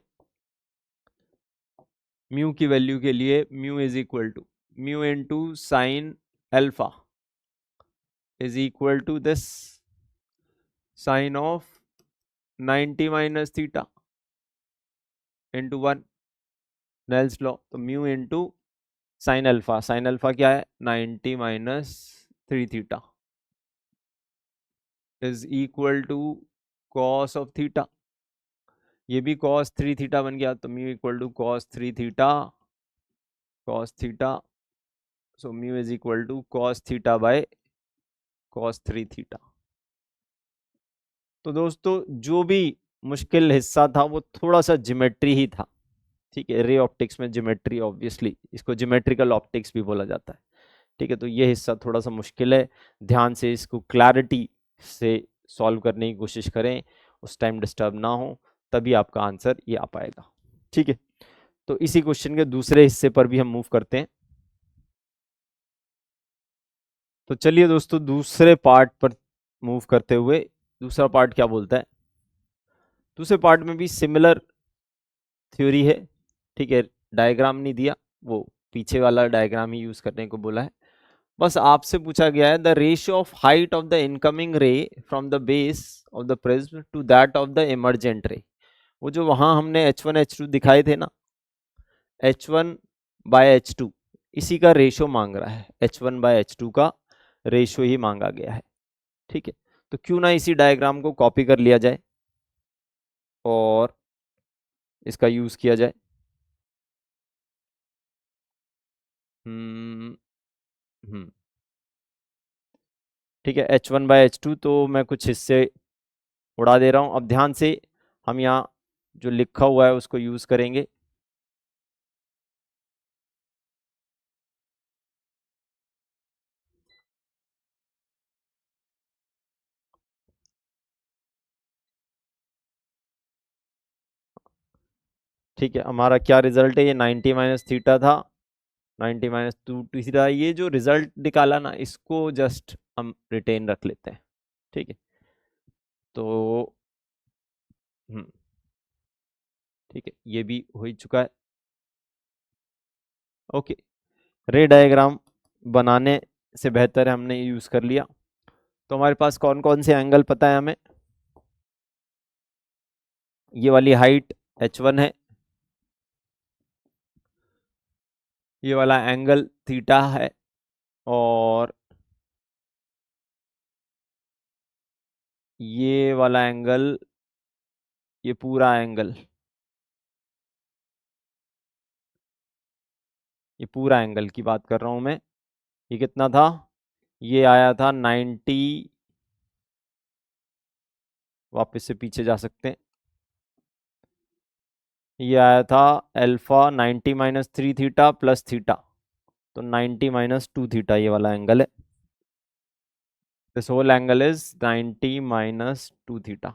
म्यू की वैल्यू के लिए mu is equal to mu into sine alpha is equal to this sine of 90 minus theta into 1, Snell's law, तो म्यू इंटू साइन अल्फा क्या है 90 minus 3 theta is equal to cos of theta, ये भी cos 3 थीटा बन गया, तो mu equal to cos 3 theta, cos theta, so mu is equal to cos theta by cos 3 theta. तो दोस्तों जो भी मुश्किल हिस्सा था वो थोड़ा सा ज्योमेट्री ही था, ठीक है। रे ऑप्टिक्स में ज्योमेट्री, ऑब्वियसली इसको ज्योमेट्रिकल ऑप्टिक्स भी बोला जाता है, ठीक है। तो ये हिस्सा थोड़ा सा मुश्किल है, ध्यान से इसको क्लैरिटी से सॉल्व करने की कोशिश करें, उस टाइम डिस्टर्ब ना हो, तभी आपका आंसर ये आ पाएगा, ठीक है। तो इसी क्वेश्चन के दूसरे हिस्से पर भी हम मूव करते हैं। तो चलिए दोस्तों दूसरे पार्ट पर मूव करते हुए, दूसरा पार्ट क्या बोलता है, दूसरे पार्ट में भी सिमिलर थ्योरी है, ठीक है। डायग्राम नहीं दिया, वो पीछे वाला डायग्राम ही यूज करने को बोला है। बस आपसे पूछा गया है the ratio of height of the incoming ray from the base of the prism to that of the emergent ray, वो जो वहां हमने H1 H2 दिखाए थे ना, H1 बाय H2, इसी का रेशियो मांग रहा है, H1 बाय H2 का रेशियो ही मांगा गया है, ठीक है। तो क्यों ना इसी डायग्राम को कॉपी कर लिया जाए और इसका यूज किया जाए। हम्म हम्म ठीक है, H1 बाय H2, तो मैं कुछ हिस्से उड़ा दे रहा हूं, अब ध्यान से हम यहाँ जो लिखा हुआ है उसको यूज करेंगे। ठीक है, हमारा क्या रिजल्ट है, ये 90 माइनस थीटा था, 90 माइनस टू थीटा, ये जो रिजल्ट निकाला ना इसको जस्ट हम रिटेन रख लेते हैं, ठीक है। तो ठीक है, ये भी हो ही चुका है। ओके, रे डायग्राम बनाने से बेहतर है हमने यूज कर लिया। तो हमारे पास कौन कौन से एंगल पता है हमें। ये वाली हाइट h1 है, ये वाला एंगल थीटा है, और ये वाला एंगल, ये पूरा एंगल, ये पूरा एंगल की बात कर रहा हूं मैं, ये कितना था, ये आया था 90, वापस से पीछे जा सकते हैं, ये आया था alpha 90 minus 3 theta plus theta, तो 90 माइनस 2 थीटा ये वाला एंगल है। This whole angle is 90 minus 2 theta.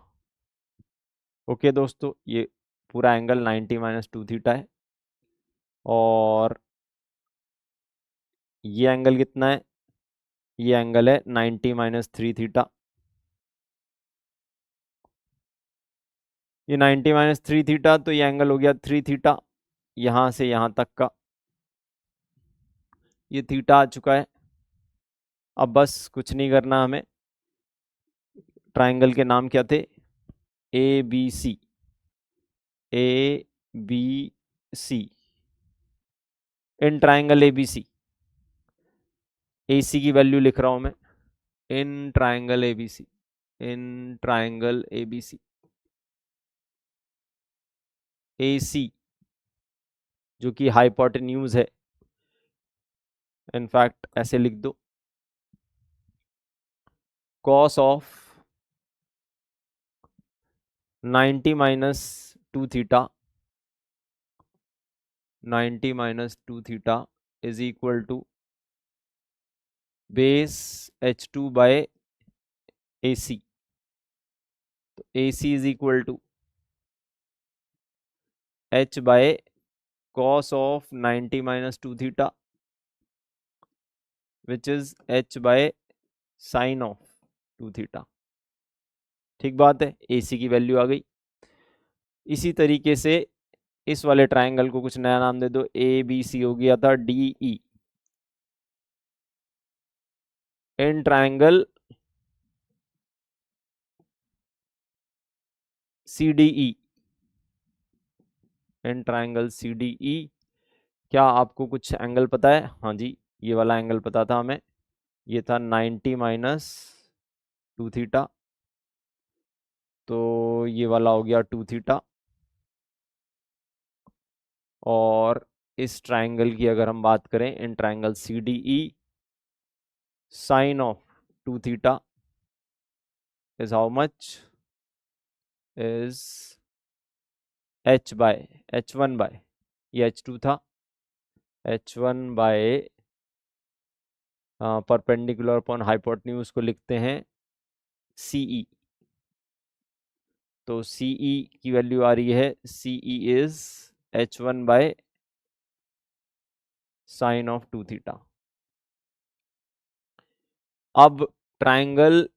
Okay दोस्तों, ये पूरा एंगल 90 माइनस 2 थीटा है, और ये एंगल कितना है, ये एंगल है 90 माइनस 3 थीटा। ये 90 माइनस 3 थीटा, तो ये एंगल हो गया 3 थीटा, यहां से यहां तक का ये थीटा आ चुका है। अब बस कुछ नहीं करना हमें, ट्राइंगल के नाम क्या थे, A B C, A B C, in triangle A B C, A C की वैल्यू लिख रहा हूं मैं, in triangle A B C, in triangle A B C, A C जो कि हाइपोटेन्यूज है, इनफैक्ट ऐसे लिख दो, cos of 90 minus 2 theta, 90 minus 2 theta is equal to base h2 by A C, तो A C is equal to h by cos of 90 minus 2 theta which is h bye sine of 2 theta. ठीक बात है, ए सी की वैल्यू आ गई। इसी तरीके से इस वाले ट्राइंगल को कुछ नया नाम दे दो, ए बी सी हो गया था D E, in triangle C D E, in triangle C D E. क्या आपको कुछ एंगल पता है, हाँ जी, ये वाला एंगल पता था हमें, ये था 90 माइनस 2 थीटा, तो ये वाला हो गया 2 थीटा, और इस ट्राइंगल की अगर हम बात करें, in triangle C D E, sine of 2 theta is how much, is h by h1 by, ये h2 था, h1 by perpendicular upon hypotenuse को लिखते हैं CE, तो CE की वैल्यू आ रही है, CE is h1 by sine of 2 theta. अब triangle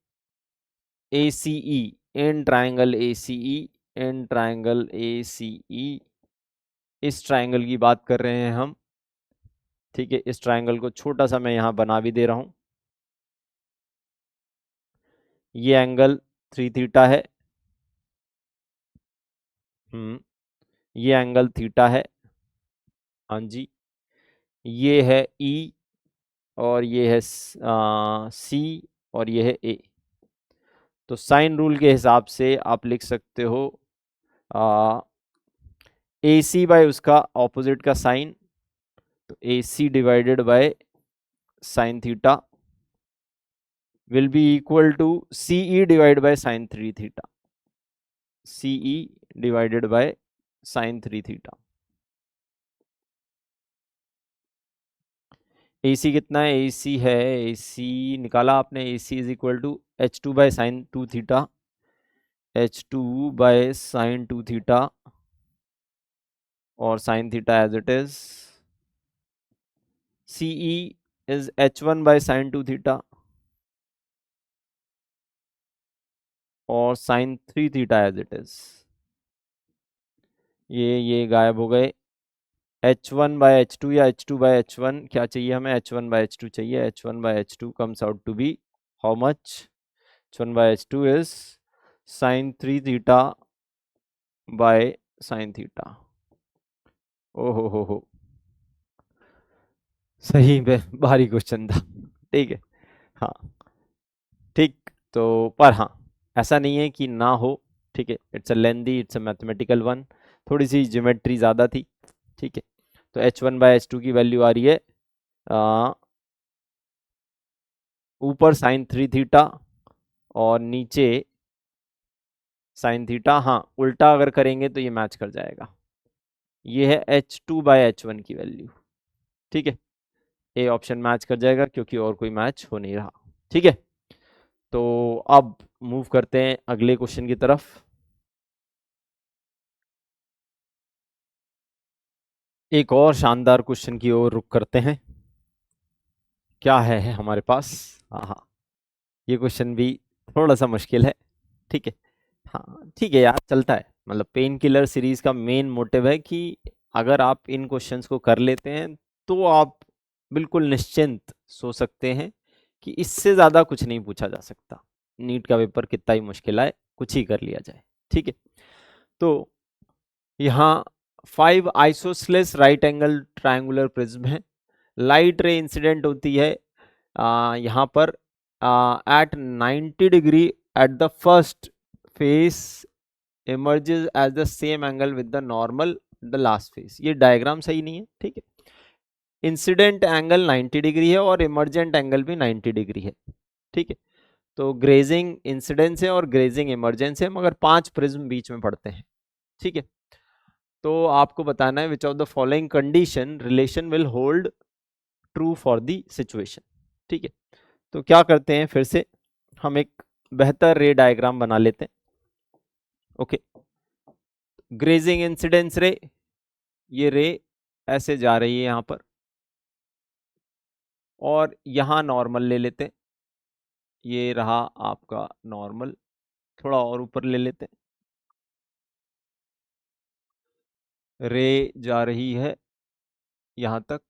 ACE, in triangle ACE, in triangle ACE, इस ट्राइंगल की बात कर रहे हैं हम, ठीक है। इस ट्राइंगल को छोटा सा मैं यहाँ बना भी दे रहा हूँ, ये एंगल 3 थीटा है, ये एंगल थीटा है, हाँ जी, ये है E, और ये है C, और ये है A। तो साइन रूल के हिसाब से आप लिख सकते हो AC बाय उसका ऑपोजिट का साइन, तो AC divided by sine theta will be equal to CE divide by sine 3 theta, CE divided by sine 3 theta. AC कितना है, AC है, AC निकाला आपने, AC is equal to H2 by sine 2 theta, H2 by sine 2 theta, और sine theta as it is CE is h1 by sin 2 theta और sin 3 theta as it is. ये गायब हो गए. h1 by h2 या h2 by h1 क्या चाहिए हमें? h1 by h2 चाहिए. h1 by h2 comes out to be how much? h1 by h2 is sin 3 theta by sin theta. हो सही में भारी क्वेश्चन था. ठीक है. हाँ ठीक. तो पर हाँ, ऐसा नहीं है कि ना हो. ठीक है, it's a lengthy, it's a mathematical one. थोड़ी सी ज्योमेट्री ज़्यादा थी. ठीक है. तो h1 बाय h2 की वैल्यू आ रही है ऊपर साइन 3 थीटा और नीचे साइन थीटा. हाँ, उल्टा अगर करेंगे तो ये मैच कर जाएगा. ये है h2 बाय h1 की वैल्यू. ठीक है, ए ऑप्शन मैच कर जाएगा क्योंकि और कोई मैच हो नहीं रहा. ठीक है, तो अब मूव करते हैं अगले क्वेश्चन की तरफ. एक और शानदार क्वेश्चन की ओर रुक करते हैं. क्या है हमारे पास? हाँ, ये क्वेश्चन भी थोड़ा सा मुश्किल है. ठीक है. हाँ ठीक है यार, चलता है. मतलब पेन किलर सीरीज का मेन मोटिव है कि अगर आप इन क्वेश्चंस को कर लेते हैं तो आप बिल्कुल निश्चिंत सो सकते हैं कि इससे ज़्यादा कुछ नहीं पूछा जा सकता. नीट का पेपर कितना ही मुश्किल आए, कुछ ही कर लिया जाए. ठीक है. तो यहाँ 5 isosceles right angle triangular prism है. लाइट रे इंसिडेंट होती है यहाँ पर at 90 degree at the first face emerges as the same angle with the normal the last face. ये डायग्राम सही नहीं है. ठीक है. इंसिडेंट एंगल 90 डिग्री है और इमर्जेंट एंगल भी 90 डिग्री है. ठीक है. तो ग्रेजिंग इंसिडेंस है और ग्रेजिंग इमरजेंस है, मगर 5 प्रिज्म बीच में पड़ते हैं. ठीक है. तो आपको बताना है which of the following condition relation will hold true for the situation. ठीक है. तो क्या करते हैं, फिर से हम एक बेहतर रे डायग्राम बना लेते हैं. ओके. ग्रेजिंग इंसिडेंस रे, ये रे ऐसे जा रही है यहाँ पर और यहाँ नॉर्मल ले लेते हैं. ये रहा आपका नॉर्मल. थोड़ा और ऊपर ले लेते हैं. रे जा रही है यहाँ तक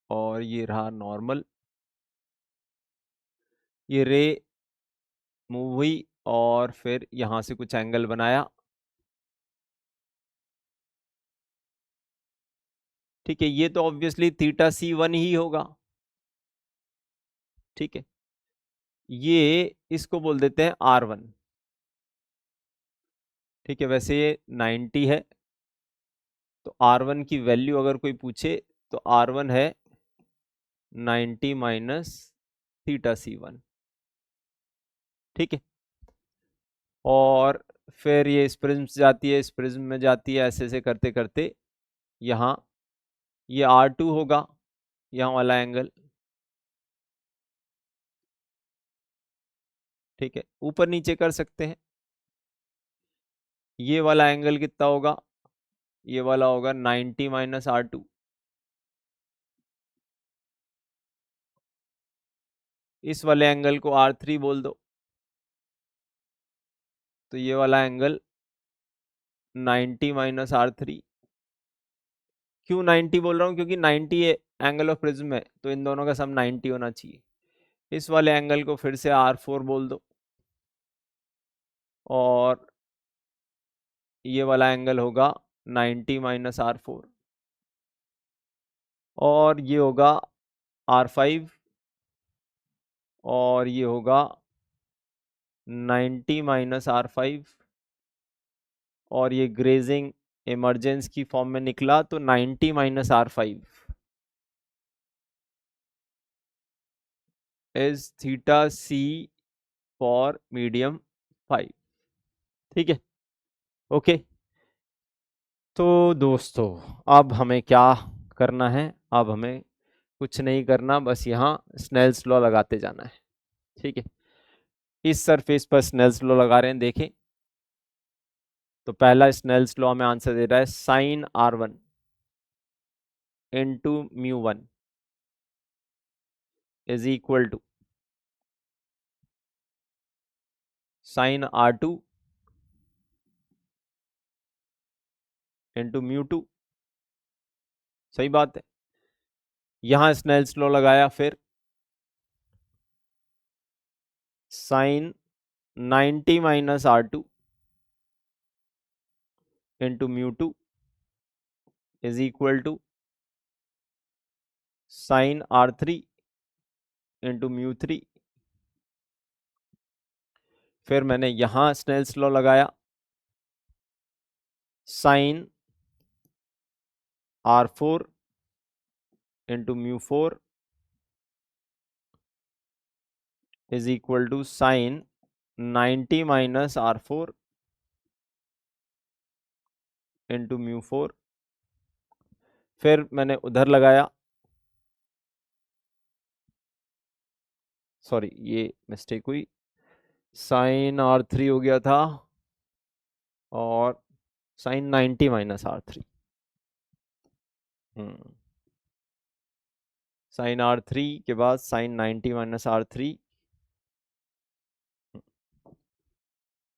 और ये रहा नॉर्मल. ये रे मूव हुई और फिर यहाँ से कुछ एंगल बनाया. ठीक है, ये तो ऑब्वियसली थीटा C1 ही होगा. ठीक है, ये इसको बोल देते हैं R1. ठीक है, वैसे ये 90 है तो R1 की वैल्यू अगर कोई पूछे तो R1 है 90 माइनस थीटा C1. ठीक है. और फिर ये इस प्रिज्म से जाती है, इस प्रिज्म में जाती है, ऐसे ऐसे करते करते यहाँ ये R2 होगा, यहाँ वाला एंगल. ठीक है, ऊपर नीचे कर सकते हैं. ये वाला एंगल कितना होगा? ये वाला होगा 90 माइनस R2. इस वाले एंगल को R3 बोल दो. तो ये वाला एंगल 90 माइनस R3. क्यों 90 बोल रहा हूँ? क्योंकि 90 एंगल ऑफ प्रिज्म है तो इन दोनों का सम 90 होना चाहिए. इस वाले एंगल को फिर से R4 बोल दो और ये वाला एंगल होगा 90 माइनस R4 और ये होगा R5 और ये होगा 90 माइनस R5 और ये ग्रेजिंग इमरजेंस की फॉर्म में निकला तो 90 minus R5 is theta C for medium 5. ठीक है. ओके. तो दोस्तों, अब हमें क्या करना है? अब हमें कुछ नहीं करना, बस यहाँ स्नेल्स लॉ लगाते जाना है. ठीक है. इस सरफेस पर स्नेल्स लॉ लगा रहे हैं, देखें. तो पहला स्नेल्स लॉ में आंसर दे रहा है sine R1 into mu 1. Is equal to sine R2 into μ2। सही बात है। यहां स्नेल्स लॉ लगाया, फिर sine 90 minus R2 into μ2 is equal to sine R3 into μ3। फिर मैंने यहां स्नेल्स लॉ लगाया, sine R4 into μ4 is equal to sine 90 minus R4 into μ4। फिर मैंने उधर लगाया, सॉरी ये मिस्टेक हुई, साइन R3 हो गया था और sign 90 minus R3, sign R3 के बाद sine 90 minus R3,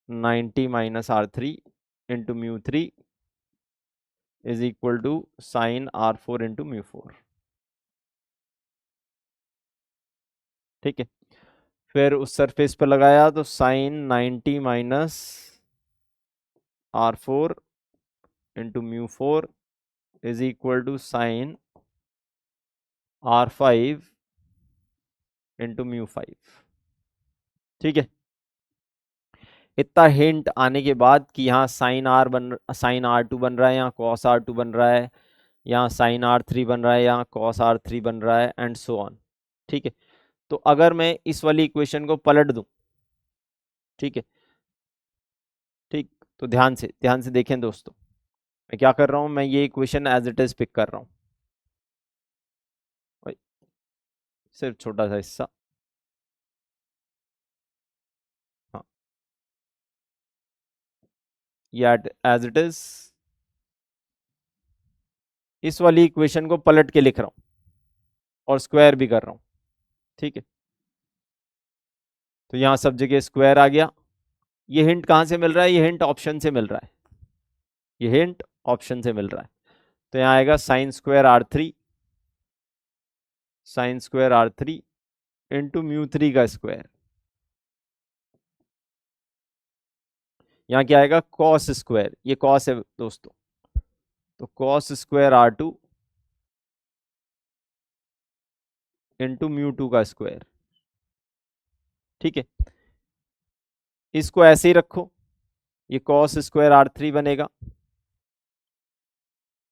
90 minus R3 into μ3 is equal to sine R4 into μ4। ठीक है। फिर उस सरफेस पर लगाया तो sine 90 minus R4 into μ4 is equal to sine R5 into μ5। ठीक है। इतना हिंट आने के बाद कि यहाँ साइन R2 बन रहा है, यहाँ कॉस R2 बन रहा है, यहाँ साइन R3 बन रहा है, यहाँ कॉस R3 बन रहा है, एंड सो ऑन। ठीक है। तो अगर मैं इस वाली इक्वेशन को पलट दूं, ठीक है, ठीक, तो ध्यान से देखें दोस्तों, मैं क्या कर रहा हूं, मैं ये equation as it is pick कर रहा हूं, सिर्फ छोटा सा हिस्सा। हाँ, ये एज इट इज इस वाली इक्वेशन को पलट के लिख रहा हूं और स्क्वायर भी कर रहा हूं। ठीक है। तो यहां सब जगह स्क्वायर आ गया। ये हिंट कहां से मिल रहा है, ये हिंट ऑप्शन से मिल रहा है, ये हिंट ऑप्शन से मिल रहा है। तो यहां आएगा साइन स्क्वायर R3 इंटू μ3 का स्क्वायर। यहाँ क्या आएगा, कॉस स्क्वायर, ये कॉस है दोस्तों, तो कॉस स्क्वायर R2 इंटू μ2 का स्क्वायर। ठीक है। इसको ऐसे ही रखो, ये कॉस स्क्वायर R3 बनेगा,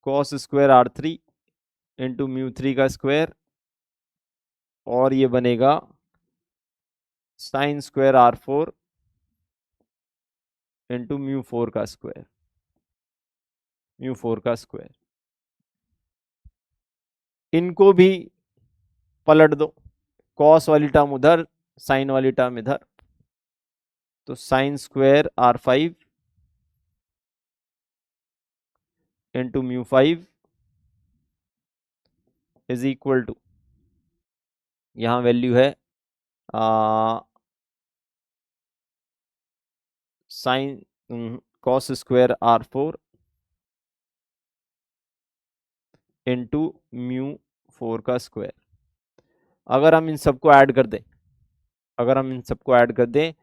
कॉस स्क्वायर R3 इंटू μ3 का स्क्वायर, और ये बनेगा साइन स्क्वायर R4 इंटू μ4 का स्क्वायर, μ4 का स्क्वायर। इनको भी पलट दो, कॉस वाली टर्म उधर, साइन वाली टर्म इधर, तो sine square R5 into μ5 is equal to, यहां वैल्यू है sine cos square R4 into μ4 का स्क्वायर। अगर हम इन सबको ऐड कर दें,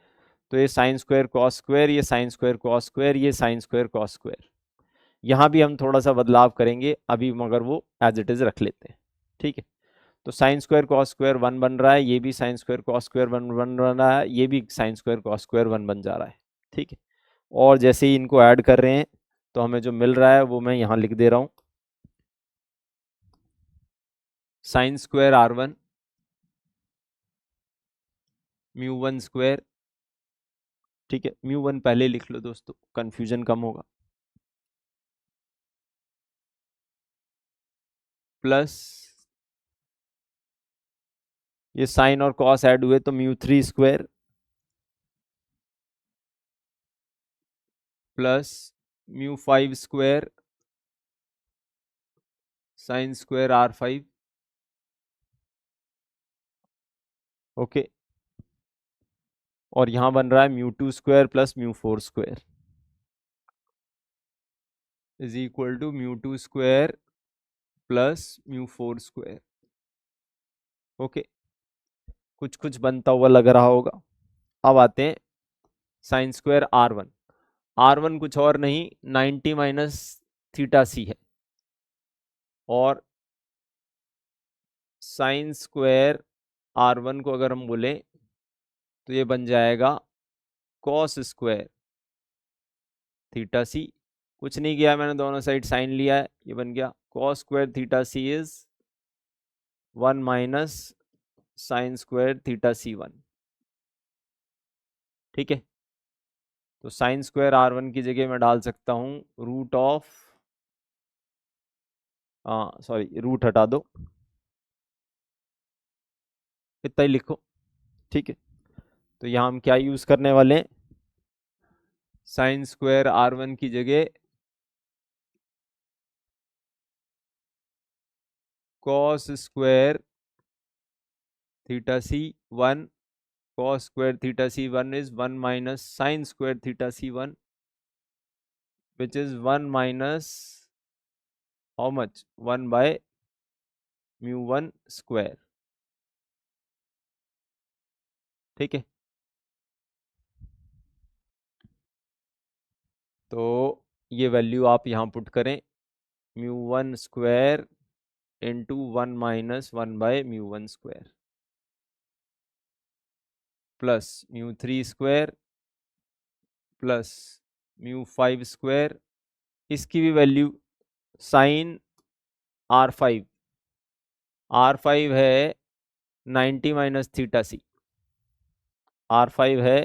तो ये साइन स्क्वायर कॉस स्क्वायर, ये साइन स्क्वायर कॉस स्क्वायर, ये साइन स्क्वायर कॉस स्क्वायर। यहाँ भी हम थोड़ा सा बदलाव करेंगे अभी, मगर वो एज इट इज रख लेते हैं। ठीक है। तो साइन स्क्वायर कॉस स्क्वायर 1 बन रहा है, ये भी साइन स्क्वायर कॉस स्क्वायर 1 बन रहा है, ये भी साइन स्क्वायर कॉस स्क्वायर 1 बन जा रहा है। ठीक है। और जैसे ही इनको ऐड कर रहे हैं तो हमें जो मिल रहा है वो मैं यहाँ लिख दे रहा हूँ, साइन स्क्वायर R1 μ1 स्क्वायर। ठीक है, μ1 पहले लिख लो दोस्तों, कंफ्यूजन कम होगा, प्लस ये साइन और कॉस ऐड हुए तो μ3 square, plus μ5 square sine square R5 okay, और यहां बन रहा है μ2 square plus μ4 square is equal to μ2 square plus μ4 square. Okay, कुछ कुछ बनता हुआ लग रहा होगा। अब आते हैं साइन स्क्वायर R1। R1 कुछ और नहीं 90 माइनस थीटा सी है, और साइन स्क्वायर R1 को अगर हम बोले तो ये बन जाएगा कॉस स्क्वायर थीटा सी। कुछ नहीं किया मैंने, दोनों साइड साइन लिया है, ये बन गया cos square theta C is 1 minus sine square theta C 1। ठीक है, तो साइन स्क्वायर R1 की जगह मैं डाल सकता हूं रूट ऑफ, सॉरी रूट हटा दो, इतना ही लिखो। ठीक है, तो यहाँ हम क्या यूज करने वाले हैं, साइन स्क्वायर R1 की जगह cos square theta C 1, cos square theta c1 is 1 minus sin square theta c1, which is 1 minus how much, 1 by mu1 square। ठीक है, तो ये वैल्यू आप यहाँ पुट करें, mu1 square into 1 minus 1 by mu1 square plus mu3 square plus mu5 square, इसकी भी वैल्यू साइन R5, R5 है 90 माइनस थीटा सी, R5 है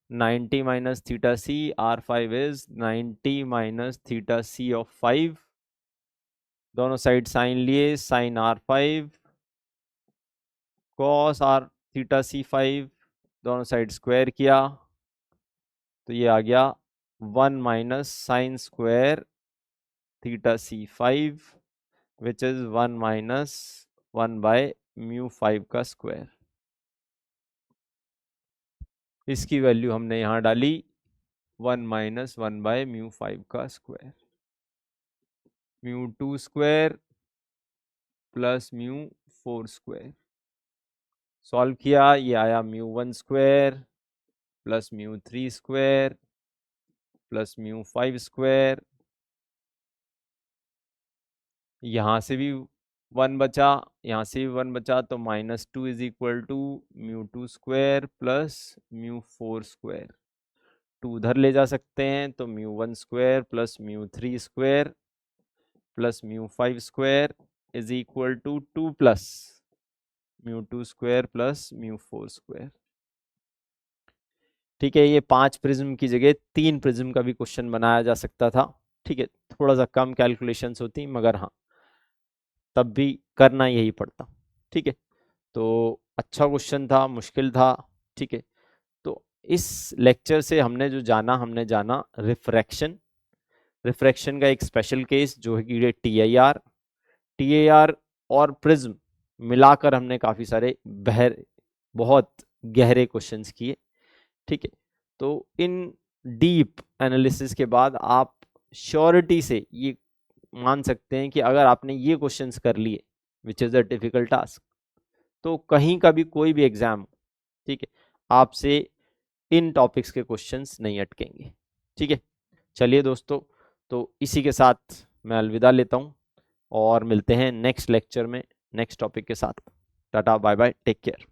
90 minus theta C, R5 is 90 minus theta C of 5। दोनों साइड साइन लिए, sine R5 cos R theta C5, दोनों साइड स्क्वायर किया तो ये आ गया 1 minus sine square theta C5 which is 1 minus 1 by μ5 का स्क्वायर। इसकी वैल्यू हमने यहाँ डाली 1 माइनस 1 बाय μ5 का square, μ2 square plus μ4 square. Solve किया, ये आया μ1 square plus μ3 square plus μ5 square, यहाँ से भी 1 बचा, यहाँ से भी 1 बचा, तो -2 is equal to μ2 square plus μ4 square. 2 उधर ले जा सकते हैं, तो μ1 square plus μ3 square plus μ5 square is equal to 2 plus μ2 square plus μ4 square. ठीक है, ये 5 प्रिज्म की जगह 3 प्रिज्म का भी क्वेश्चन बनाया जा सकता था। ठीक है, थोड़ा सा कम कैलकुलेशंस होती, मगर हाँ तब भी करना यही पड़ता। ठीक है, तो अच्छा क्वेश्चन था, मुश्किल था। ठीक है, तो इस लेक्चर से हमने जो जाना, हमने जाना रिफ्रैक्शन, रिफ्रैक्शन का एक स्पेशल केस जो है कि टीआईआर और प्रिज्म मिलाकर हमने काफ़ी सारे बहुत गहरे क्वेश्चंस किए। ठीक है, तो इन डीप एनालिसिस के बाद आप श्योरिटी से ये मान सकते हैं कि अगर आपने ये क्वेश्चंस कर लिए which is a difficult task, तो कहीं का भी कोई भी एग्जाम, ठीक है, आपसे इन टॉपिक्स के क्वेश्चंस नहीं अटकेंगे। ठीक है, चलिए दोस्तों, तो इसी के साथ मैं अलविदा लेता हूँ और मिलते हैं नेक्स्ट लेक्चर में नेक्स्ट टॉपिक के साथ। Tata bye bye, take care.